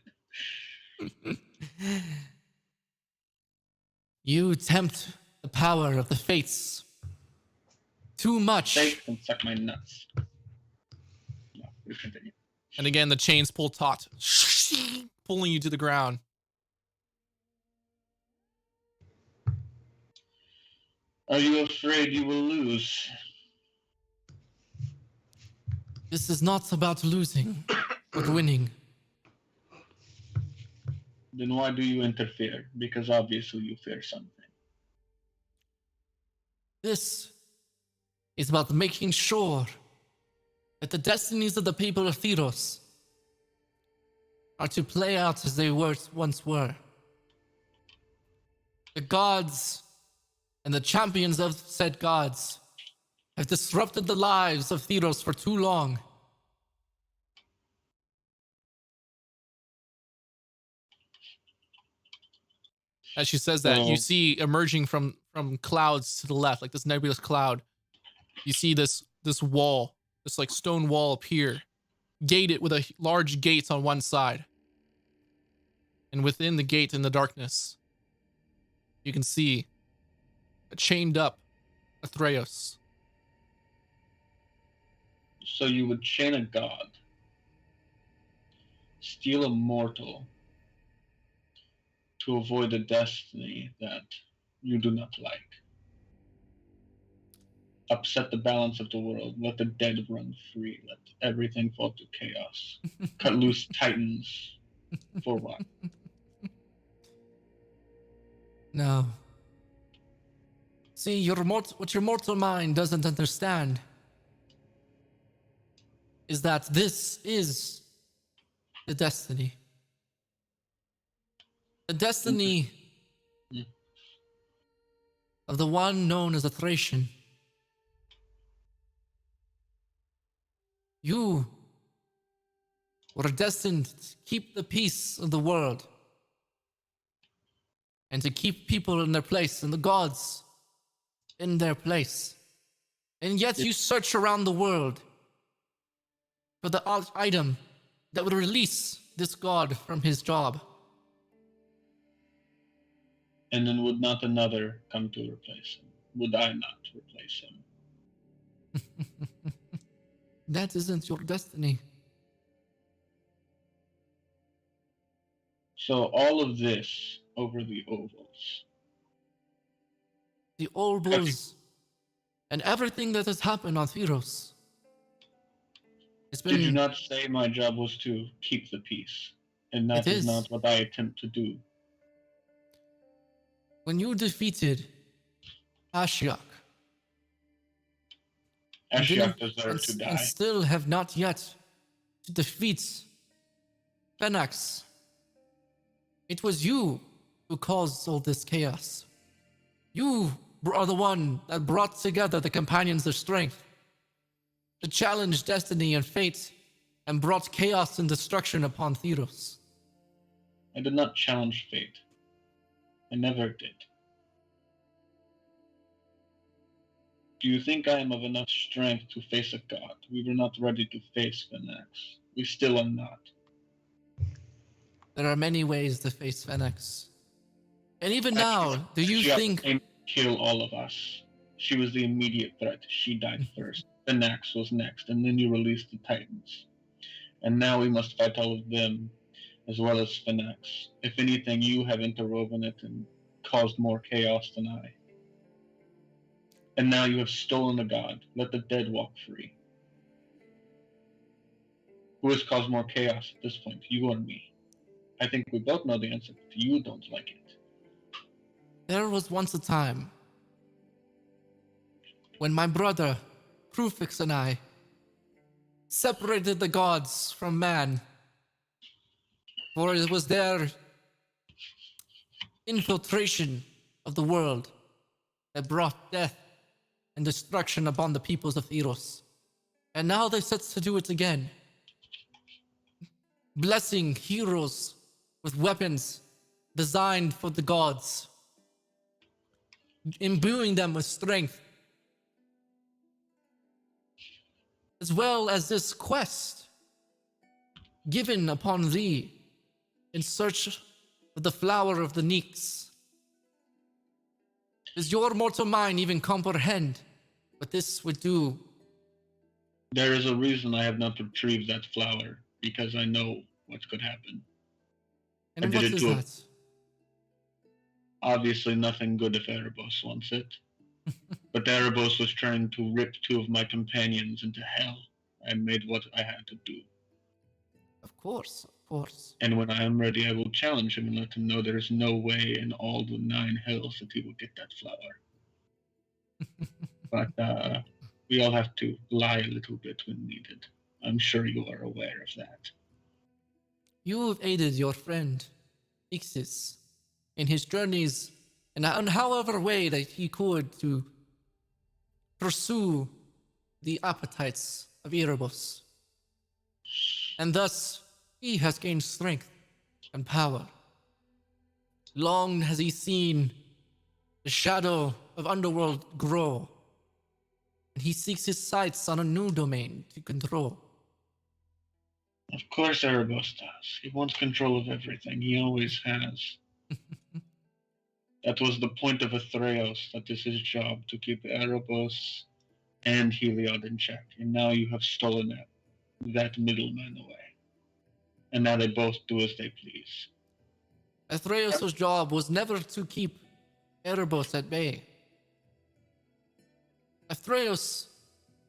You tempt the power of the fates too much. Fate can suck my nuts. No, we continue. And again, the chains pull taut, pulling you to the ground. Are you afraid you will lose? This is not about losing, but winning. Then why do you interfere? Because obviously you fear something. This is about making sure that the destinies of the people of Theros are to play out as they once were. The gods and the champions of said gods have disrupted the lives of Theros for too long. As she says that, you see emerging from clouds to the left, like this nebulous cloud, you see this wall, this like stone wall appear, gated with a large gate on one side. And within the gate in the darkness, you can see a chained up Theros. So you would chain a god, steal a mortal, to avoid a destiny that you do not like. Upset the balance of the world, let the dead run free, let everything fall to chaos. Cut loose titans. For what? No. See, what your mortal mind doesn't understand is that this is the destiny. The destiny of the one known as a Thracian. You were destined to keep the peace of the world and to keep people in their place and the gods in their place. And yet you search around the world for the item that would release this god from his job. And then would not another come to replace him? Would I not replace him? That isn't your destiny. So all of this over the ovals. The ovals and everything that has happened on Theros. Did you not say my job was to keep the peace? And that is not what I attempt to do. When you defeated Ashiok, Ashiok deserved to die. And still have not yet to defeat Phoenix. It was you who caused all this chaos. You are the one that brought together the companions of strength, to challenge destiny and fate, and brought chaos and destruction upon Theros. I did not challenge fate. I never did. Do you think I am of enough strength to face a god? We were not ready to face Phoenix. We still are not. There are many ways to face Phoenix. And even now, do you think... She kill all of us. She was the immediate threat. She died first. Phoenix was next, and then you released the Titans. And now we must fight all of them, as well as Phoenix. If anything, you have interwoven it and caused more chaos than I. And now you have stolen a god. Let the dead walk free. Who has caused more chaos at this point, you or me? I think we both know the answer, but you don't like it. There was once a time when my brother, Prufix, and I separated the gods from man, for it was their infiltration of the world that brought death and destruction upon the peoples of Theros. And now they set to do it again. blessing heroes with weapons designed for the gods, imbuing them with strength, as well as this quest given upon thee in search of the flower of the Nyx. Does your mortal mind even comprehend what this would do? There is a reason I have not retrieved that flower, because I know what could happen. And I what did it is to that? obviously nothing good if Erebos wants it. But Erebos was trying to rip two of my companions into hell. I made what I had to do. Of course, of course. And when I am ready, I will challenge him and let him know there is no way in all the 9 hells that he will get that flower. But we all have to lie a little bit when needed. I'm sure you are aware of that. You have aided your friend, Ixis, in his journeys and in however way that he could to pursue the appetites of Erebos. And thus, he has gained strength and power. Long has he seen the shadow of Underworld grow, and he seeks his sights on a new domain to control. Of course Erebos does. He wants control of everything. He always has. That was the point of a Theros, that is his job, to keep Erebos and Heliod in check. And now you have stolen that middleman away. And now they both do as they please. Athreus' job was never to keep Erebos at bay. Athreus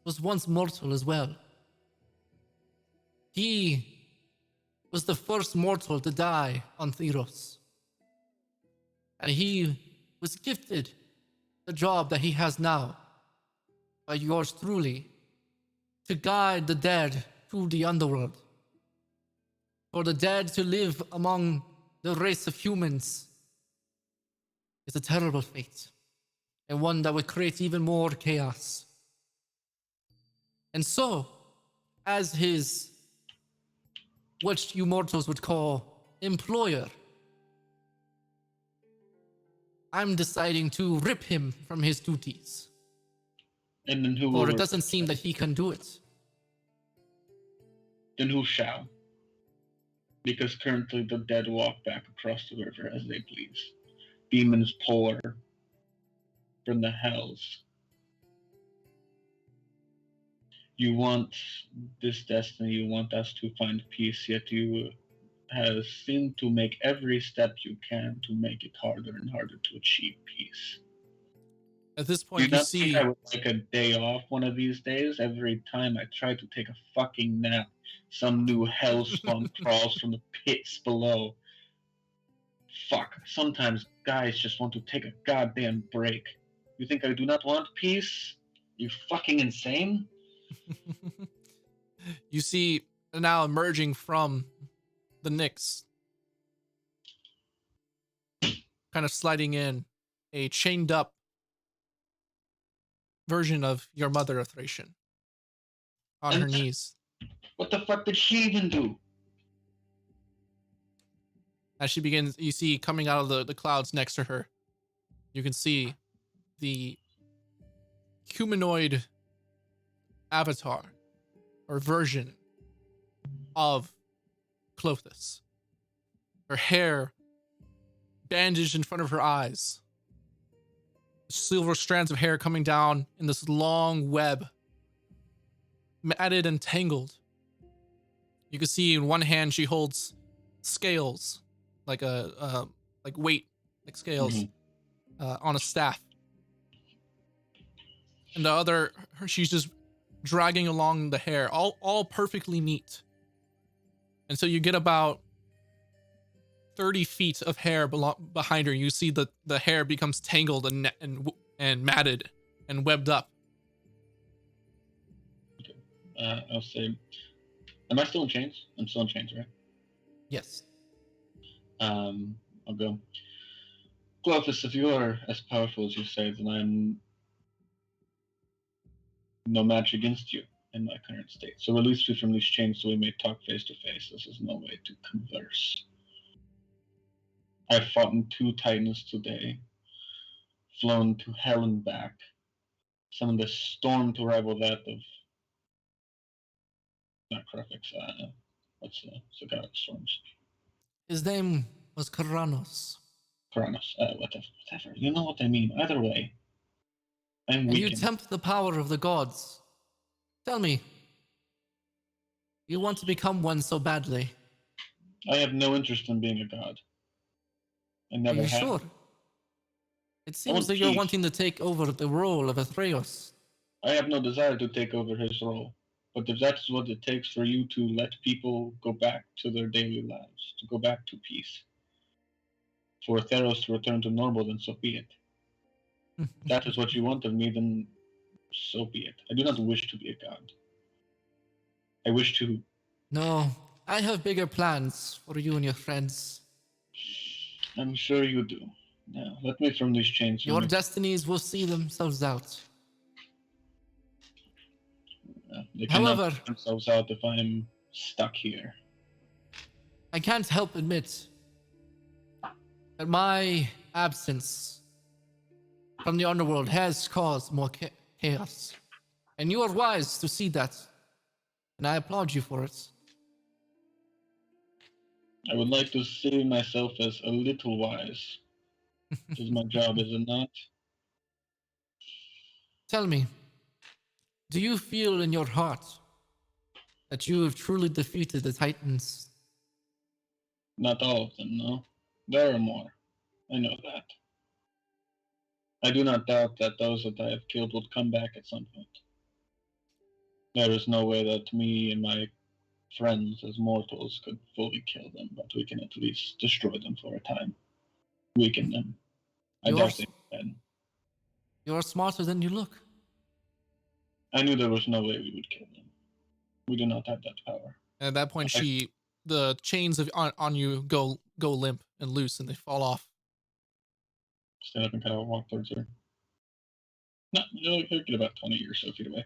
was once mortal as well. He was the first mortal to die on Theros. And he was gifted the job that he has now by yours truly, to guide the dead to the underworld. For the dead to live among the race of humans is a terrible fate, and one that would create even more chaos. And so, as his, what you mortals would call, employer, I'm deciding to rip him from his duties. And then who will? Or it doesn't seem that he can do it. Then who shall? Because currently the dead walk back across the river as they please. Demons pour from the hells. You want this destiny, you want us to find peace, yet you have seemed to make every step you can to make it harder and harder to achieve peace. At this Do point, you you not see... think I would like a day off one of these days? Every time I try to take a fucking nap, some new hellspawn crawls from the pits below. Fuck. Sometimes guys just want to take a goddamn break. You think I do not want peace? You fucking insane? You see now emerging from the Nyx, kind of sliding in, a chained up version of your mother, Thracian, on her knees. What the fuck did she even do? As she begins, you see coming out of the clouds next to her, you can see the humanoid avatar or version of Clothis. Her hair bandaged in front of her eyes. Silver strands of hair coming down in this long web, matted and tangled. You can see in one hand she holds scales, like weight, like scales, on a staff. And the other, she's just dragging along the hair, all perfectly neat. And so you get about 30 feet of hair behind her. You see the hair becomes tangled and matted and webbed up. I'll say, am I still in chains? I'm still in chains, right? Yes. I'll go. Clovis, if you are as powerful as you say, then I'm no match against you. in my current state. So release me from these chains so we may talk face to face. This is no way to converse. I've fought in 2 Titans today, flown to hell and back, summoned a storm to rival that of not Crufix, what's the Zagaric storms? His name was Karanos. Karanos, whatever. You know what I mean. Either way, I'm And you weakened. tempt the power of the gods. Tell me, you want to become one so badly? I have no interest in being a god. I Are never you have. sure? It seems want that you're peace. wanting to take over the role of a Theros. I have no desire to take over his role. But if that's what it takes for you to let people go back to their daily lives, to go back to peace, for Theros to return to normal, then so be it. If that is what you want of me, then so be it. I do not wish to be a god. I wish to... No, I have bigger plans for you and your friends. I'm sure you do. Now, let me from these chains. Your destinies will see themselves out. They cannot However, sort themselves out if I'm stuck here. I can't help admit that my absence from the underworld has caused more chaos. And you are wise to see that. And I applaud you for it. I would like to see myself as a little wise. This is my job, is it not? Tell me, do you feel in your heart that you have truly defeated the Titans? Not all of them, no. There are more. I know that. I do not doubt that those that I have killed would come back at some point. There is no way that me and my friends as mortals could fully kill them, but we can at least destroy them for a time. Weaken them. I doubt they can. You're smarter than you look. I knew there was no way we would kill them. We do not have that power. And at that point, the chains on you go limp and loose, and they fall off. Stand up and kind of walk towards her. No, you'll get about 20 or so feet away.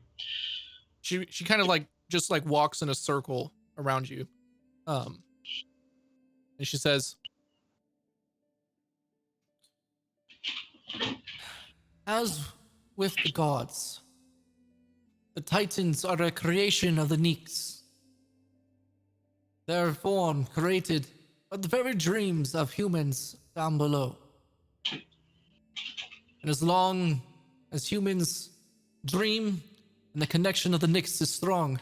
She kind of just walks in a circle around you, and she says, "As with the gods, the Titans are a creation of the Nyx. Their form created by the very dreams of humans down below. And as long as humans dream and the connection of the Nyx is strong,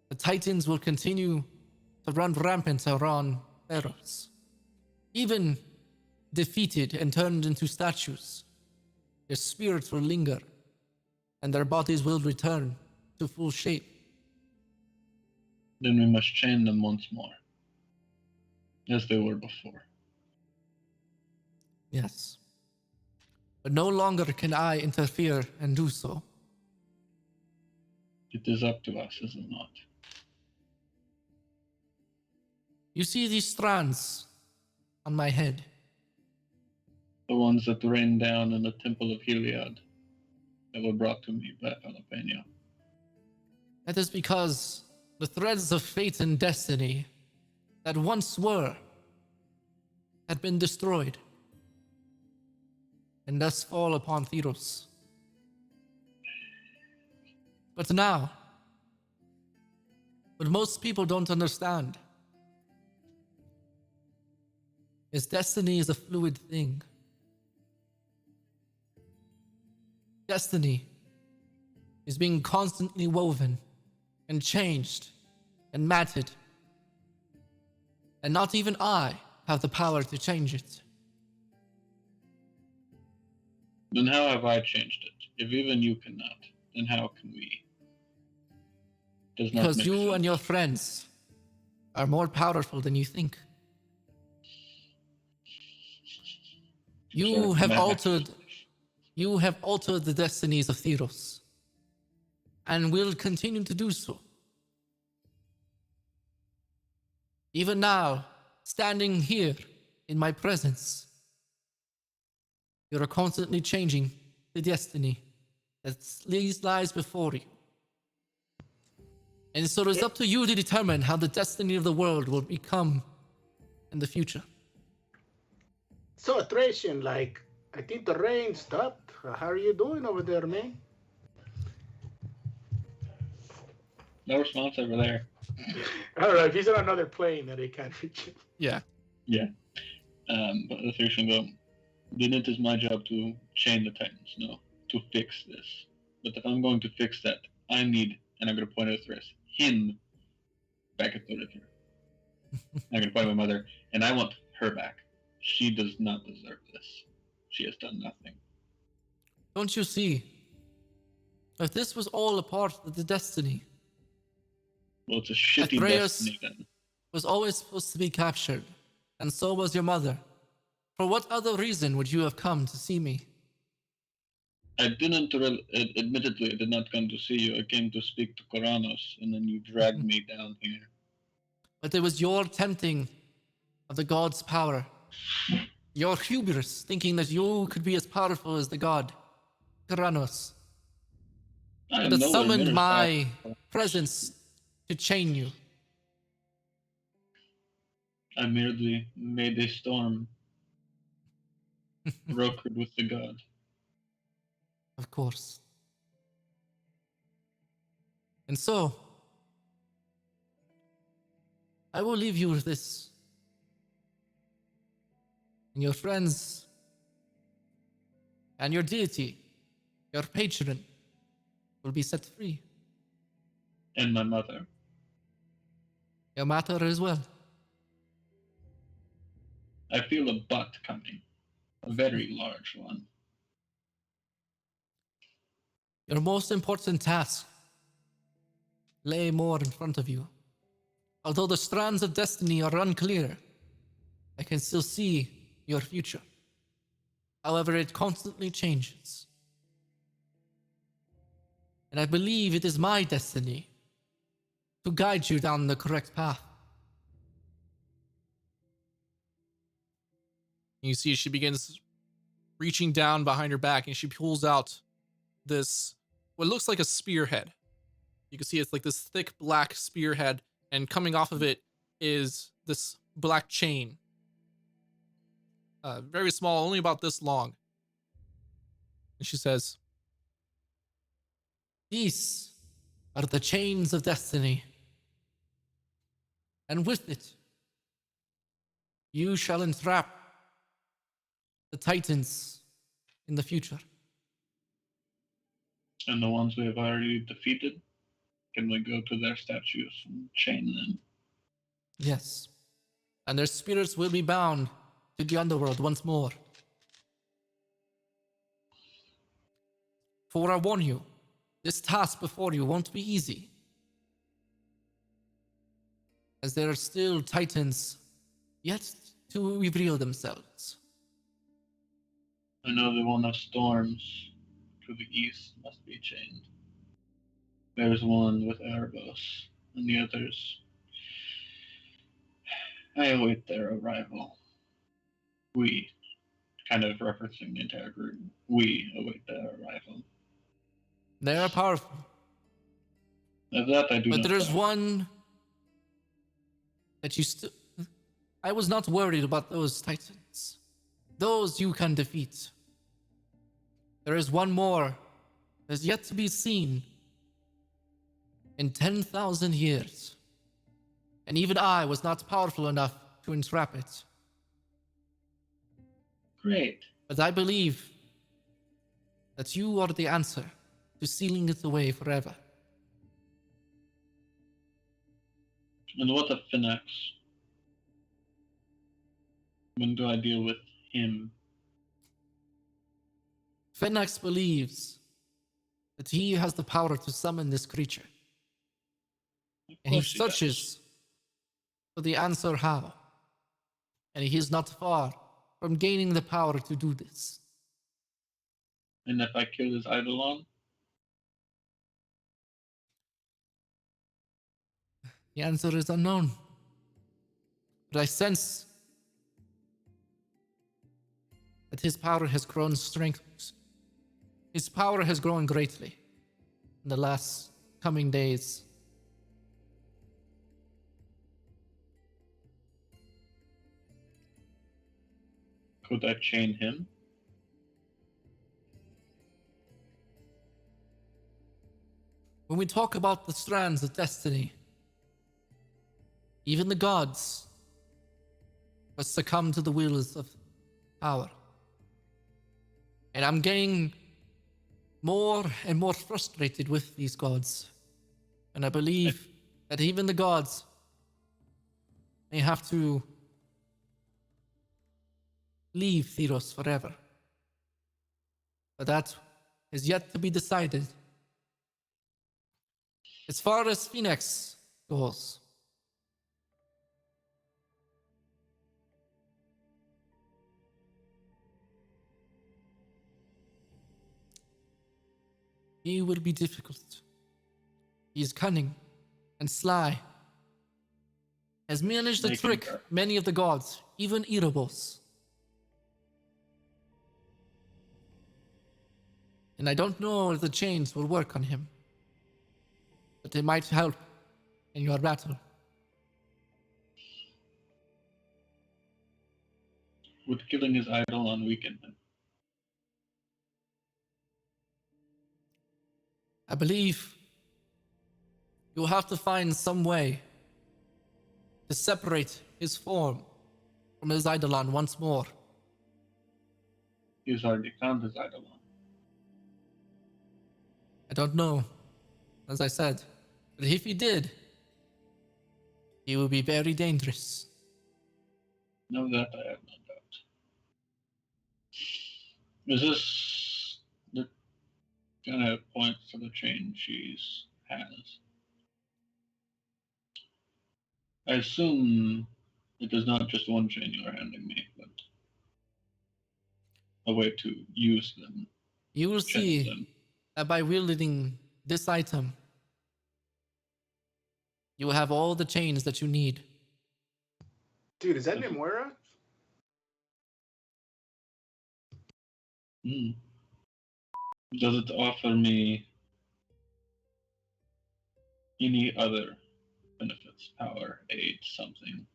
the Titans will continue to run rampant around Theros. Even defeated and turned into statues, their spirits will linger, and their bodies will return to full shape. Then we must chain them once more, as they were before." Yes. But no longer can I interfere and do so. It is up to us, is it not? You see these strands on my head? The ones that rained down in the Temple of Heliod that were brought to me by Jalapeno. That is because the threads of fate and destiny that once were had been destroyed, and thus fall upon Theros. But now, what most people don't understand is destiny is a fluid thing. Destiny is being constantly woven and changed and matted. And not even I have the power to change it. Then how have I changed it? If even you cannot, then how can we? Does not Because make you sense. and your friends are more powerful than you think. You have altered the destinies of Theros, and will continue to do so. Even now, standing here in my presence, you are constantly changing the destiny that lies before you. And so it's up to you to determine how the destiny of the world will become in the future. So, Thracian, like, I think the rain stopped. How are you doing over there, man? No response over there. All right, if he's on another plane, then he can't reach him. Yeah. Yeah. But the Thracian go, then it is my job to chain the Titans, no, to fix this. But if I'm going to fix that, I need, and I'm going to point at Thrace, him back at the river. I'm going to point at my mother, and I want her back. She does not deserve this. She has done nothing. Don't you see? If this was all a part of the destiny, Well, it's a shitty Theros destiny then. was always supposed to be captured, and so was your mother. For what other reason would you have come to see me? I didn't, admittedly, I did not come to see you. I came to speak to Koranos, and then you dragged me down here. But it was your tempting of the god's power. Your hubris, thinking that you could be as powerful as the god, Koranos, I am that nowhere summoned near my powerful. presence to chain you. I merely made a storm brokered with the god. Of course. And so, I will leave you with this. And your friends, and your deity, your patron, will be set free. And my mother. Your matter as well. I feel a butt coming. A very large one. Your most important task lay more in front of you. Although the strands of destiny are unclear, I can still see your future. However, it constantly changes. And I believe it is my destiny to guide you down the correct path. You see, she begins reaching down behind her back and she pulls out this, what looks like a spearhead. You can see it's like this thick black spearhead, and coming off of it is this black chain. Very small, only about this long. And she says, "These are the chains of destiny. And with it, you shall entrap the Titans in the future." And the ones we have already defeated, can we go to their statues and chain them? Yes. And their spirits will be bound to the underworld once more. For I warn you, this task before you won't be easy, as there are still Titans yet to reveal themselves. I know the one of storms to the east must be chained. There's one with Erebos, and the others. I await their arrival. We, kind of referencing the entire group, we await their arrival. They are powerful. Of that I do But not there's doubt. one that you still. I was not worried about those Titans. Those you can defeat. There is one more that's yet to be seen in 10,000 years. And even I was not powerful enough to entrap it. Great. But I believe that you are the answer to sealing it away forever. And what of Phoenix? When do I deal with him? Phoenix believes that he has the power to summon this creature. And he course he does. searches for the answer how. And he is not far from gaining the power to do this. And if I kill his Eidolon? The answer is unknown. But I sense that his power has grown strength. His power has grown greatly in the last coming days. Could I chain him? When we talk about the strands of destiny, even the gods must succumb to the wills of power. And I'm getting more and more frustrated with these gods. And I believe that even the gods may have to leave Theros forever. But that is yet to be decided. As far as Phoenix goes, he will be difficult. He is cunning and sly. Has managed to trick many of the gods, even Erebos. And I don't know if the chains will work on him, but they might help in your battle. Would killing his idol unweaken him? I believe you'll have to find some way to separate his form from his eidolon once more. He's already found his eidolon. I don't know, as I said, but if he did, he will be very dangerous. No, that I have no doubt. Is this the kind of point for the chain she has? I assume it is not just one chain you are handing me, but a way to use them. You will see that by wielding this item, you will have all the chains that you need. Dude, is that Nimwera? Does it offer me any other benefits? Power, aid, something?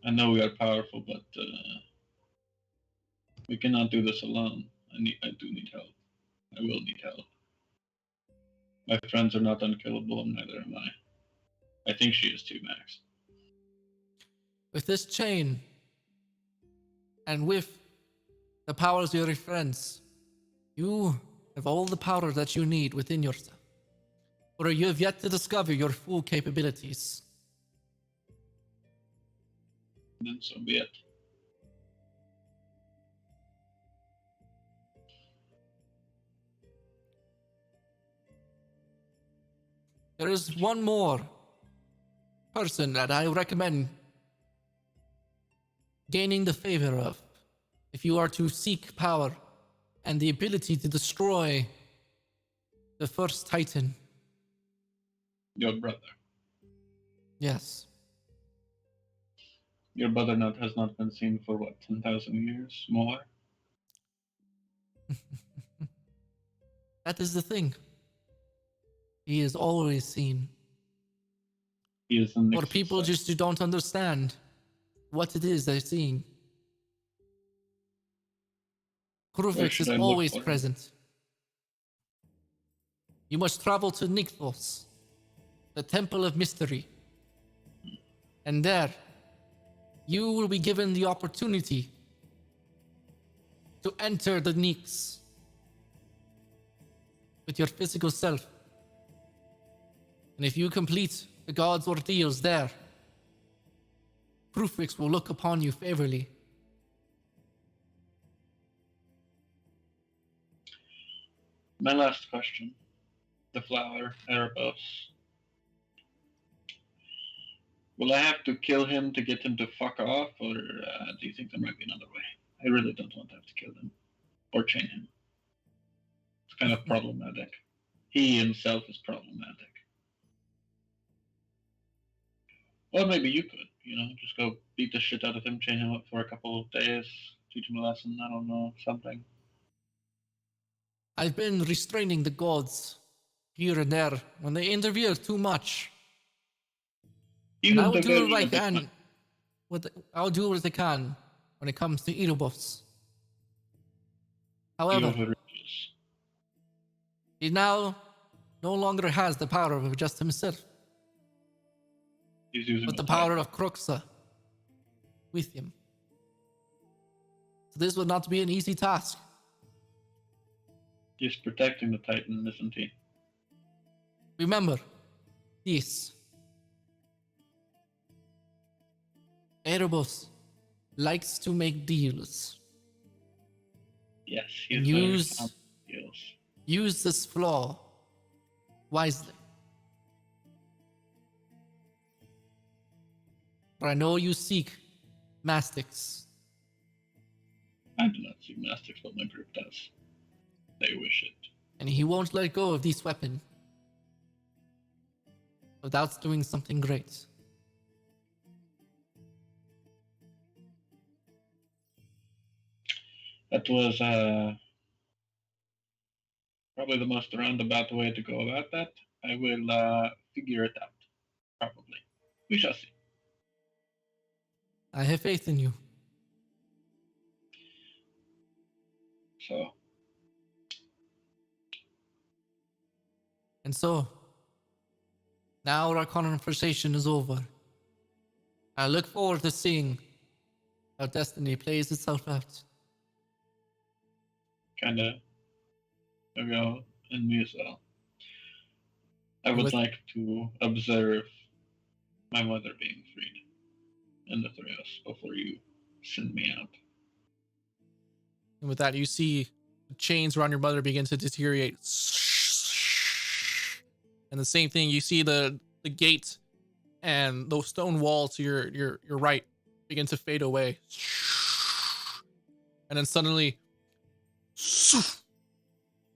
I know we are powerful, but we cannot do this alone. I do need help. I will need help. My friends are not unkillable, and neither am I. I think she is too, Max. With this chain, and with the powers of your friends, you have all the power that you need within yourself. Or you have yet to discover your full capabilities. Then so be it. There is one more person that I recommend gaining the favor of if you are to seek power and the ability to destroy the first Titan. Your brother. Yes. Your brother has not been seen for what, 10,000 years more? That is the thing. He is always seen. He is the Or people just who don't understand what it is they're seeing. Kruvix is always present. You must travel to Nykthos, the Temple of Mystery. And there, you will be given the opportunity to enter the Nyx with your physical self. And if you complete the god's ordeals there, Kruvix will look upon you favorably. My last question. The flower, Erebos. Will I have to kill him to get him to fuck off, or do you think there might be another way? I really don't want to have to kill him. Or chain him. It's kind of problematic. He himself is problematic. Or maybe you could, just go beat the shit out of him, chain him up for a couple of days, teach him a lesson, I don't know, something. I've been restraining the gods here and there when they interfere too much. And I'll do what I can. I'll do what I can when it comes to Erebos. However, he now no longer has the power of just himself, He's using but the power of Croxa with him. So this would not be an easy task. He's protecting the Titan, isn't he? Remember, this. Erebos likes to make deals. Yes, And he's use this flaw wisely. But I know you seek Mastics. I do not seek Mastics, but my group does. They wish it. And he won't let go of this weapon without doing something great. That was probably the most roundabout way to go about that. I will figure it out. Probably. We shall see. I have faith in you. So. And so, now our conversation is over. I look forward to seeing how destiny plays itself out. Kinda go and me as well. I would like to observe my mother being freed in the Theros before you send me out. And with that, you see the chains around your mother begin to deteriorate. And the same thing, you see the gate and the stone wall to your right begin to fade away. And then suddenly,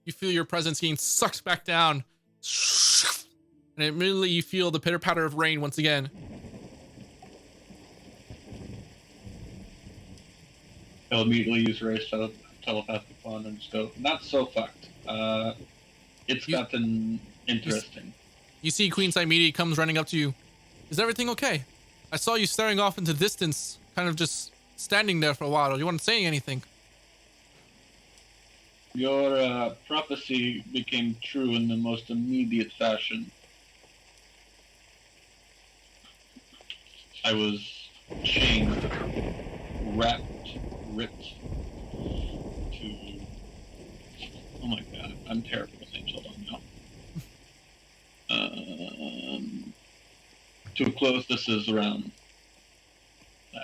you feel your presence being sucked back down. And immediately you feel the pitter patter of rain once again. I'll immediately use Ray's telepathic wand and just go, not so fucked. It's gotten interesting. You see Queen Cymede comes running up to you. Is everything okay? I saw you staring off into distance, kind of just standing there for a while. Do you want to say anything? Your prophecy became true in the most immediate fashion. I was chained, wrapped, ripped to... Oh my god, I'm terrible with names, hold on now. To close this is around.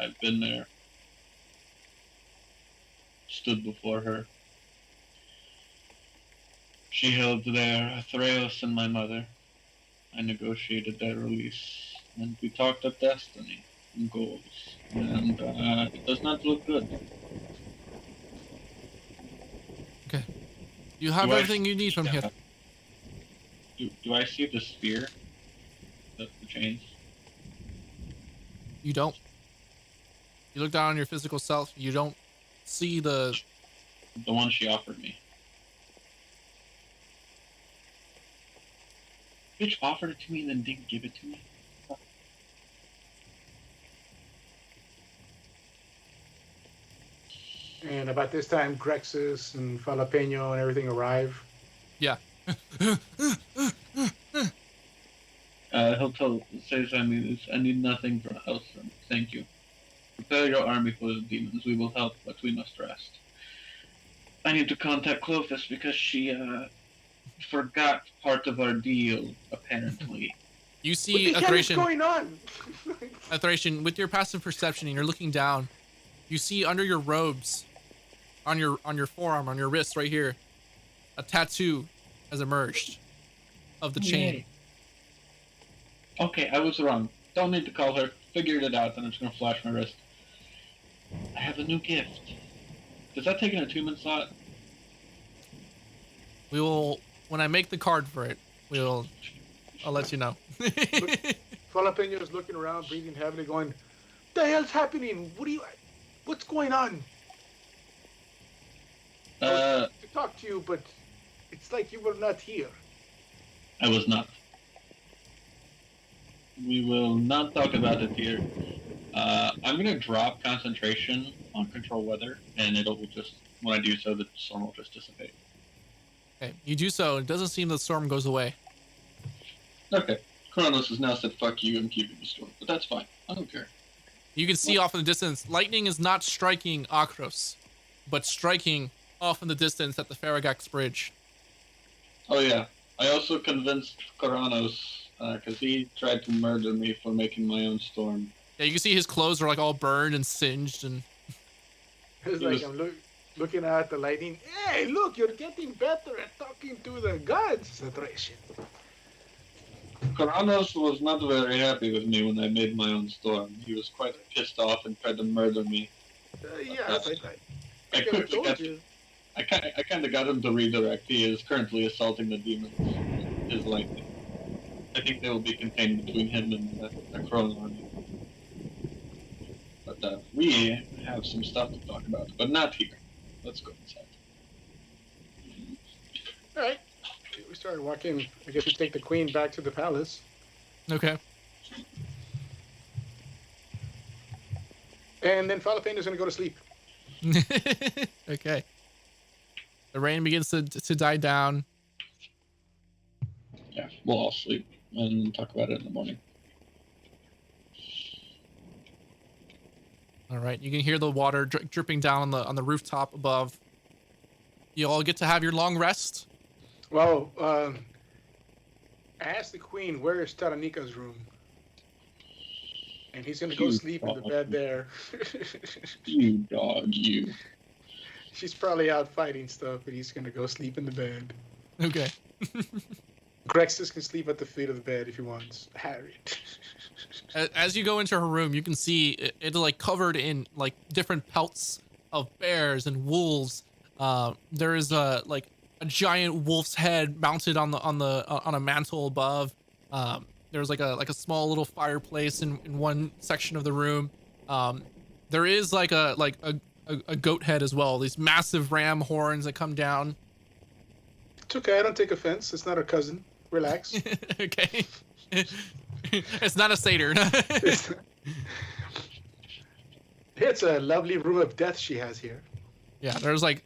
I've been there. Stood before her. She held there Theros and my mother. I negotiated their release, and we talked of destiny and goals, and it does not look good. Okay. You have everything you need from here. Do I see the spear? The chains? You don't. You look down on your physical self, you don't see the one she offered me. Bitch offered it to me and then didn't give it to me. And about this time, Grexus and Jalapeno and everything arrive. Yeah. He'll says, I need nothing else. Thank you. Prepare your army for the demons. We will help, but we must rest. I need to contact Clovis because she forgot part of our deal, apparently. You see What's going on? Athration, with your passive perception, and you're looking down, you see under your robes, on your forearm, on your wrist right here, a tattoo has emerged of the chain. Yay. Okay, I was wrong. Don't need to call her. Figured it out, and I'm just gonna flash my wrist. I have a new gift. Does that take an attunement slot? We will, when I make the card for it, I'll let you know. Jalapeno is looking around, breathing heavily, going, "What the hell's happening? What's going on?" I was to talk to you, but it's like you were not here. I was not. We will not talk about it here. I'm gonna drop concentration on control weather, and it'll just, when I do so, the storm will just dissipate. Okay, you do so. It doesn't seem the storm goes away. Okay. Kronos has now said, fuck you, I'm keeping the storm. But that's fine. I don't care. You can see off in the distance, lightning is not striking Akros, but striking off in the distance at the Faragax Bridge. Oh yeah. I also convinced Kronos, because he tried to murder me for making my own storm. Yeah, you can see his clothes are like all burned and singed, and It's like I'm looking at the lightning. Hey, look, you're getting better at talking to the gods, Satration. Kronos was not very happy with me when I made my own storm. He was quite pissed off and tried to murder me. Yes, I quickly told got, you. I kind of got him to redirect. He is currently assaulting the demons. His lightning. I think they will be contained between him and the Chrono army. But we have some stuff to talk about, but not here. Let's go inside. All right. We started walking. I guess we take the queen back to the palace. okay. And then Falapane is going to go to sleep. Okay. The rain begins to die down. Yeah, we'll all sleep and talk about it in the morning. All right, you can hear the water dripping down on the rooftop above. You all get to have your long rest. Well, I asked the queen, where is Taranika's room? And he's going to go sleep in the bed there. You dog, you. She's probably out fighting stuff, but he's going to go sleep in the bed. Okay. Grexus can sleep at the feet of the bed if he wants. Harriet. As you go into her room, you can see it's like covered in like different pelts of bears and wolves. There is a giant wolf's head mounted on a mantle above. There's like a small little fireplace in one section of the room. There is like a goat head as well. These massive ram horns that come down. It's okay. I don't take offense. It's not her cousin. Relax. Okay. It's not a satyr. It's a lovely room of death she has here. Yeah, there's like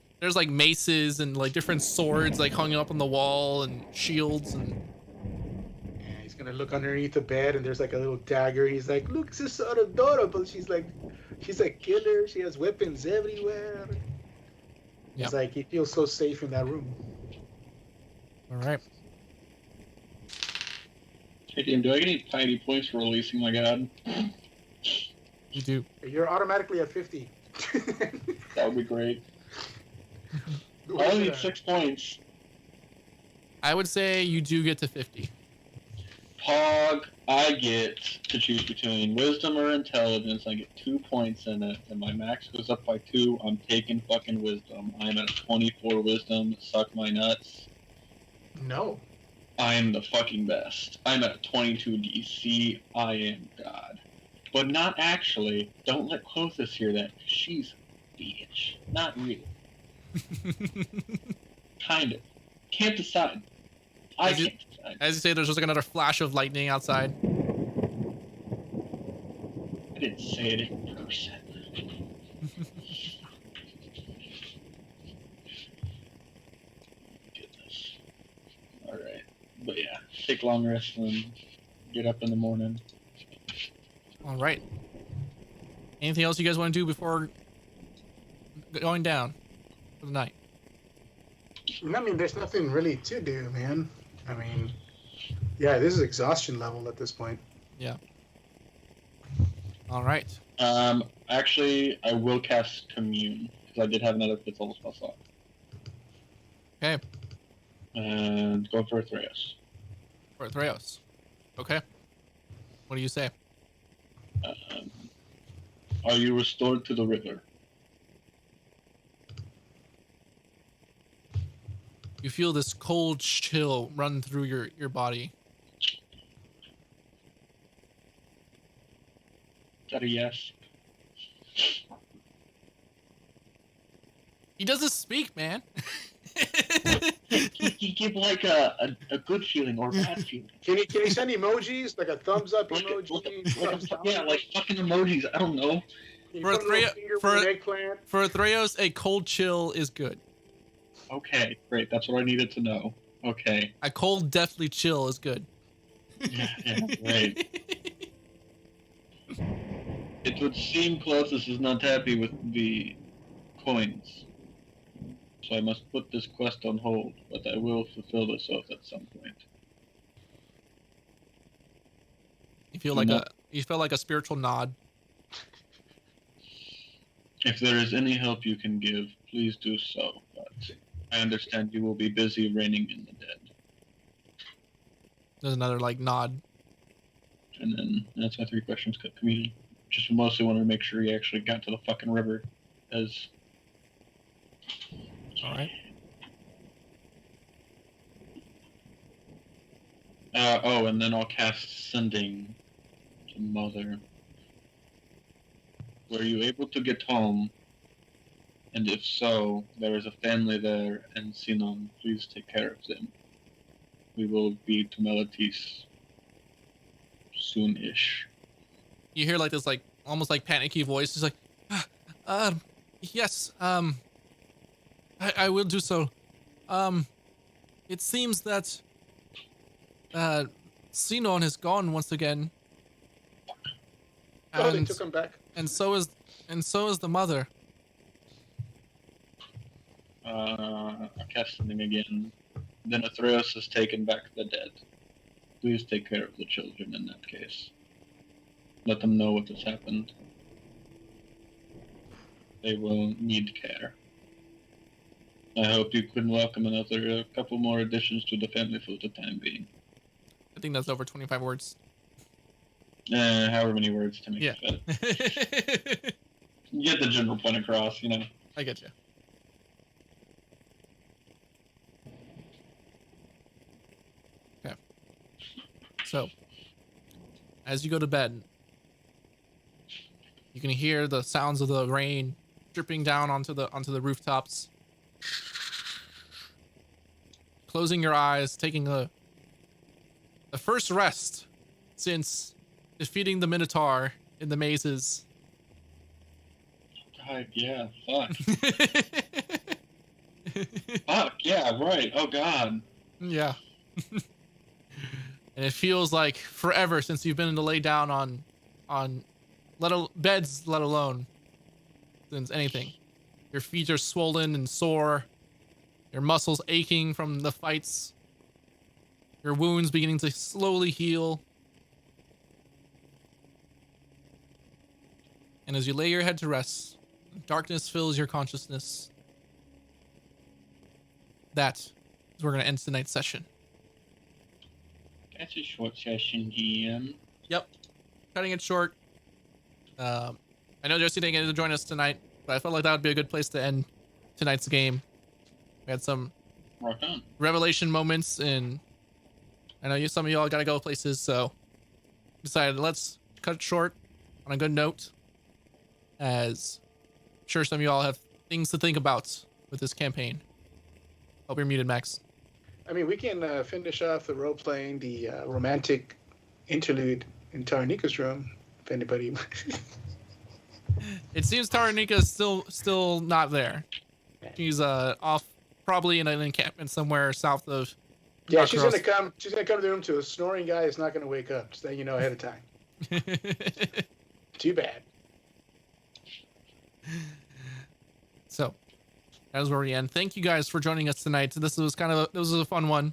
maces and like different swords like hung up on the wall and shields and. Yeah, he's gonna look underneath the bed and there's like a little dagger. He's like, look, this is so adorable. She's a killer. She has weapons everywhere. Yeah. It's like he feels so safe in that room. All right. Hey, Tim, do I get any tiny points for releasing my god? You do. You're automatically at 50. That would be great. I only need 6 points. I would say you do get to 50. Pog, I get to choose between wisdom or intelligence. I get 2 points in it, and my max goes up by 2. I'm taking fucking wisdom. I'm at a 24 wisdom. Suck my nuts. No. I'm the fucking best. I'm at a 22 DC. I am God. But not actually. Don't let Clothis hear that. She's a bitch. Not really. Kind of. Can't decide. I can't decide. As you say, there's just like another flash of lightning outside. I didn't say it in person. Goodness. Alright. But yeah, take long rest and get up in the morning. All right. Anything else you guys want to do before going down for the night? I mean, there's nothing really to do, man. I mean, yeah, this is exhaustion level at this point. Yeah. All right. Actually, I will cast Commune, because I did have another fifth level spell slot. Okay. And go for Theros. For Theros. Okay. What do you say? Are you restored to the river? You feel this cold chill run through your body. Is that a yes? He doesn't speak, man. You give like a good feeling or bad feeling. Can you send emojis like a thumbs up Like, emoji? Thumbs down yeah, like fucking emojis. I don't know. Can you For a put a little finger with an eggplant? For Theros, a cold chill is good. Okay, great. That's what I needed to know. Okay. A cold deathly chill is good. Yeah, great. It would seem Colossus is not happy with the coins. So I must put this quest on hold, but I will fulfill this oath at some point. You feel like a spiritual nod. If there is any help you can give, please do so. But I understand you will be busy reigning in the dead. There's another like nod. And then that's my 3 questions comedian. Just mostly wanted to make sure he actually got to the fucking river. As alright. Oh, and then I'll cast Sending to Mother. Were you able to get home? And if so, there is a family there, and Sinon, please take care of them. We will be to Melatis soon-ish. You hear like this like almost like panicky voice. It's like, yes, I will do so. It seems that Sinon is gone once again. Oh, they took him back. And so is the mother. I'll cast Sending again. Then Theros has taken back the dead. Please take care of the children in that case. Let them know what has happened. They will need care. I hope you can welcome a couple more additions to the family for the time being. I think that's over 25 words. However many words to make it fit. Get the general point across, you know. I get you. Okay. So, as you go to bed, you can hear the sounds of the rain dripping down onto the rooftops. Closing your eyes, taking the first rest since defeating the Minotaur in the mazes. God, yeah, fuck. Fuck, yeah, right. Oh, God. Yeah. And it feels like forever since you've been to lay down on beds, let alone since anything. Your feet are swollen and sore. Your muscles aching from the fights. Your wounds beginning to slowly heal. And as you lay your head to rest, darkness fills your consciousness. That is where we're going to end tonight's session. That's a short session, GM. Yep. Cutting it short. I know Josie didn't get to join us tonight, but I felt like that would be a good place to end tonight's game. We had some revelation moments, and I know some of y'all got to go places, so decided let's cut it short on a good note, as I'm sure some of y'all have things to think about with this campaign. Hope you're muted, Max. I mean, we can finish off the role-playing, the romantic interlude in Taranika's room, if anybody... It seems Taranika's still not there. She's off probably in an encampment somewhere south of... Yeah, she's gonna come to the room to a snoring guy is not gonna wake up, just letting you know ahead of time. Too bad. So, that is where we end. Thank you guys for joining us tonight. This was a fun one.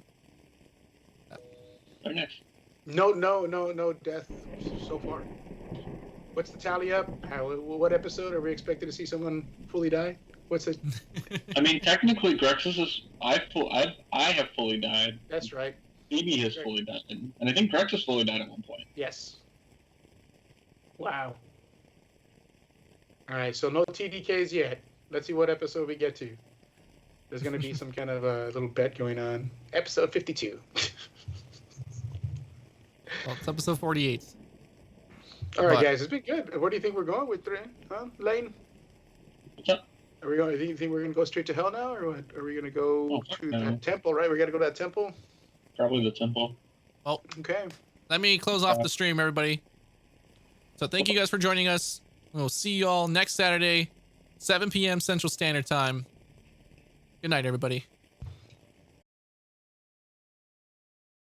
Very nice. No death so far. What's the tally up? What episode are we expected to see someone fully die? What's it? I mean, technically, Grexus is. I have fully died. That's right. Phoebe has fully died, and I think Grexus fully died at one point. Yes. Wow. All right, so no TDKs yet. Let's see what episode we get to. There's going to be some kind of a little bet going on. Episode 52. Well, it's episode 48. All right, guys, it's been good. Where do you think we're going with, huh, Lane? What's up? Are we going? Do you think we're gonna go straight to hell now, or what? Are we gonna go to that temple? Right, we gotta go to that temple. Probably the temple. Well, Okay. let me close off the stream, everybody. So thank you guys for joining us. We'll see you all next Saturday, 7 p.m. Central Standard Time. Good night, everybody.